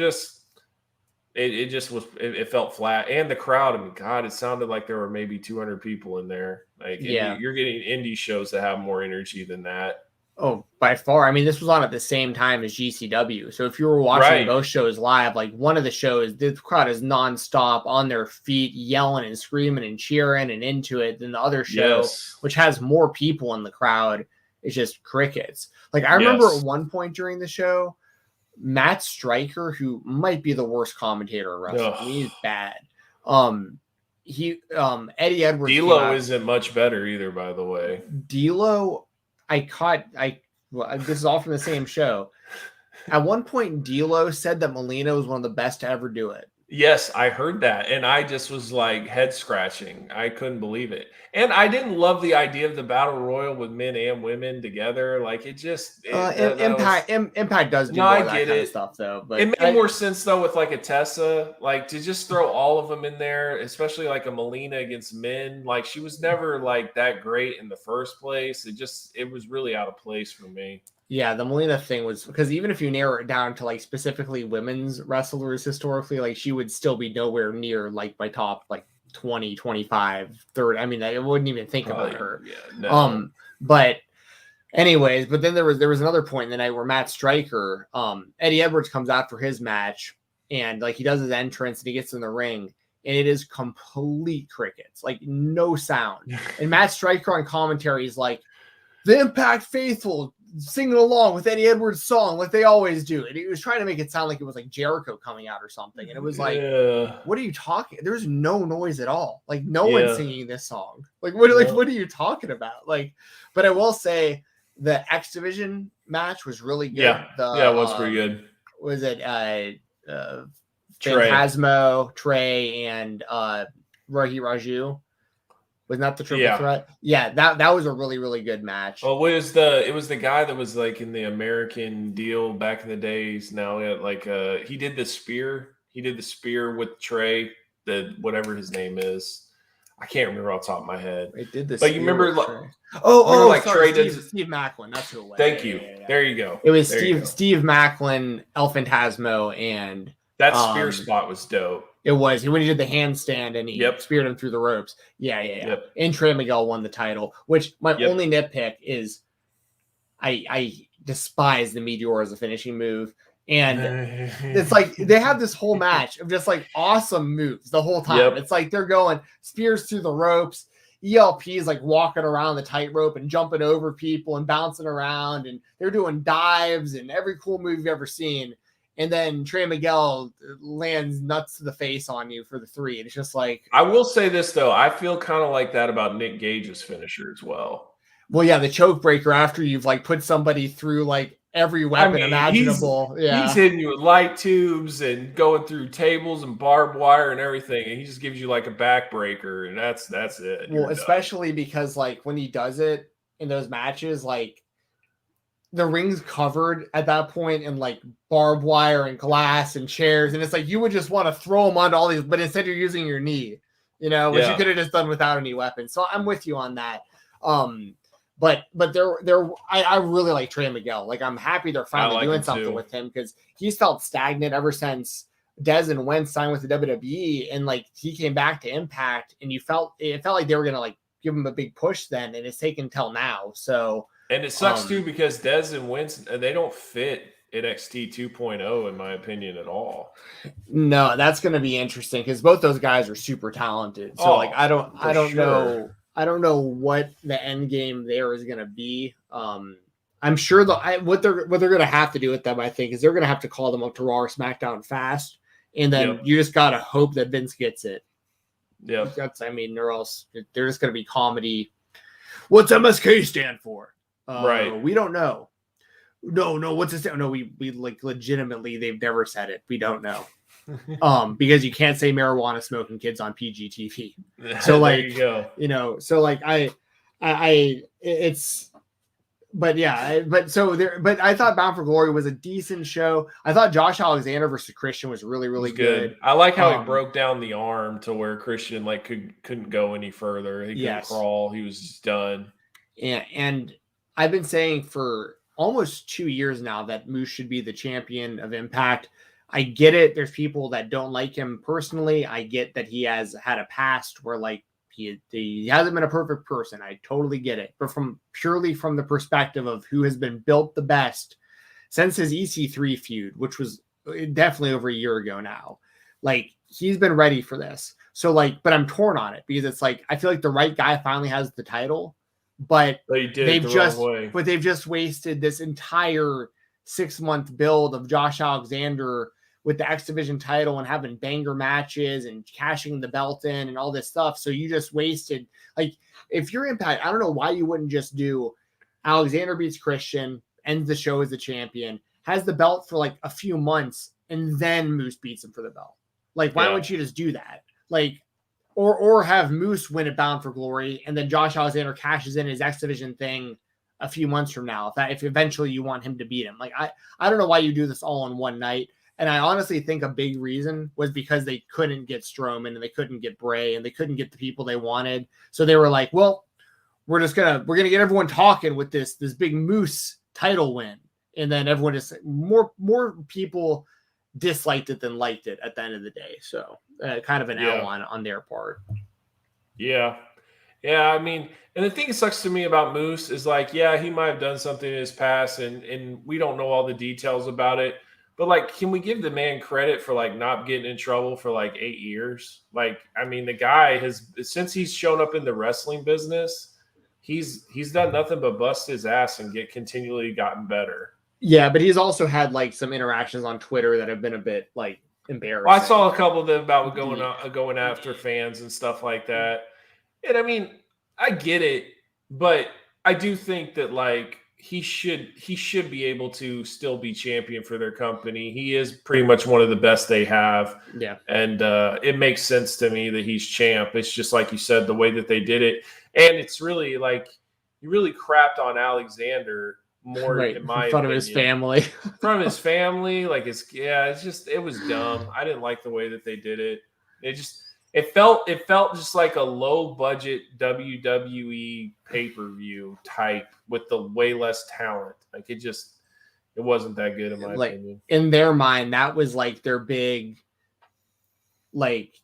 felt flat. And the crowd, I mean, God, it sounded like there were maybe 200 people in there. Like you're getting indie shows that have more energy than that. Oh, by far. I mean, this was on at the same time as GCW. So if you were watching both shows live, like one of the shows, the crowd is nonstop on their feet, yelling and screaming and cheering and into it. Then the other show, which has more people in the crowd, is just crickets. Like I remember at one point during the show, Matt Stryker, who might be the worst commentator in wrestling, I mean, he's bad. Eddie Edwards. D'Lo isn't much better either, by the way. D'Lo. This is all from the same show. At one point, D'Lo said that Melina was one of the best to ever do it. Yes, I heard that. And I just was like head scratching. I couldn't believe it. And I didn't love the idea of the battle royal with men and women together. Like it just Impact does do more of that kind of stuff though. But it made more sense though with like a Tessa, like to just throw all of them in there, especially like a Melina against men. Like she was never like that great in the first place. It was really out of place for me. Yeah, the Melina thing was because even if you narrow it down to like specifically women's wrestlers historically, like she would still be nowhere near like my top like 20, 25, 30. I mean, I wouldn't even think about her. Yeah, no. But anyways, but then there was another point in the night where Matt Stryker, Eddie Edwards comes out for his match and like he does his entrance and he gets in the ring and it is complete crickets, like no sound. And Matt Stryker on commentary is like, the Impact faithful singing along with Eddie Edwards' song like they always do. And he was trying to make it sound like it was like Jericho coming out or something. And it was like, what are you talking? There's no noise at all. Like no one's singing this song. Like what are you talking about? Like, but I will say the X Division match was really good. Yeah, it was pretty good. Was it Phantasmo, Trey, and Rohi Raju? Was not the triple threat? Yeah, that was a really, really good match. Well, it was the guy that was like in the American deal back in the days. Now he did the spear. He did the spear with Trey, whatever his name is. I can't remember off the top of my head. It did this. But you remember Trey did Steve Macklin. That's who it was. Thank you. Yeah. There you go. It was Steve Macklin, El Phantasmo, and that spear spot was dope. It was when he did the handstand and he speared him through the ropes. Yeah. Yep. And Trey Miguel won the title, which my only nitpick is I despise the Meteor as a finishing move. And it's like they have this whole match of just like awesome moves the whole time. It's like they're going spears through the ropes. ELP is like walking around the tightrope and jumping over people and bouncing around. And they're doing dives and every cool move you've ever seen. And then Trey Miguel lands nuts to the face on you for the 3. And it's just like... I will say this, though. I feel kind of like that about Nick Gage's finisher as well. Well, yeah, the choke breaker after you've like put somebody through like every weapon imaginable. He's hitting you with light tubes and going through tables and barbed wire and everything, and he just gives you like a backbreaker, and that's it. Well, especially because like when he does it in those matches, like the ring's covered at that point in like barbed wire and glass and chairs, and it's like you would just want to throw them onto all these, but instead you're using your knee, which you could have just done without any weapons. So I'm with you on that. But I really like Trey Miguel. Like I'm happy they're finally doing something with him because he's felt stagnant ever since Dez and Wentz signed with the WWE, and like he came back to Impact, and it felt like they were gonna like give him a big push then, and it's taken till now. So and it sucks too because Dez and Wentz they don't fit NXT 2.0 in my opinion at all. No, that's gonna be interesting because both those guys are super talented. So I don't know what the end game there is going to be. I'm sure what they're going to have to do with them, I think, is they're going to have to call them up to Raw or SmackDown fast, and then you just got to hope that Vince gets it. Yeah, or else they're just going to be comedy. What's MSK stand for? Right, we don't know. No, what's it stand? No, we like legitimately they've never said it. We don't know. Because you can't say marijuana smoking kids on PG TV. So like, there you go. So like but I thought Bound for Glory was a decent show. I thought Josh Alexander versus Christian was really, really good. I like how he broke down the arm to where Christian like couldn't go any further. He couldn't crawl. He was just done. And I've been saying for almost 2 years now that Moose should be the champion of Impact. I get it. There's people that don't like him personally. I get that he has had a past where like he hasn't been a perfect person. I totally get it. But purely from the perspective of who has been built the best since his EC3 feud, which was definitely over a year ago now, like he's been ready for this. So like, but I'm torn on it because it's like, I feel like the right guy finally has the title, but they've just wasted this entire 6-month build of Josh Alexander with the X Division title and having banger matches and cashing the belt in and all this stuff. So you just wasted, like, if you're Impact, I don't know why you wouldn't just do Alexander beats Christian, ends the show as the champion, has the belt for like a few months, and then Moose beats him for the belt. Like, why wouldn't you just do that? Like, or have Moose win it Bound for Glory, and then Josh Alexander cashes in his X Division thing a few months from now, if eventually you want him to beat him. Like, I don't know why you do this all in one night. And I honestly think a big reason was because they couldn't get Strowman and they couldn't get Bray and they couldn't get the people they wanted. So they were like, well, we're gonna get everyone talking with this big Moose title win. And then everyone just more people disliked it than liked it at the end of the day. So kind of an L on their part. Yeah. Yeah, I mean, and the thing that sucks to me about Moose is like, yeah, he might have done something in his past and we don't know all the details about it. But like, can we give the man credit for like not getting in trouble for like 8 years? Like, I mean, the guy has, since he's shown up in the wrestling business, he's done nothing but bust his ass and continually gotten better. Yeah, but he's also had like some interactions on Twitter that have been a bit like embarrassing. Well, I saw a couple of them about going after fans and stuff like that. And I mean, I get it, but I do think that like he should be able to still be champion for their company. He is pretty much one of the best they have. Yeah. And it makes sense to me that he's champ. It's just like you said, the way that they did it. And it's really like you really crapped on Alexander more in my front of his family. In front of his family. Like it was dumb. I didn't like the way that they did it. It felt just like a low budget WWE pay-per-view type with the way less talent. Like it wasn't that good in my opinion. In their mind, that was like their big, like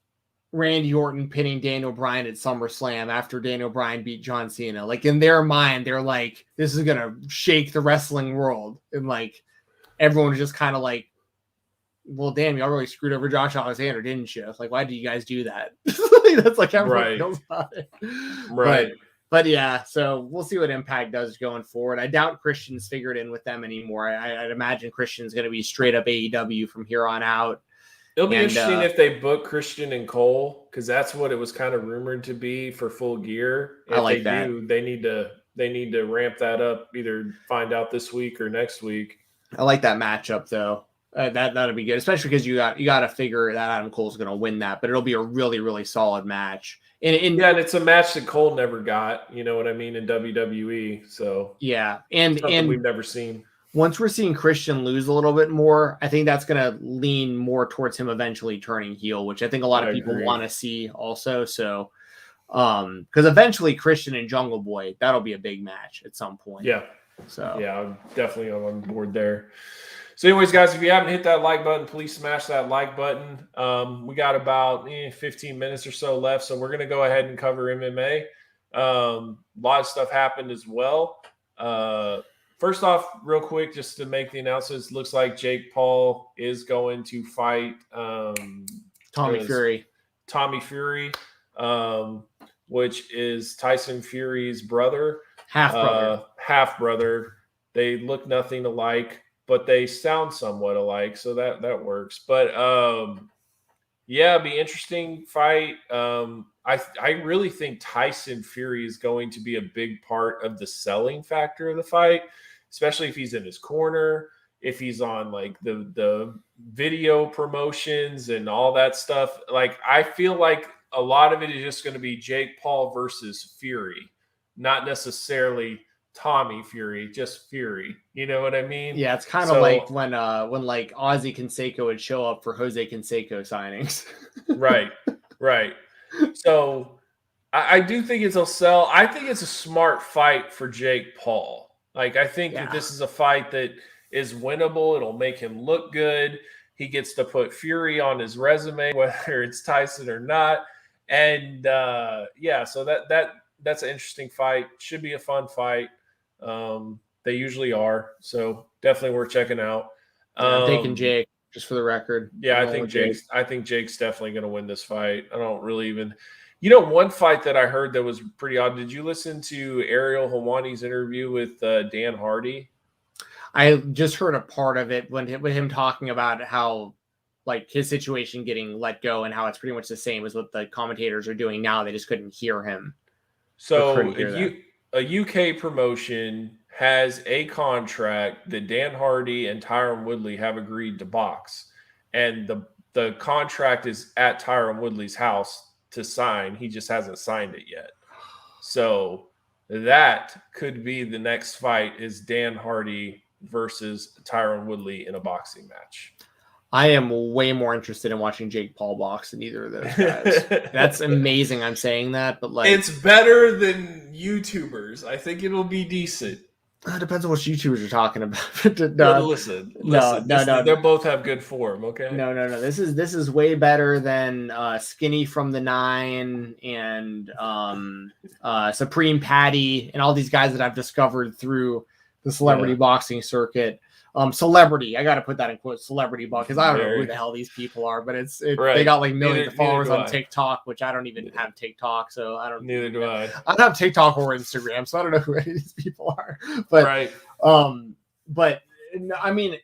Randy Orton pinning Daniel Bryan at SummerSlam after Daniel Bryan beat John Cena. Like in their mind, they're like, this is gonna shake the wrestling world, and like everyone was just kind of like, well, damn, y'all really screwed over Josh Alexander, didn't you? Like, why do you guys do that? That's like everyone knows about it. Right. But yeah, so we'll see what Impact does going forward. I doubt Christian's figured in with them anymore. I'd imagine Christian's going to be straight up AEW from here on out. It'll be interesting if they book Christian and Cole, because that's what it was kind of rumored to be for Full Gear. If I like that. They they need to ramp that up, either find out this week or next week. I like that matchup though. That'll be good, especially because you got to figure that Adam Cole's going to win that, but it'll be a really, really solid match. And it's a match that Cole never got. You know what I mean, in WWE. So yeah, and we've never seen. Once we're seeing Christian lose a little bit more, I think that's going to lean more towards him eventually turning heel, which I think a lot of people want to see also. So, because eventually Christian and Jungle Boy, that'll be a big match at some point. Yeah. So yeah, I'm definitely on board there. So anyways, guys, if you haven't hit that like button, please smash that like button. We got about 15 minutes or so left, so we're going to go ahead and cover MMA. A lot of stuff happened as well. First off, real quick, just to make the announcements, looks like Jake Paul is going to fight Tommy Fury. Tommy Fury, which is Tyson Fury's brother. Half brother. They look nothing alike, but they sound somewhat alike, so that works. But yeah, it'd be interesting fight. I really think Tyson Fury is going to be a big part of the selling factor of the fight, especially if he's in his corner, if he's on like the video promotions and all that stuff. Like, I feel like a lot of it is just going to be Jake Paul versus Fury, not necessarily Tommy Fury, just Fury. You know what I mean? Yeah, it's kind of like when like Ozzy Canseco would show up for Jose Canseco signings. Right. So I do think it'll sell. I think it's a smart fight for Jake Paul. Like, I think that this is a fight that is winnable. It'll make him look good. He gets to put Fury on his resume, whether it's Tyson or not. And so that's an interesting fight. Should be a fun fight. They usually are. So definitely worth checking out. I'm taking Jake, just for the record. Yeah, I think Jake's definitely going to win this fight. I don't really even. One fight that I heard that was pretty odd. Did you listen to Ariel Helwani's interview with Dan Hardy? I just heard a part of it with him talking about how, like, his situation getting let go and how it's pretty much the same as what the commentators are doing now. They just couldn't hear him. So a UK promotion has a contract that Dan Hardy and Tyron Woodley have agreed to box. And the contract is at Tyron Woodley's house to sign. He just hasn't signed it yet. So that could be the next fight, is Dan Hardy versus Tyron Woodley in a boxing match. I am way more interested in watching Jake Paul box than either of those guys. That's amazing. I'm saying that, but like, it's better than YouTubers. I think it'll be decent. It depends on what YouTubers you're talking about. Listen. They both have good form. Okay. No. This is way better than Skinny from the Nine and Supreme Patty and all these guys that I've discovered through the celebrity boxing circuit. Celebrity, I got to put that in quotes, celebrity box, because I don't know who the hell these people are, but they got like millions of followers on TikTok, which I don't even have TikTok, so I don't. Neither do I. I don't have TikTok or Instagram, so I don't know who any of these people are. But but I mean,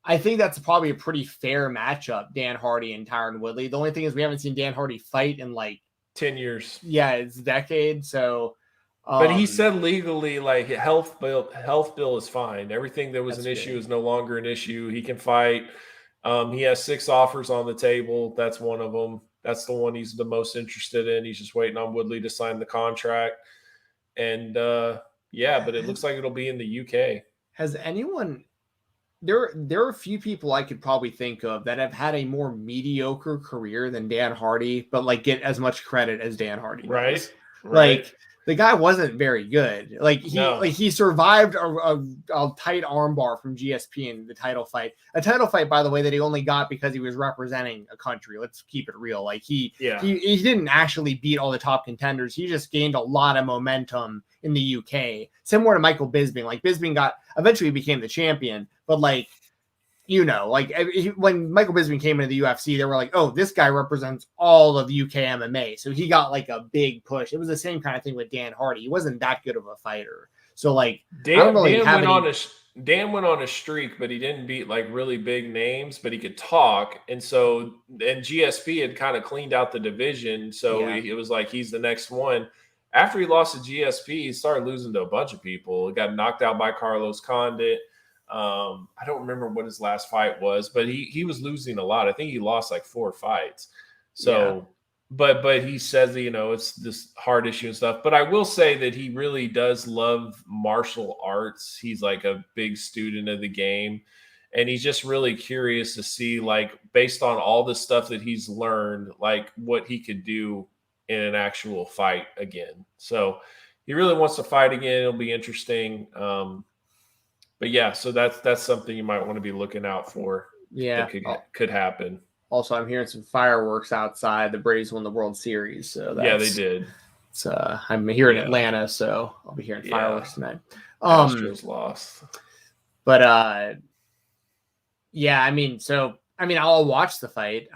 I think that's probably a pretty fair matchup, Dan Hardy and Tyron Woodley. The only thing is we haven't seen Dan Hardy fight in like 10 years. Yeah, it's a decade, so. But he said legally, like, health bill is fine. Everything that was an issue is no longer an issue. He can fight. He has 6 offers on the table. That's one of them. That's the one he's the most interested in. He's just waiting on Woodley to sign the contract. And but it looks like it'll be in the UK. Has anyone? There are a few people I could probably think of that have had a more mediocre career than Dan Hardy, but like get as much credit as Dan Hardy. Right. Like, the guy wasn't very good. He survived a tight armbar from GSP in the title fight. A title fight, by the way, that he only got because he was representing a country. Let's keep it real. Like he didn't actually beat all the top contenders. He just gained a lot of momentum in the UK. Similar to Michael Bisping. Like, Bisping eventually became the champion, but like, when Michael Bisping came into the UFC, they were like, oh, this guy represents all of UK MMA. So he got like a big push. It was the same kind of thing with Dan Hardy. He wasn't that good of a fighter. So like, Dan went on a streak, but he didn't beat like really big names, but he could talk. And GSP had kind of cleaned out the division. So it was like, he's the next one. after he lost to GSP, he started losing to a bunch of people. He got knocked out by Carlos Condit. I don't remember what his last fight was, but he was losing a lot. I think he lost like 4 fights. So, but he says that, it's this heart issue and stuff. But I will say that he really does love martial arts. He's like a big student of the game. And he's just really curious to see, like, based on all the stuff that he's learned, like what he could do in an actual fight again. So he really wants to fight again. It'll be interesting. But yeah, so that's something you might want to be looking out for. Yeah, that could happen. Also, I'm hearing some fireworks outside. The Braves won the World Series, so yeah, they did. It's I'm here in Atlanta, so I'll be hearing fireworks tonight. Astros lost, but I'll watch the fight.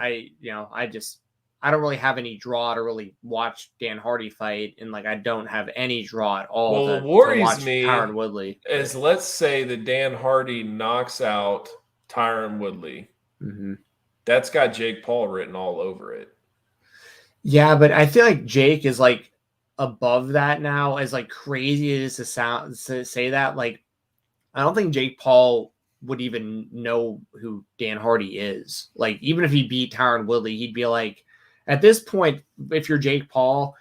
I don't really have any draw to really watch Dan Hardy fight, and like I don't have any draw at all. Well, what worries me Tyron Woodley is, let's say that Dan Hardy knocks out Tyron Woodley. Mm-hmm. That's got Jake Paul written all over it. Yeah, but I feel like Jake is like above that now. As like crazy as it is to say that, like I don't think Jake Paul would even know who Dan Hardy is. Like even if he beat Tyron Woodley, he'd be like, at this point, if you're Jake Paul,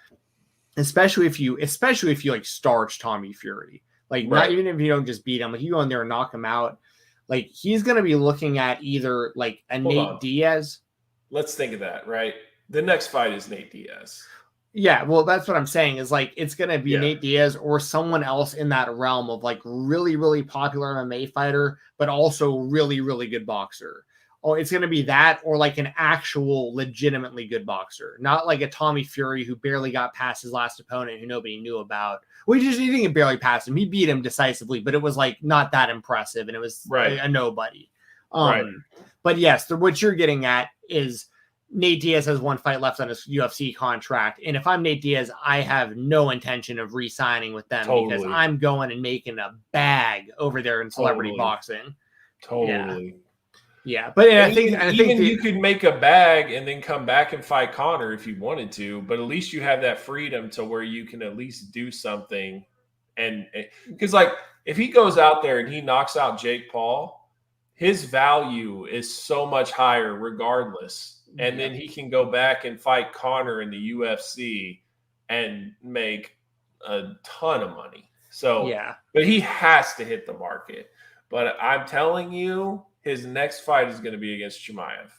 especially if you like starch Tommy Fury, like not even if you don't just beat him, like you go in there and knock him out. Like he's going to be looking at either like a Nate Diaz. Let's think of that, right? The next fight is Nate Diaz. Yeah, well, that's what I'm saying is like it's going to be Nate Diaz or someone else in that realm of like really, really popular MMA fighter, but also really, really good boxer. Or it's going to be that or like an actual legitimately good boxer, not like a Tommy Fury who barely got past his last opponent who nobody knew about. Well, he didn't barely pass him. He beat him decisively, but it was like not that impressive, and it was a nobody. But yes, what you're getting at is Nate Diaz has 1 fight left on his UFC contract, and if I'm Nate Diaz, I have no intention of re-signing with them because I'm going and making a bag over there in celebrity boxing. Totally. Yeah, but I think you could make a bag and then come back and fight Conor if you wanted to, but at least you have that freedom to where you can at least do something. And because like if he goes out there and he knocks out Jake Paul, his value is so much higher regardless. And then he can go back and fight Conor in the UFC and make a ton of money. So but he has to hit the market. But I'm telling you, his next fight is going to be against Chimaev.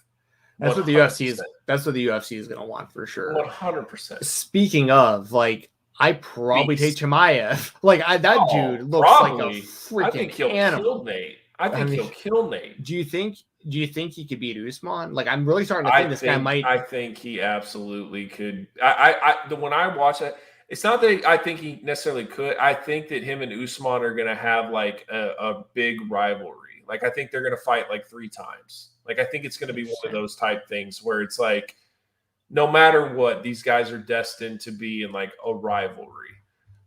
That's 100%. What the UFC is. That's what the UFC is going to want for sure. 100%. Speaking of, like, I probably take Chimaev. Like, that dude looks like a freaking I think he'll kill Nate. I think he'll kill Nate. Do you think he could beat Usman? Like, I'm really starting to think this guy might. I think he absolutely could. When I watch it, it's not that I think he necessarily could. I think that him and Usman are going to have like a big rivalry. Like, I think they're going to fight like 3 times. Like, I think it's going to be one of those type things where it's like, no matter what, these guys are destined to be in like a rivalry.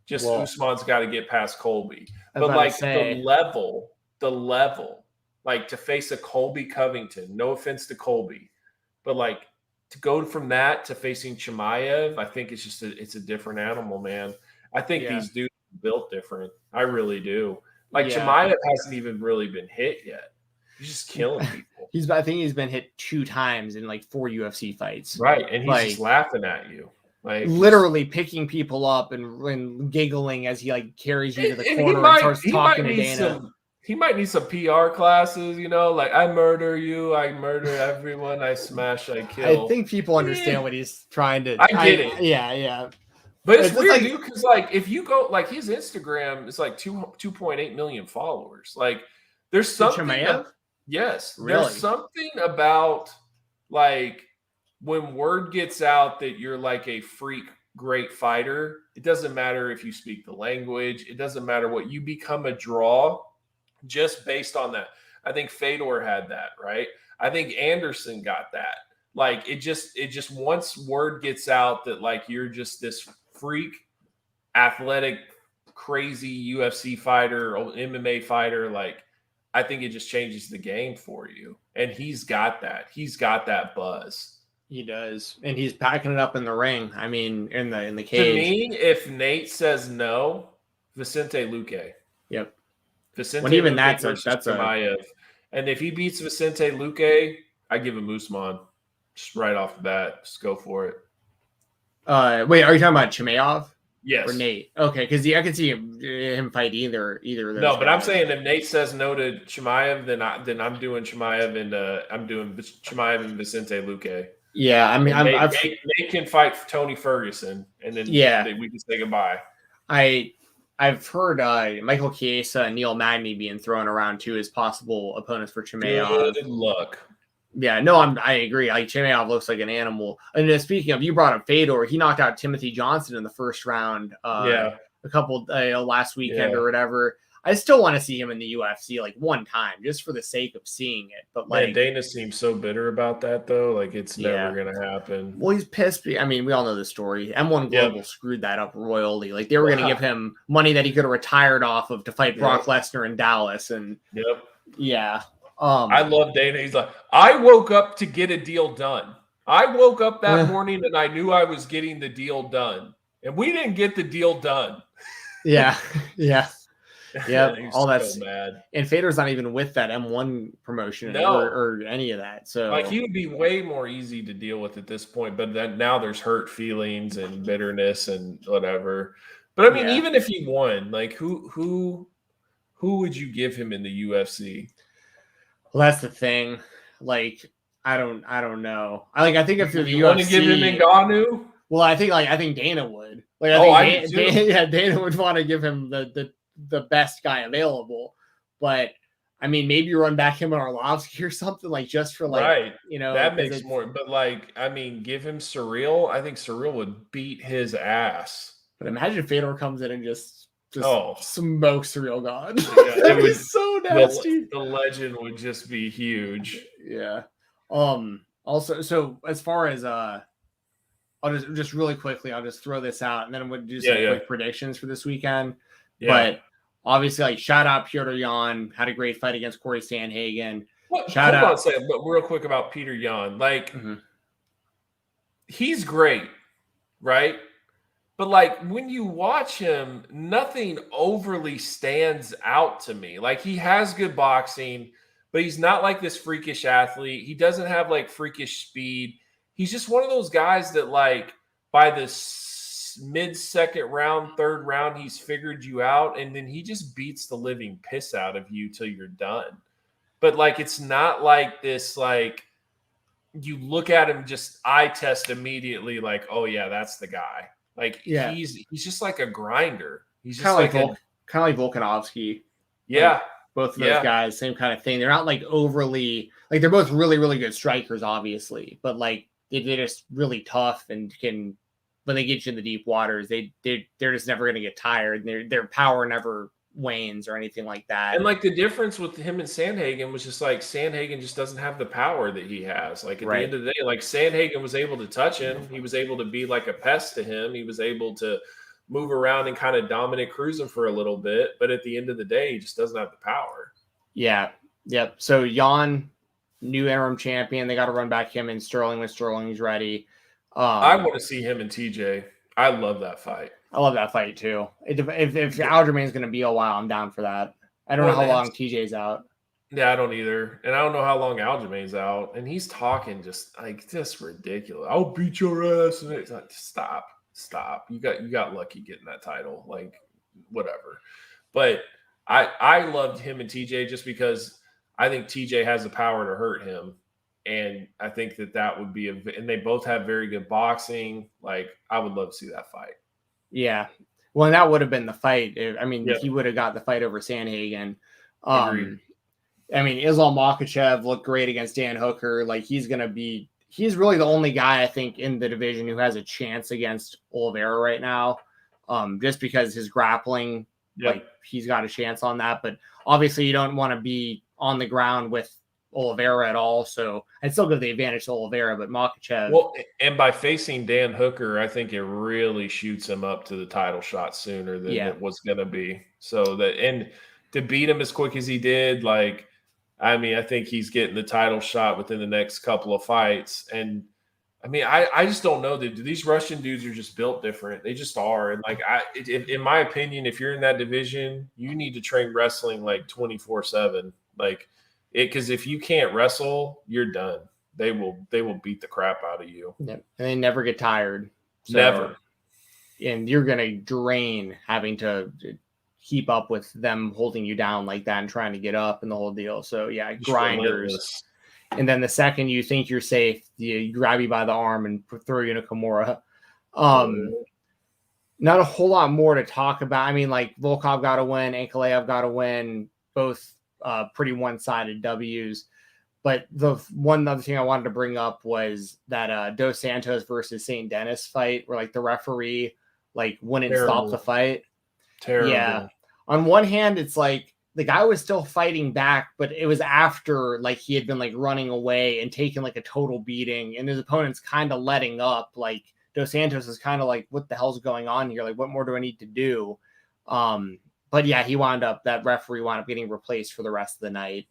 Just Usman's got to get past Colby. But like the level, like to face a Colby Covington, no offense to Colby, but like to go from that to facing Chimaev, I think it's just it's a different animal, man. I think these dudes are built different. I really do. Like Chimaev hasn't even really been hit yet. He's just killing people. I think he's been hit 2 times in like 4 UFC fights. Right, and he's just laughing at you. Like literally picking people up and giggling as he like carries you to the corner and starts talking to Dana. He might need some PR classes, like I murder you, I murder everyone, I smash, I kill. I think people understand what he's trying to. I get it. Yeah. But it's weird, dude, because like if you go like his Instagram is like 2.8 million followers. Like there's something. Yes, really? There's something about like when word gets out that you're like a freak great fighter. It doesn't matter if you speak the language. It doesn't matter what you become a draw just based on that. I think Fedor had that, right? I think Anderson got that. Like it just once word gets out that like you're just this freak, athletic, crazy UFC fighter or MMA fighter, like I think it just changes the game for you. And he's got that. He's got that buzz. He does, and he's packing it up in the ring. I mean, in the cage. To me, if Nate says no, Vicente Luque. Yep. Vicente When even Luque that's Chimaev. And if he beats Vicente Luque, I give him Usman. Just right off the bat. Just go for it. Wait, are you talking about Chimaev? Yes. Or Nate? Okay, because I can see him fight either of those. No, but guys. I'm saying if Nate says no to Chimaev, then I'm doing Chimaev and I'm doing Chimaev and Vicente Luque. Yeah, I mean, Nate can fight Tony Ferguson, and then we can say goodbye. I've heard Michael Chiesa and Neil Magny being thrown around too as possible opponents for Chimaev. Good luck. Yeah, no, I agree. Like Chimaev looks like an animal. And then speaking of, you brought up Fedor. He knocked out Timothy Johnson in the first round. A couple last weekend or whatever. I still want to see him in the UFC like one time, just for the sake of seeing it. But like, Dana seems so bitter about that though. Like it's never gonna happen. Well, he's pissed. I mean, we all know the story. M1 Global screwed that up royally. Like they were gonna give him money that he could have retired off of to fight Brock Lesnar in Dallas. And I love Dana. He's like, I woke up to get a deal done. I woke up that morning and I knew I was getting the deal done, and we didn't get the deal done. Yeah. All that's so mad. And Fedor's not even with that M1 promotion or any of that. So like he would be way more easy to deal with at this point, but then now there's hurt feelings and bitterness and whatever. But I mean, even if he won, like who would you give him in the UFC? Well, that's the thing. Like I don't know. I think if you're the UFC, want to give him Ngannou? Well, I think Dana would. Like Dana would want to give him the best guy available, but I mean, maybe you run back him on Arlovsky or something, like just for like, that makes more. But like, I mean, give him Surreal. I think Surreal would beat his ass. But imagine Fedor comes in and just smokes Surreal God. It would be so nasty. The legend would just be huge. Yeah. Also, so as far as I'll just really quickly, I'll just throw this out, and then we'll do some quick predictions for this weekend. Yeah. But obviously, like shout out Petr Yan, had a great fight against Corey Sandhagen. Hold on a second, but real quick about Petr Yan. Like, he's great, right? But like when you watch him, nothing overly stands out to me. Like he has good boxing, but he's not like this freakish athlete. He doesn't have like freakish speed. He's just one of those guys that like by the mid-second round, third round, he's figured you out, and then he just beats the living piss out of you till you're done. But like it's not like this, like you look at him, just eye test immediately, like, oh yeah, that's the guy. Like he's just like a grinder. He's just kind of like Volkanovski. Yeah. Like, both of those guys, same kind of thing. They're not like overly like they're both really, really good strikers, obviously, but like they're just really tough and can. When they get you in the deep waters, they're just never going to get tired. Their power never wanes or anything like that. And like the difference with him and Sandhagen was just like Sandhagen just doesn't have the power that he has. Like at the end of the day, like Sandhagen was able to touch him. He was able to be like a pest to him. He was able to move around and kind of dominate cruising for a little bit. But at the end of the day, he just doesn't have the power. Yeah. Yep. So Yan, new interim champion. They got to run back him and Sterling when Sterling's ready. I want to see him and TJ. I love that fight. I love that fight too. If Aljamain's going to be a while, I'm down for that. I don't know how long TJ's out. Yeah, I don't either. And I don't know how long Aljamain's out. And he's talking just ridiculous. I'll beat your ass. And it's like, stop. You got lucky getting that title. Like, whatever. But I loved him and TJ just because I think TJ has the power to hurt him. And I think that would be and they both have very good boxing. Like, I would love to see that fight. Yeah. Well, and that would have been the fight. I mean, he would have got the fight over Sandhagen. Agreed. I mean, Islam Makhachev looked great against Dan Hooker. Like, he's really the only guy, I think, in the division who has a chance against Oliveira right now. Just because his grappling, like, he's got a chance on that. But obviously, you don't want to be on the ground with Oliveira at all, so I'd still give the advantage to Oliveira, but Makhachev. Well, and by facing Dan Hooker, I think it really shoots him up to the title shot sooner than it was going to be. So and to beat him as quick as he did, like, I mean, I think he's getting the title shot within the next couple of fights. And I mean, I just don't know. These Russian dudes are just built different. They just are. And like, in my opinion, if you're in that division, you need to train wrestling like 24/7. Like because if you can't wrestle, you're done. They will beat the crap out of you. Yep. And they never get tired. So, Never. And you're going to drain having to keep up with them holding you down like that and trying to get up and the whole deal. So yeah, grinders. And then the second you think you're safe, you grab you by the arm and throw you in a Kimura. Not a whole lot more to talk about. I mean, like Volkov got to win, Ankalaev got to win, both pretty one-sided W's. But the one other thing I wanted to bring up was that Dos Santos versus St. Denis fight where like the referee like wouldn't stop the fight. Terrible. Yeah. On one hand, it's like the guy was still fighting back, but it was after like he had been like running away and taking like a total beating, and his opponent's kind of letting up. Like Dos Santos is kind of like, what the hell's going on here? Like, what more do I need to do? But yeah, that referee wound up getting replaced for the rest of the night,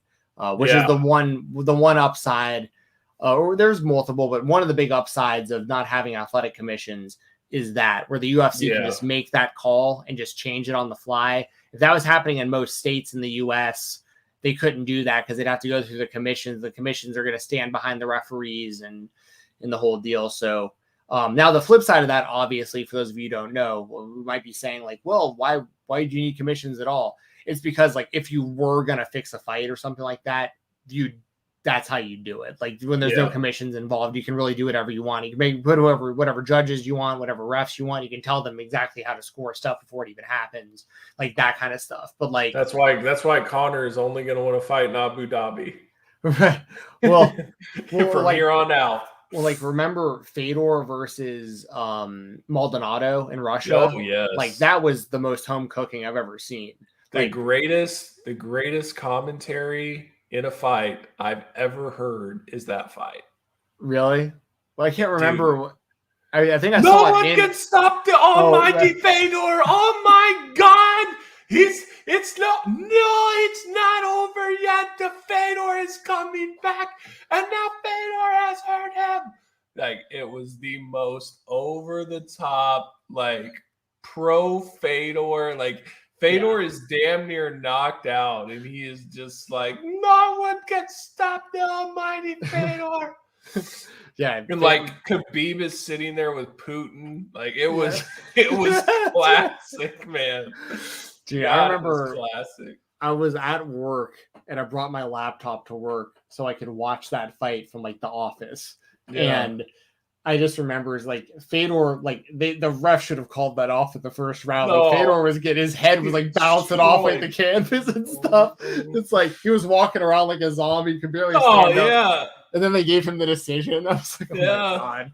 which is the one upside. Or there's multiple, but one of the big upsides of not having athletic commissions is that where the UFC can just make that call and just change it on the fly. If that was happening in most states in the U.S., they couldn't do that because they'd have to go through the commissions. The commissions are going to stand behind the referees and the whole deal. So now the flip side of that, obviously, for those of you who don't know, we might be saying like, well, why do you need commissions at all? It's because like if you were going to fix a fight or something like that, that's how you do it. Like when there's no commissions involved, you can really do whatever you want. You can put whatever judges you want, whatever refs you want. You can tell them exactly how to score stuff before it even happens, like that kind of stuff. But like that's why Conor is only going to want to fight in Abu Dhabi. well, from like, here on out. Well, like remember Fedor versus Maldonado in Russia? Oh yes, like that was the most home cooking I've ever seen. The greatest commentary in a fight I've ever heard is that fight. Really? Well, I can't remember. I think I no saw one it can stop the almighty Fedor. Oh my God! It's not over yet. The Fedor is coming back, and now Fedor has hurt him. Like it was the most over the top, like pro Fedor, like. Fedor is damn near knocked out, and he is just like, no one can stop the almighty Fedor. And like Khabib is sitting there with Putin. Like it was classic, man. Dude, I remember classic. I was at work and I brought my laptop to work so I could watch that fight from like the office. Yeah. And I just remember is like Fedor, like the ref should have called that off at the first round. Like Fedor was getting his head was like bouncing off like the canvas and stuff. It's like he was walking around like a zombie, could barely stand up. And then they gave him the decision. I was like, oh my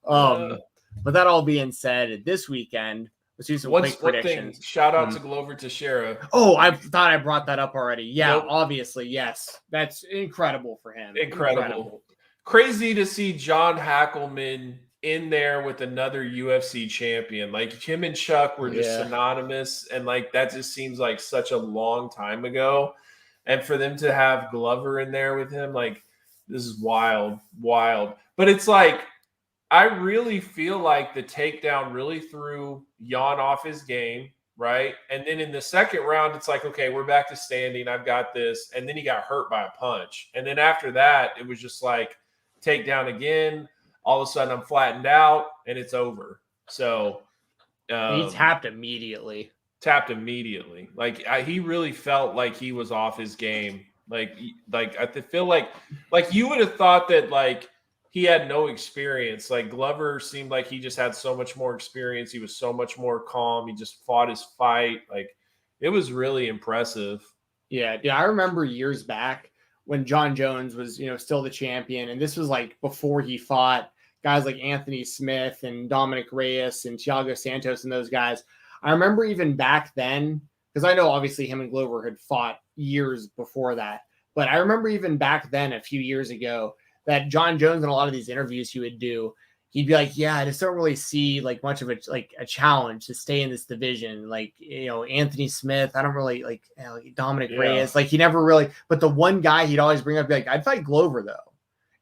God. But that all being said, this weekend, let's do some quick predictions. Shout out to Glover Teixeira. Oh, I thought I brought that up already. Yeah, Obviously, yes. That's incredible for him. Incredible. Crazy to see John Hackleman in there with another UFC champion. Like him and Chuck were just synonymous, and like that just seems like such a long time ago. And for them to have Glover in there with him, like this is wild. But it's like I really feel like the takedown really threw Jan off his game, right? And then in the second round, it's like, okay, we're back to standing. I've got this. And then he got hurt by a punch. And then after that, it was just like, takedown again. All of a sudden, I'm flattened out, and it's over. So he tapped immediately. Like he really felt like he was off his game. Like I feel like you would have thought that like he had no experience. Like Glover seemed like he just had so much more experience. He was so much more calm. He just fought his fight. Like it was really impressive. Yeah. I remember years back when John Jones was, still the champion. And this was like before he fought guys like Anthony Smith and Dominic Reyes and Thiago Santos and those guys. I remember even back then, because I know obviously him and Glover had fought years before that. But I remember even back then, a few years ago, that John Jones in a lot of these interviews he would do, he'd be like, yeah, I just don't really see like much of a challenge to stay in this division. Like, Anthony Smith, I don't really like Dominic Reyes. Like he never really, but the one guy he'd always bring up, be like, I'd fight Glover though.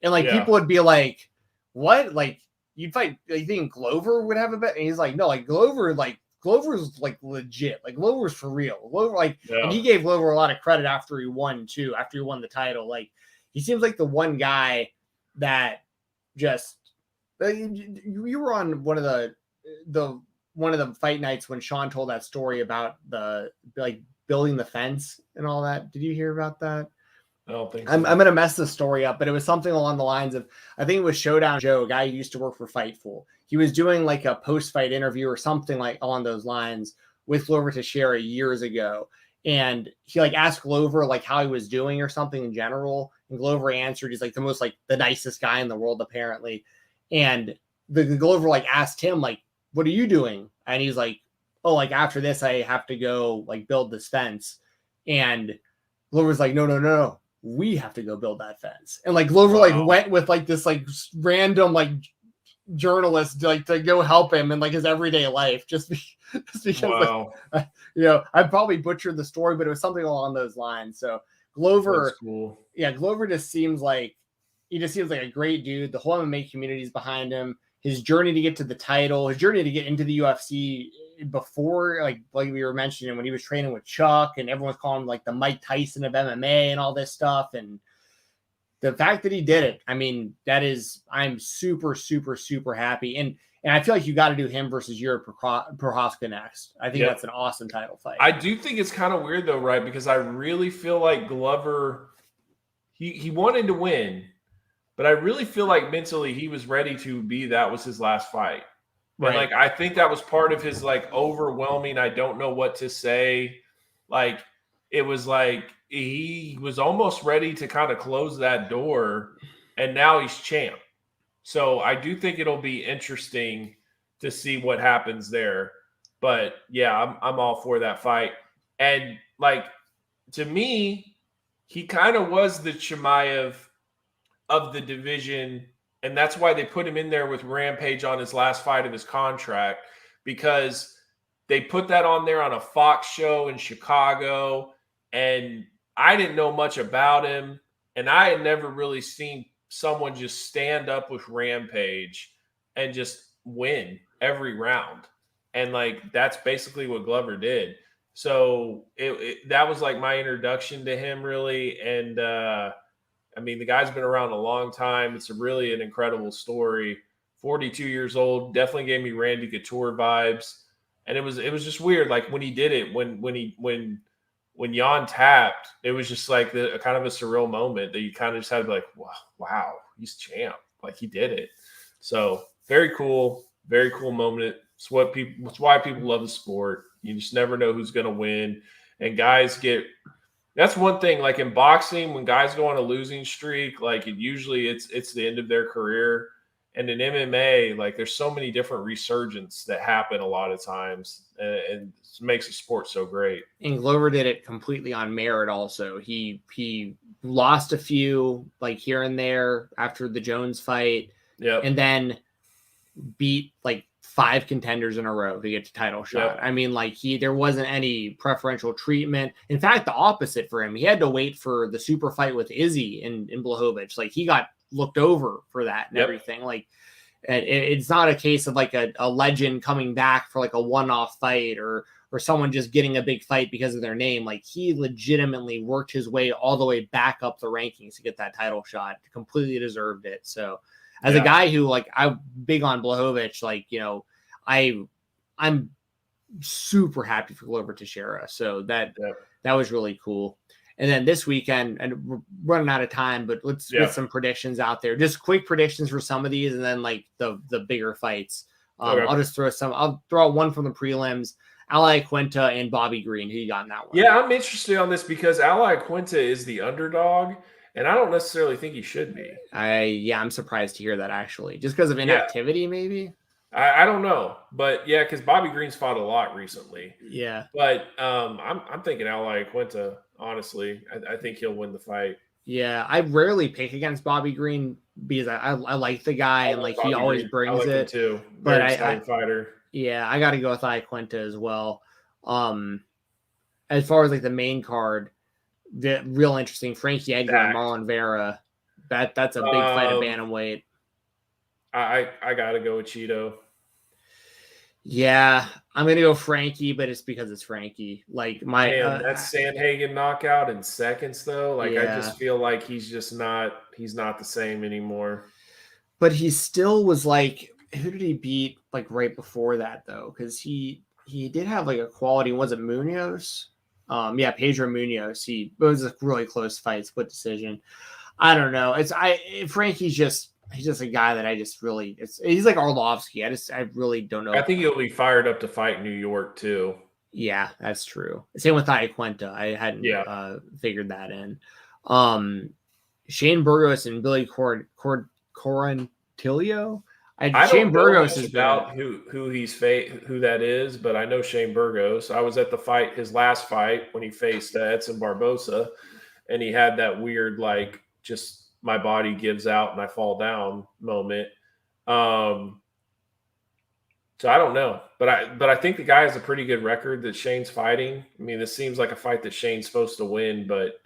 And like people would be like, what? Like, you'd fight, you think Glover would have a bet? And he's like, no, like Glover's like legit. Like Glover's for real. Glover, like, and he gave Glover a lot of credit after he won too, after he won the title. Like, he seems like the one guy that just, you were on one of the fight nights when Sean told that story about the, like, building the fence and all that. Did you hear about that? I don't think so. I'm going to mess the story up, but it was something along the lines of, I think it was Showdown Joe, a guy who used to work for Fightful. He was doing like a post-fight interview or something like along those lines with Glover Teixeira years ago. And he like asked Glover like how he was doing or something in general. And Glover answered, he's like the most, like, the nicest guy in the world, apparently. And the Glover like asked him, like, what are you doing? And he's like, oh, like after this, I have to go like build this fence. And Glover's like, no. We have to go build that fence. And like Glover like went with like this like random like journalist like to go help him in like his everyday life just because like, you know, I probably butchered the story, but it was something along those lines. So Glover, cool. Yeah, Glover just seems like a great dude. The whole MMA community is behind him. His journey to get to the title, his journey to get into the UFC before, like we were mentioning, when he was training with Chuck and everyone's calling him like the Mike Tyson of MMA and all this stuff. And the fact that he did it, I mean, I'm super, super, super happy. And I feel like you got to do him versus Yuri Prochazka next. I think that's an awesome title fight. I do think it's kind of weird though, right? Because I really feel like Glover, he wanted to win, but I really feel like mentally he was ready to be, that was his last fight. Right. And like, I think that was part of his like overwhelming, I don't know what to say. Like, it was like, he was almost ready to kind of close that door, and now he's champ. So I do think it'll be interesting to see what happens there. But yeah, I'm all for that fight. And like, to me, he kind of was the Chimaev of the division, and that's why they put him in there with Rampage on his last fight of his contract, because they put that on there on a Fox show in Chicago, and I didn't know much about him, and I had never really seen someone just stand up with Rampage and just win every round. And like, that's basically what Glover did. So that was like my introduction to him, really. And I mean, the guy's been around a long time. It's really an incredible story. 42 years old, definitely gave me Randy Couture vibes. And it was just weird. Like when he did it, when Jan tapped, it was just like a kind of a surreal moment that you kind of just had to be like, wow, he's champ. Like, he did it. So very cool moment. It's why people love the sport. You just never know who's going to win. And guys that's one thing, like in boxing, when guys go on a losing streak, like usually it's the end of their career. And in MMA, like there's so many different resurgence that happen a lot of times, and it makes the sport so great. And Glover did it completely on merit also. He lost a few like here and there after the Jones fight, and then beat like 5 contenders in a row to get to title shot. I mean, like there wasn't any preferential treatment. In fact, the opposite for him. He had to wait for the super fight with Izzy in Blachowicz. Like he got looked over for that and everything. Like it's not a case of like a legend coming back for like a one-off fight or someone just getting a big fight because of their name. Like he legitimately worked his way all the way back up the rankings to get that title shot. Completely deserved it. So as a guy who like, I'm big on Blachowicz, like, you know, I'm super happy for Glover Teixeira. So that was really cool. And then this weekend, and we're running out of time, but let's get some predictions out there. Just quick predictions for some of these, and then like the bigger fights. I'll just I'll throw out one from the prelims. Ali Quinta and Bobby Green. Who you got in that one? Yeah, I'm interested on this because Ali Quinta is the underdog, and I don't necessarily think he should be. I'm surprised to hear that, actually. Just because of inactivity, maybe? I don't know. But yeah, because Bobby Green's fought a lot recently. Yeah. But I'm thinking Ali Quinta, honestly. I think he'll win the fight. Yeah, I rarely pick against Bobby Green because I like the guy, and like he always brings it too. But exciting fighter. Yeah, I got to go with Ali Quinta as well. As far as like the main card, the real interesting Frankie Edgar and Marlon Vera. That's a big fight at bantamweight. I got to go with Cheeto. Yeah, I'm gonna go Frankie, but it's because it's Frankie. Like Man, that Sandhagen knockout in seconds, though. Like, I yeah. just feel like he's not the same anymore. But he still was like, who did he beat like right before that though? Because he did have like a quality. Was it Munoz? Yeah, Pedro Munoz. It was a really close fight, split decision. I don't know. Frankie's he's just a guy that I just really he's like Arlovsky. I really don't know. I think he'll be fired up to fight New York too. Yeah, that's true. Same with Iaquinta. I hadn't figured that in. Shane Burgos and Billy Corantillo. Shane Burgos is about who that is, but I know Shane Burgos. I was at his last fight when he faced Edson Barbosa, and he had that weird like just my body gives out and I fall down moment. So I don't know, but I think the guy has a pretty good record that Shane's fighting. I mean, this seems like a fight that Shane's supposed to win, but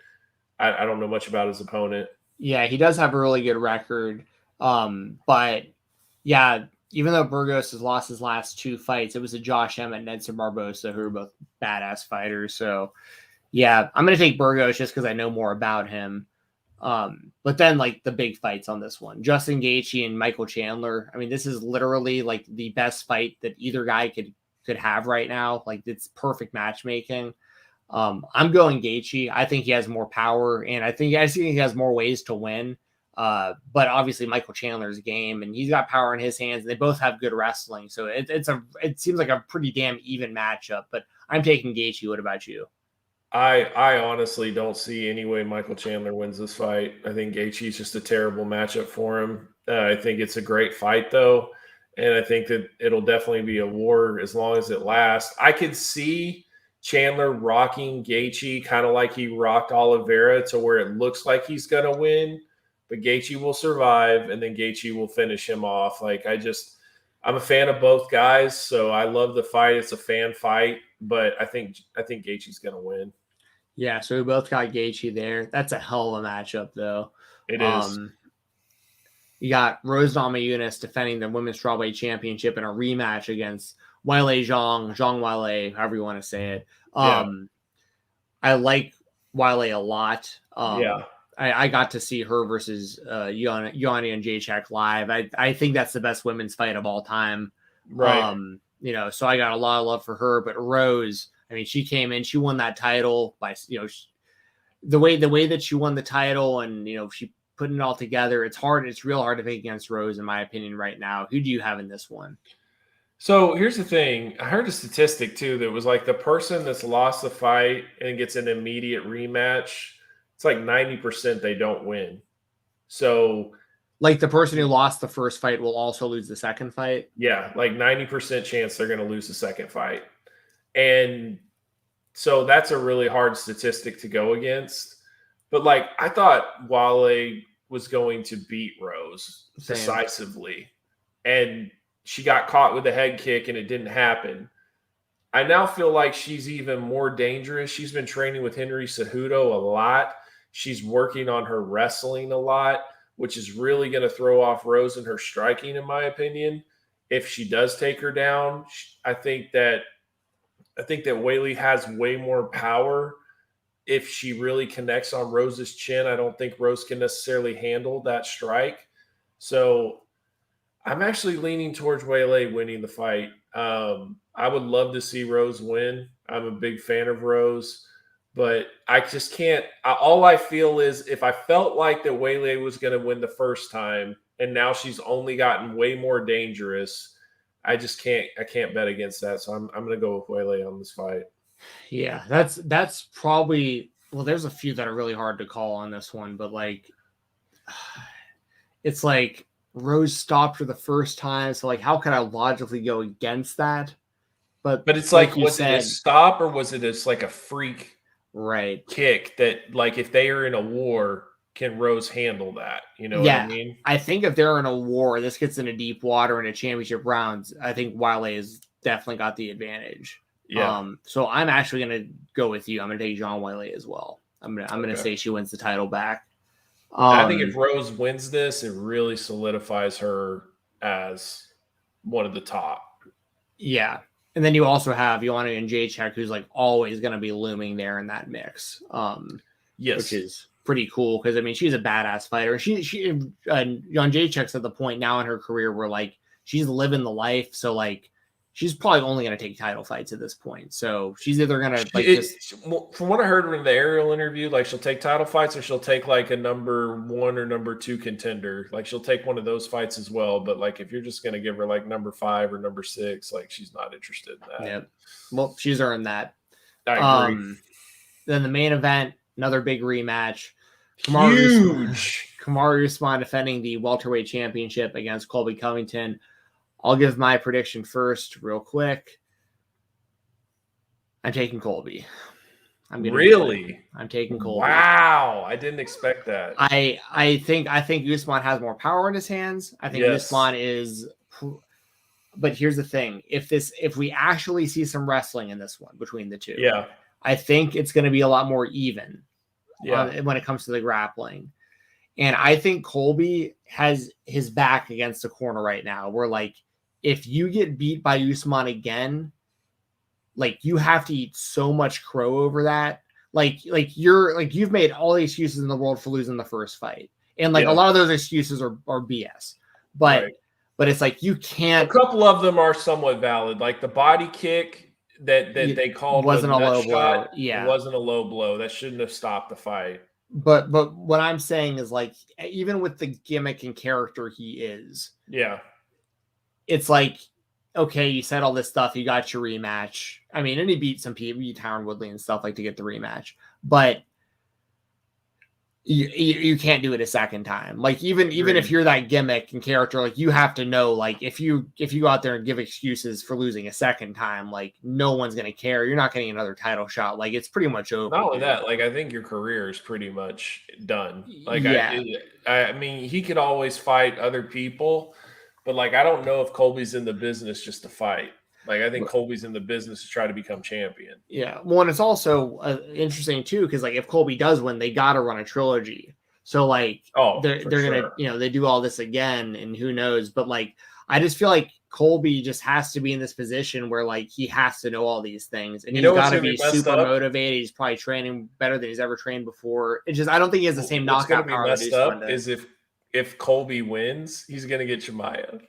I don't know much about his opponent. Yeah, he does have a really good record. But yeah, even though Burgos has lost his last 2 fights, it was to Josh Emmett and Edson Barbosa, who are both badass fighters. So yeah, I'm going to take Burgos just because I know more about him. But then like the big fights on this one, Justin Gaethje and Michael Chandler. I mean, this is literally like the best fight that either guy could have right now. Like it's perfect matchmaking. I'm going Gaethje. I think he has more power, and I think he has more ways to win. But obviously Michael Chandler's game, and he's got power in his hands, and they both have good wrestling. So it seems like a pretty damn even matchup. But I'm taking Gaethje. What about you? I honestly don't see any way Michael Chandler wins this fight. I think Gaethje's just a terrible matchup for him. I think it's a great fight, though, and I think that it'll definitely be a war as long as it lasts. I could see Chandler rocking Gaethje kind of like he rocked Oliveira to where it looks like he's going to win, but Gaethje will survive, and then Gaethje will finish him off. Like, I'm a fan of both guys, so I love the fight. It's a fan fight, but I think Gaethje's going to win. Yeah, so we both got Gaethje there. That's a hell of a matchup, though. It is. You got Rose Namajunas defending the Women's Strawweight Championship in a rematch against Weili Zhang Weili, however you want to say it. I like Weili a lot. I got to see her versus Yanni and Jacek live. I think that's the best women's fight of all time. Right. So I got a lot of love for her. But Rose, I mean, she came in, she won that title by, the way that she won the title, and, she put it all together. It's hard. It's real hard to pick against Rose, in my opinion, right now. Who do you have in this one? So here's the thing. I heard a statistic too that was like the person that's lost the fight and gets an immediate rematch, it's like 90% they don't win. So like the person who lost the first fight will also lose the second fight? Yeah, like 90% chance they're going to lose the second fight. And so that's a really hard statistic to go against. But like, I thought Wale was going to beat Rose decisively, and she got caught with a head kick and it didn't happen. I now feel like she's even more dangerous. She's been training with Henry Cejudo a lot. She's working on her wrestling a lot, which is really going to throw off Rose in her striking, in my opinion. If she does take her down, I think that Weili has way more power. If she really connects on Rose's chin, I don't think Rose can necessarily handle that strike. So I'm actually leaning towards Weili winning the fight. I would love to see Rose win. I'm a big fan of Rose, but I just can't. All I feel is if I felt like that Weili was going to win the first time, and now she's only gotten way more dangerous, I can't bet against that. So I'm going to go with Weili on this fight. Yeah, that's probably, well, there's a few that are really hard to call on this one, but like, it's like Rose stopped her the first time. So like, how can I logically go against that? But it's like was it a stop or was it just like a freak kick that like, if they are in a war, can Rose handle that? You know what I mean? I think if they're in a war, this gets into deep water in a championship rounds, I think Weili has definitely got the advantage. Yeah. So I'm actually going to go with you. I'm going to take John Weili as well. I'm going to say she wins the title back. I think if Rose wins this, it really solidifies her as one of the top. Yeah. And then you also have Joanna and Jacek, who's like always going to be looming there in that mix. Yes. Which is pretty cool because I mean she's a badass fighter. Jan Jacek's at the point now in her career where like she's living the life, so like she's probably only going to take title fights at this point. So she's either going to like from what I heard in the Ariel interview, like she'll take title fights or she'll take like a number 1 or number 2 contender. Like she'll take one of those fights as well. But like if you're just going to give her like number 5 or number 6, like she's not interested in that. Yep. Well, she's earned that. I agree. Then the main event, another big rematch. Kamaru Usman defending the welterweight championship against Colby Covington. I'll give my prediction first, real quick. I'm taking Colby. I'm taking Colby. Wow, I didn't expect that. I think Usman has more power in his hands. I think Usman is. But here's the thing: if we actually see some wrestling in this one between the two, I think it's going to be a lot more even. When it comes to the grappling. And I think Colby has his back against the corner right now. Where like, if you get beat by Usman again, like you have to eat so much crow over that. Like you've made all the excuses in the world for losing the first fight. And like a lot of those excuses are BS. But it's like you can't. A couple of them are somewhat valid. Like the body kick that they called wasn't a low blow. It wasn't a low blow. That shouldn't have stopped the fight. But what I'm saying is like even with the gimmick and character he is, it's like, okay, you said all this stuff, you got your rematch. I mean, and he beat some people, beat Tyron Woodley and stuff like to get the rematch, but you can't do it a second time. Like even if you're that gimmick and character, like you have to know, like if you go out there and give excuses for losing a second time, like no one's gonna care. You're not getting another title shot. Like it's pretty much over. Not only that, like I think your career is pretty much done. Like I mean, he could always fight other people, but like I don't know if Colby's in the business just to fight. Like I think Colby's in the business to try to become champion. Yeah, well, and it's also interesting too because like if Colby does win, they got to run a trilogy. So like, they're gonna they do all this again, and who knows? But like, I just feel like Colby just has to be in this position where like he has to know all these things, and he's got to be super motivated. He's probably training better than he's ever trained before. It's just I don't think he has the same knockout power. What's gonna be messed up is if Colby wins, he's gonna get Chimaev.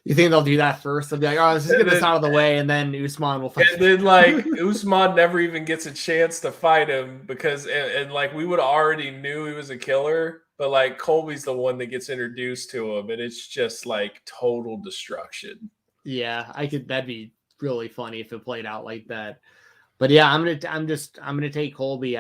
You think they'll do that first? They'll be like, "Oh, let's just get this out of the way," and then Usman will fight. And then, like, Usman never even gets a chance to fight him because, and like, we would already knew he was a killer, but like, Colby's the one that gets introduced to him, and it's just like total destruction. Yeah, that'd be really funny if it played out like that. But yeah, I'm gonna take Colby.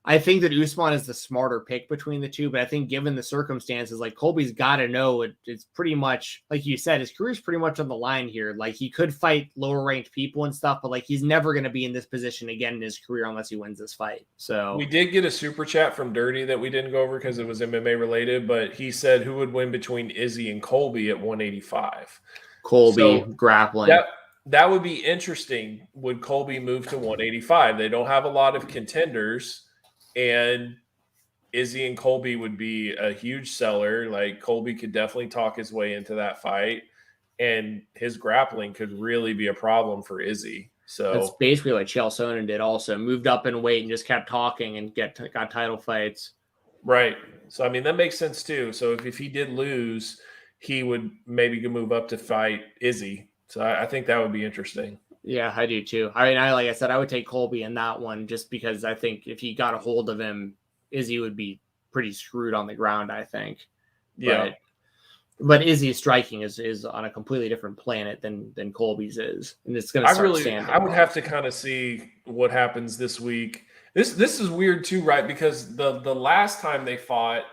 I think that Usman is the smarter pick between the two, but I think given the circumstances, like Colby's got to know it's pretty much like you said, his career's pretty much on the line here. Like he could fight lower ranked people and stuff, but like he's never going to be in this position again in his career unless he wins this fight. So we did get a super chat from Dirty that we didn't go over because it was MMA related, but he said who would win between Izzy and Colby at 185. Colby grappling. That would be interesting. Would Colby move to 185? They don't have a lot of contenders. And Izzy and Colby would be a huge seller. Like Colby could definitely talk his way into that fight, and his grappling could really be a problem for Izzy. So that's basically what Chael Sonnen did. Also moved up in weight and just kept talking and got title fights. Right. So I mean that makes sense too. So if he did lose, he would maybe move up to fight Izzy. So I think that would be interesting. Yeah, I do too. I mean, like I said, I would take Colby in that one just because I think if he got a hold of him, Izzy would be pretty screwed on the ground, I think. Yeah. But Izzy's striking is on a completely different planet than Colby's is. And it's going to start standing. I would have to kind of see what happens this week. This is weird too, right? Because the last time they fought,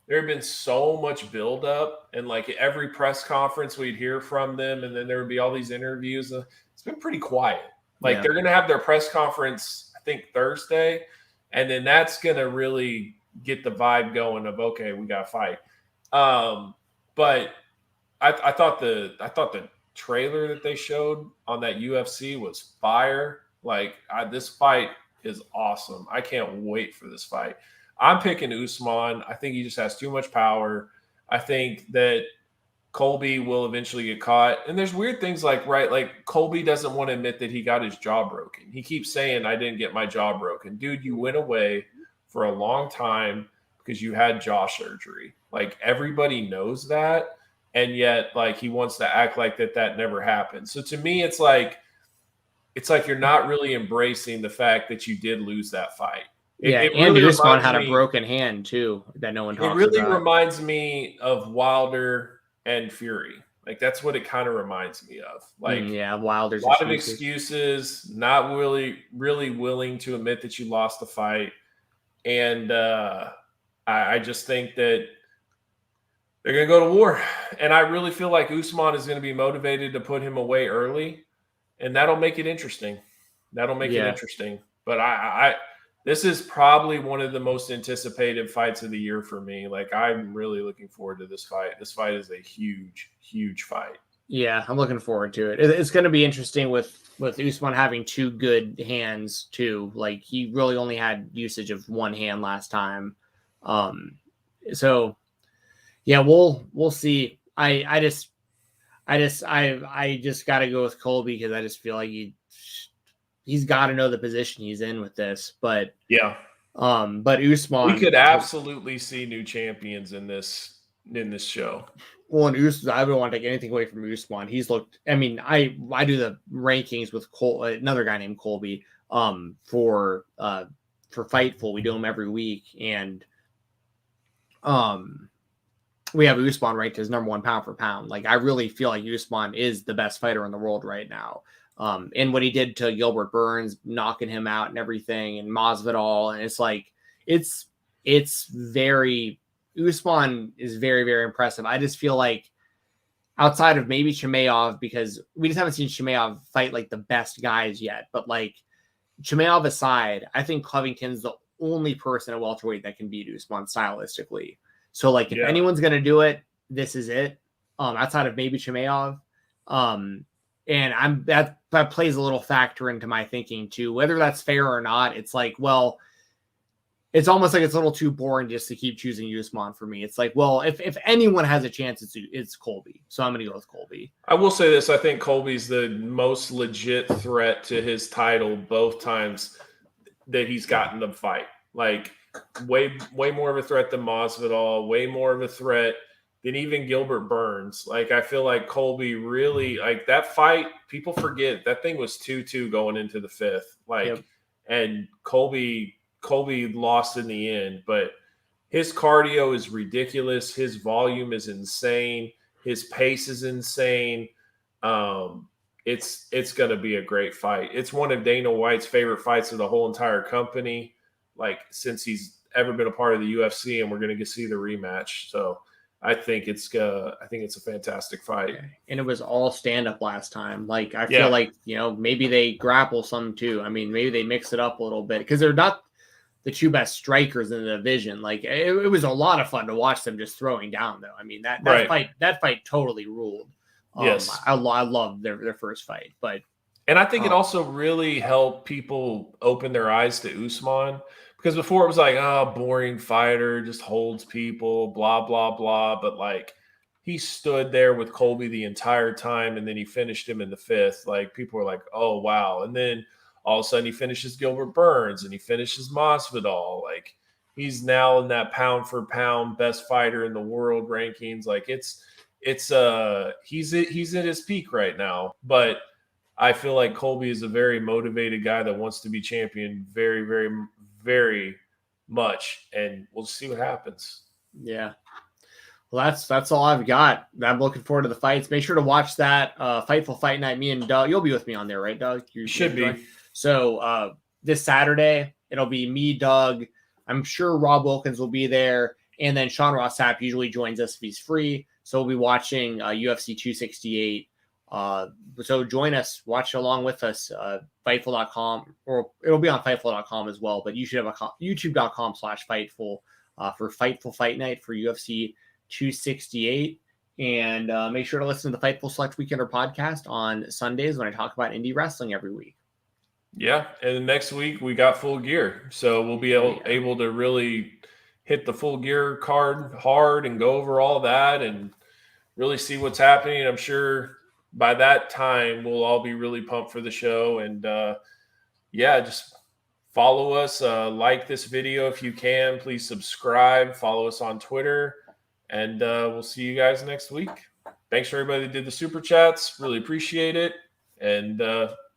there had been so much buildup, and like every press conference we'd hear from them, and then there would be all these interviews. It's been pretty quiet. Like they're going to have their press conference, I think Thursday, and then that's going to really get the vibe going of okay, we got to fight. But I thought the trailer that they showed on that UFC was fire. Like this fight is awesome. I can't wait for this fight. I'm picking Usman. I think he just has too much power. I think that Colby will eventually get caught. And there's weird things like Colby doesn't want to admit that he got his jaw broken. He keeps saying, I didn't get my jaw broken. Dude, you went away for a long time because you had jaw surgery. Like, everybody knows that. And yet, like, he wants to act like that never happened. So to me, it's like you're not really embracing the fact that you did lose that fight. And really Usman had a broken hand too that no one talks about. It really reminds me of Wilder and Fury. Like, that's what it kind of reminds me of. Like, Wilder's a lot of excuses, not really willing to admit that you lost the fight. And I just think that they're going to go to war. And I really feel like Usman is going to be motivated to put him away early. And that'll make it interesting. But this is probably one of the most anticipated fights of the year for me. Like, I'm really looking forward to this fight. This fight is a huge, huge fight. Yeah, I'm looking forward to it. It's going to be interesting with Usman having two good hands too. Like, he really only had usage of one hand last time. So yeah, we'll see. I just got to go with Colby because I just feel like he's got to know the position he's in with this. But yeah, but Usman, we could absolutely see new champions in this show. Well, and Usman, I don't want to take anything away from Usman. He's looked. I mean, I do the rankings with another guy named Colby, for Fightful. We do them every week, and we have Usman ranked as number 1 pound for pound. Like, I really feel like Usman is the best fighter in the world right now. And what he did to Gilbert Burns, knocking him out and everything, and Masvidal, and it's like, Usman is very, very impressive. I just feel like outside of maybe Chimaev, because we just haven't seen Chimaev fight like the best guys yet, but like Chimaev aside, I think Covington's the only person at welterweight that can beat Usman stylistically. So, like, if anyone's going to do it, this is it. Outside of maybe Chimaev. And that plays a little factor into my thinking too. Whether that's fair or not, it's like, well, it's almost like it's a little too boring just to keep choosing Usman for me. It's like, well, if anyone has a chance, it's Colby. So I'm going to go with Colby. I will say this. I think Colby's the most legit threat to his title both times that he's gotten the fight. Like, way more of a threat than Masvidal, way more of a threat than even Gilbert Burns. Like, I feel like Colby really, like, that fight, people forget that thing was 2-2 going into the 5th. Like, and Colby lost in the end, but his cardio is ridiculous. His volume is insane. His pace is insane. It's going to be a great fight. It's one of Dana White's favorite fights of the whole entire company, like, since he's ever been a part of the UFC, and we're going to see the rematch. So I think it's a fantastic fight. And it was all stand up last time. Like, I feel like, maybe they grapple some too. I mean, maybe they mix it up a little bit because they're not the two best strikers in the division. Like, it was a lot of fun to watch them just throwing down though. I mean, that fight totally ruled. Yes. I love their first fight, and I think it also really helped people open their eyes to Usman. Because before it was like, boring fighter, just holds people, blah, blah, blah. But, like, he stood there with Colby the entire time, and then he finished him in the 5th. Like, people were like, oh, wow. And then all of a sudden he finishes Gilbert Burns and he finishes Masvidal. Like, he's now in that pound-for-pound best fighter in the world rankings. Like, he's at his peak right now. But I feel like Colby is a very motivated guy that wants to be champion very, very, very much, and we'll see what happens. Yeah. Well, that's all I've got. I'm looking forward to the fights. Make sure to watch that Fightful Fight Night. Me and Doug, you'll be with me on there, right, Doug? You should be. So this Saturday, it'll be me, Doug. I'm sure Rob Wilkins will be there, and then Sean Ross Sapp usually joins us if he's free. So we'll be watching UFC 268. So join us, watch along with us, Fightful.com, or it'll be on Fightful.com as well, but you should have youtube.com/Fightful for Fightful Fight Night for UFC 268. And make sure to listen to the Fightful Select Weekender podcast on Sundays when I talk about indie wrestling every week. Yeah, and next week we got Full Gear, so we'll be able to really hit the Full Gear card hard and go over all that, and really see what's happening. I'm sure by that time we'll all be really pumped for the show. And yeah, just follow us, like this video if you can. Please subscribe, follow us on Twitter, and we'll see you guys next week. Thanks for everybody that did the super chats. Really appreciate it. And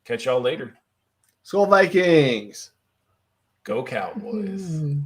catch y'all later. Skull Vikings. Go Cowboys.